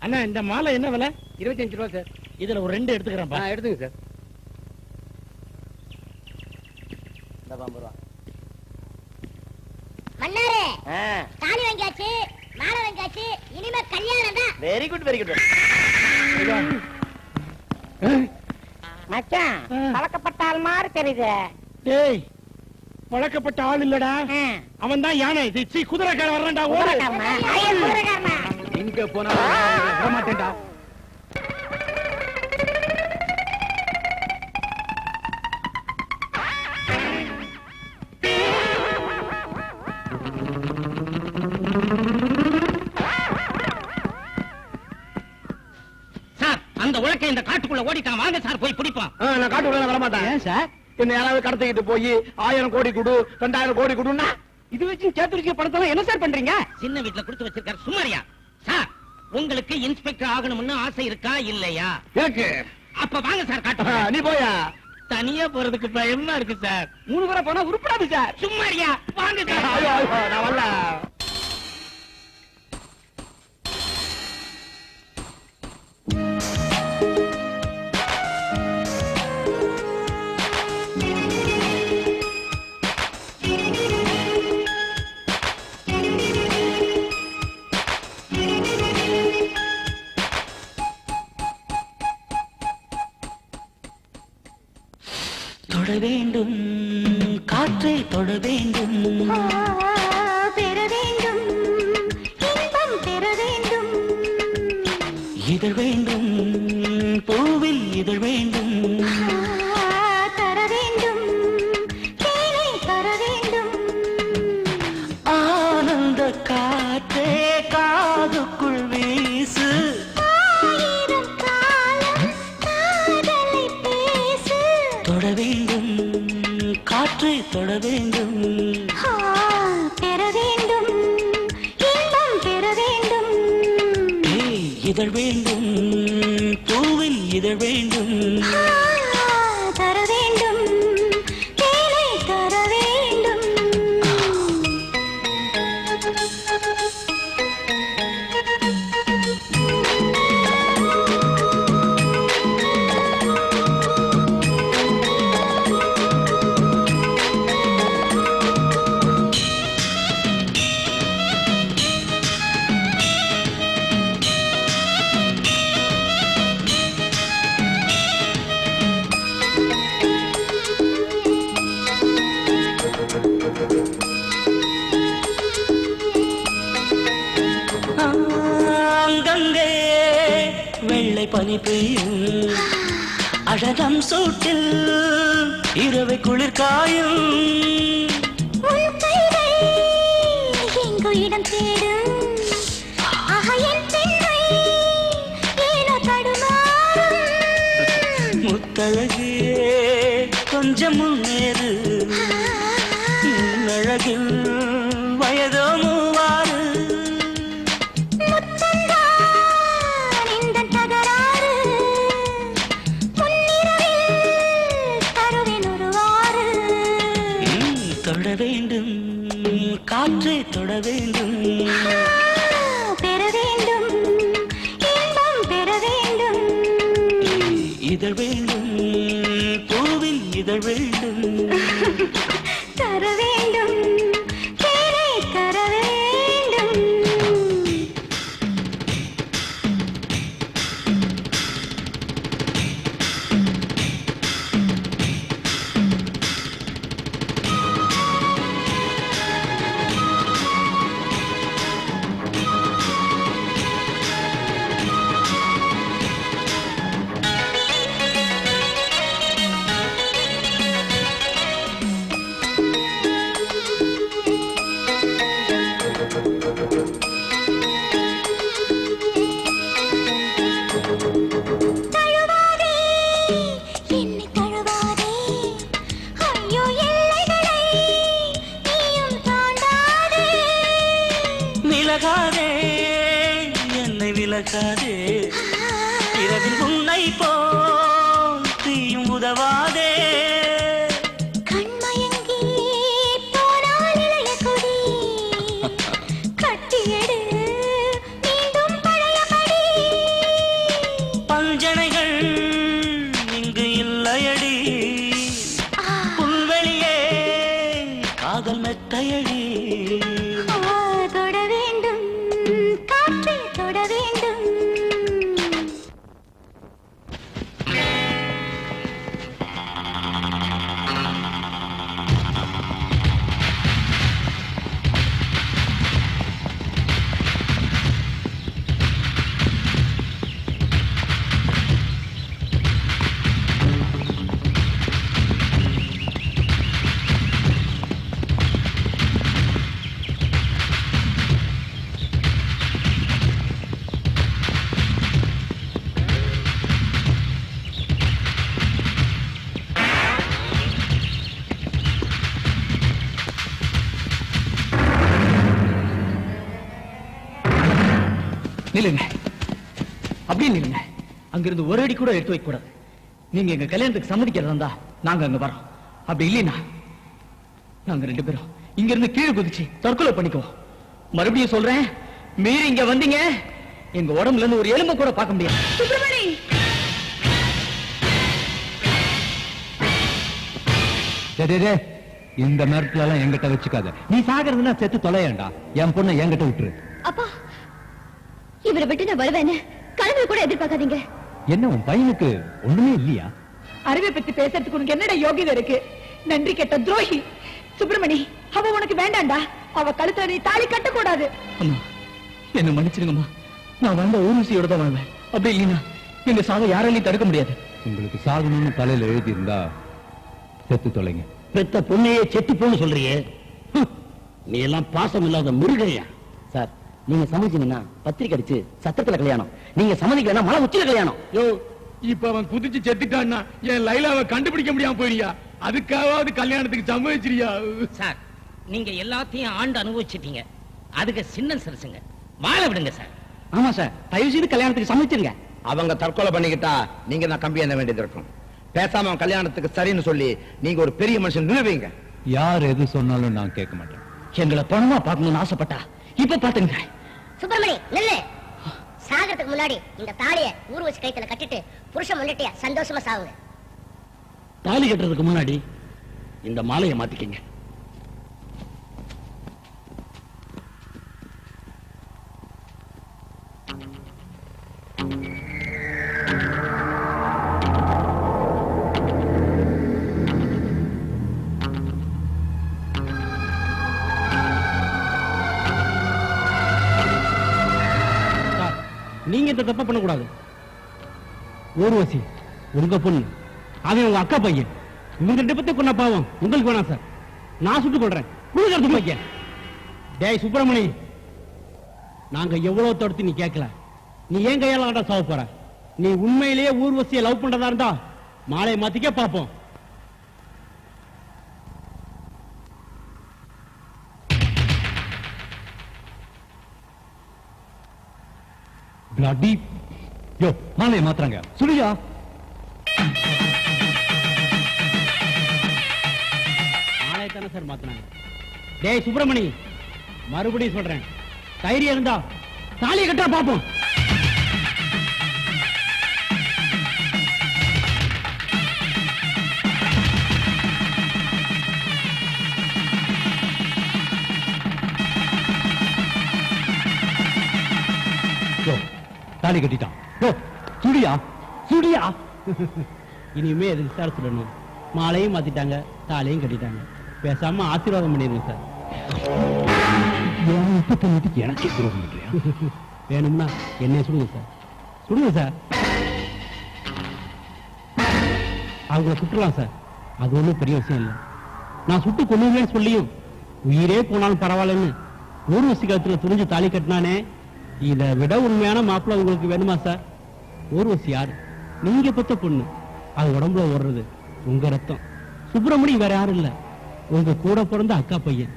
அண்ணா இந்த மாலை என்ன விலை? 25 ரூபா சார். இதுல ஒரு 2 எடுத்துக்கிறேன்ப்பா. எடுத்துங்க சார். மன்னாரே தாலி வாங்கியாச்சு, மாலை வாங்கியாச்சு, இனிமே கல்யாணம் தான். Very good very good. மச்சான் பழக்கப்பட்ட ஆள் மாதிரி தெரியுது. டேய் பழக்கப்பட்ட ஆள் இல்லடா, அவன் தான் யானை. குதிரைக்கார வர்றான்டா. இங்க போனா மாட்டேன்டா. சார் அந்த உலக்கை இந்த காட்டுக்குள்ள ஓடிட்டான். வாங்க சார் போய் பிடிப்போம். நான் காட்டுக்குள்ள வர மாட்டேன். ஏன் சார்? என்ன யாராவது கடத்திக்கிட்டு போய் 1000 கோடி கொடு 2000 கோடி கொடுன்னா இது வச்சு சேர்த்து வச்சு படத்தெல்லாம் என்ன சார் பண்றீங்க? சின்ன வீட்டுல கொடுத்து வச்சிருக்காரு. சுமாரியா சார், உங்களுக்கு இன்ஸ்பெக்டர் ஆகணும்னு ஆசை இருக்கா இல்லையா? எனக்கு. அப்ப வாங்க சார் காட்டு. நீ போயா. தனியா போறதுக்கு பயமா இருக்கு சார். 3 பேரை போனா உருப்படாது சார். சும்மாரியா வாங்க சார். நான் வரல. தொட வேண்டும் காற்றை தொட வேண்டும், பெற வேண்டும் இன்பம் பெற வேண்டும், இதழ் வேண்டும் பூவில் இதழ் வேண்டும், தர வேண்டும் தேனை தர வேண்டும், ஆனந்த காற்றே காதுக்குள் வீசு, ஆயிரம் காலம் காதலை பேசு, தொட வேண்டும் காற்றை தொட வேண்டும், பெற வேண்டும் இன்பம் பெற வேண்டும், இதழ் வேண்டும் பூவில் இதழ் வேண்டும், தர வேண்டும் தேனை தர வேண்டும். அங்கங்கே வெள்ளை பனி பெய்யும், அழகம் சூட்டில் இரவை குளிர் காயும், உன் கைகள் எங்கோ இடம் தேடும், என் பெண்மை ஏனோ தடுமாறும், முத்தழகே கொஞ்சம் முன்னேறு, அழகில் வயதோ மூவாறு, முத்தந்தான் இந்தன் தகராறு, முன்னிரவில் தருவேன் ஒருவாறு, தொட வேண்டும் காற்றை தொட வேண்டும், பெற வேண்டும் இன்பம் பெற வேண்டும், இதழ் வேண்டும் பூவில் இதழ் வேண்டும், தர வேண்டும் தேனை தர வேண்டும். தழுவாதே என்னை தழுவாதே, ஐயோ எல்லைகளை நீயும் தாண்டாதே, விலகாதே என்னை விலகாதே, இரவில் உன்னை போல் தீயும் உதவாதே, கண்மயங்கி போனால் இளைய கொடி, கட்டியெடு மீண்டும் பழையபடி, நில்லுங்க, அப்படியே நில்லுங்க. அங்கிருந்து ஒரு அடி கூட எடுத்து வைக்க கூடாது. நீங்க எங்க கல்யாணத்துக்கு சம்மதிக்கிறதா இருந்தா நாங்க அங்க வரோம். அப்படி இல்லைன்னா நாங்க 2 பேரும் இங்க இருந்து கீழே குதிச்சு தற்கொலை பண்ணிக்குவோம். மறுபடியும் சொல்றேன், மீறி இங்க வந்தீங்க எங்க உடம்புல இருந்து ஒரு எலும்பு கூட பார்க்க முடியாது. சுப்பிரமணி, இந்த நேரத்துல எல்லாம் என்கிட்ட வச்சுக்காத. நீ சாகிறதுனா செத்து தொலையண்டா. என் பொண்ணை என்கிட்ட விட்டுரு. அப்பா, இவரை விட்டு நான் வருவேன்னு கனவு கூட எதிர்பார்க்காதீங்க. என்ன உன் பையனுக்கு ஒண்ணுமே இல்லையா? அறிவை பத்தி பேசுறதுக்கு உனக்கு என்னடா யோகிதை இருக்கு? நன்றி கெட்ட துரோகி. சுப்பிரமணி, அவ உனக்கு வேண்டாண்டா. அவ கழுத்துல நீ தாலி கட்டக்கூடாது. அம்மா, என்ன மன்னிச்சிருங்கம்மா. நான் வந்த ஊர்வசியோட தான் வாழ்வேன். அப்படி இல்லைன்னா எங்க சாவை யாராலையும் தடுக்க முடியாது. உங்களுக்கு சாகணும்னு தலையில எழுதி இருந்தா செத்து தொலைங்க. பெத்த பொண்ணையே செத்து போன்னு சொல்றியே, நீ எல்லாம் பாசம் இல்லாத மிருகையா? சார், நீங்க சமைச்சீங்கன்னா பத்திரிக்கை அடிச்சு சத்தத்துல கல்யாணம், நீங்க சம்மதிக்கலன்னா மலை உச்சியில கல்யாணம். யோ, இப்ப அவன் குதிச்சு செத்துட்டான்னா என் லைலாவை கண்டுபிடிக்க முடியாம போயிரியா? அதுக்காவது கல்யாணத்துக்கு சம்மதிச்சிரியா? சார், நீங்க எல்லாத்தையும் ஆண்டு அனுபவிச்சிட்டீங்க. அதுக்கு சின்ன சரசுங்க, வாழ விடுங்க சார். ஆமா சார், தயவு செய்து கல்யாணத்துக்கு சமைச்சிருங்க. அவங்க தற்கொலை பண்ணிக்கிட்டா நீங்க தான் கம்பி என்ன வேண்டியது இருக்கும். பேசாம அவன் கல்யாணத்துக்கு சரின்னு சொல்லி நீங்க ஒரு பெரிய மனுஷன் நிறுவீங்க. யார் எது சொன்னாலும் நான் கேட்க மாட்டேன். எங்களை பணமா பார்க்கணும்னு ஆசைப்பட்டா இப்ப பாத்துங்க. சுப்பிரமணி, நில்லு. சாகறதுக்கு முன்னாடி இந்த தாலியை ஊர்வசி கைத்துல கட்டிட்டு புருஷன் முன்னிட்டியா சந்தோஷமா சாவுங்க. தாலி கட்டுறதுக்கு முன்னாடி இந்த மாலையை மாத்திக்கங்க. நீங்க இந்த தப்ப பண்ணக்கூடாது. ஊர்வசி உங்க பொண்ணு, அவன் உங்க அக்கா பையன். இவங்க 2 பத்தி கொண்ட பாவம் உங்களுக்கு வேணாம் சார். நான் சுட்டு கொள்றேன். கொடுக்கறது பையன். டேய் சுப்பிரமணி, நாங்க எவ்வளவு தடுத்து நீ கேட்கல. நீ ஏன் கையால ஆட்டா சாவ போற? நீ உண்மையிலேயே ஊர்வசியை லவ் பண்றதா இருந்தா மாலையை மாத்திக்க பாப்போம். பிளடி யோ, மாலையை மாத்துறாங்க. சுடியா? மாலையை தானே சார் மாத்தினாங்க. டேய் சுப்பிரமணி, மறுபடியும் சொல்றேன், தைரியம் இருந்தா தாலியை கட்டா பாப்போம். தாலி கட்டிட்டான். சுடியா சுடியா? இனிமே எதுக்கு சார் சொல்லணும்? மாலையும் மாத்திட்டாங்க, தாலியும் கட்டிட்டாங்க. பேசாம ஆசீர்வாதம் பண்ணிருங்க சார். எனக்கு துரோகம் இல்லையா? வேணும்னா என்னைய சுடுங்க சார், சுடுங்க சார். அவங்கள சுட்டுலாம் சார், அது ஒண்ணும் பெரிய விஷயம் இல்லை. நான் சுட்டு கொள்ளுவேன்னு சொல்லியும் உயிரே போனாலும் பரவாயில்லன்னு ஊர்வசி கழுத்துல துணிஞ்சு தாலி கட்டினானே, இதை விட உண்மையான மாப்பிள்ள உங்களுக்கு வேணுமா சார்? ஊர்வசி யாரு? நீங்க பெத்த பொண்ணு. அது உடம்புல ஓடுறது உங்க ரத்தம். சுப்பிரமணி வேற யாரும் இல்ல, உங்க கூட பிறந்த அக்கா பையன்.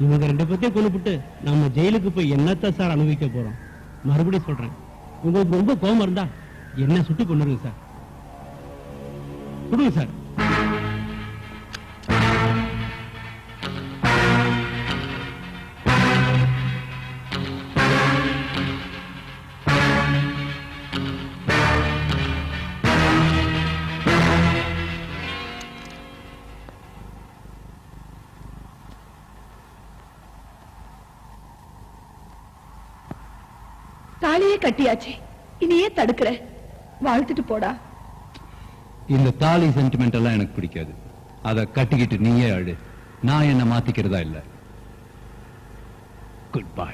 இவங்க 2 பேத்தையும் கொண்டுபிட்டு நம்ம ஜெயிலுக்கு போய் என்னத்த சார் அனுபவிக்க போறோம்? மறுபடியும் சொல்றேன், உங்களுக்கு ரொம்ப கோபம் இருந்தா என்ன சுட்டு கொண்டுருங்க சார். கொடுங்க சார். தாலியே கட்டியாச்சு, இனியே தடுக்கிற? வாழ்த்துட்டு போடா. இந்த தாலி சென்டிமெண்ட் எல்லாம் எனக்கு பிடிக்காது. அதை கட்டிக்கிட்டு நீயே அழு. நான் என்ன மாத்திக்கிறதா இல்ல. Good bye.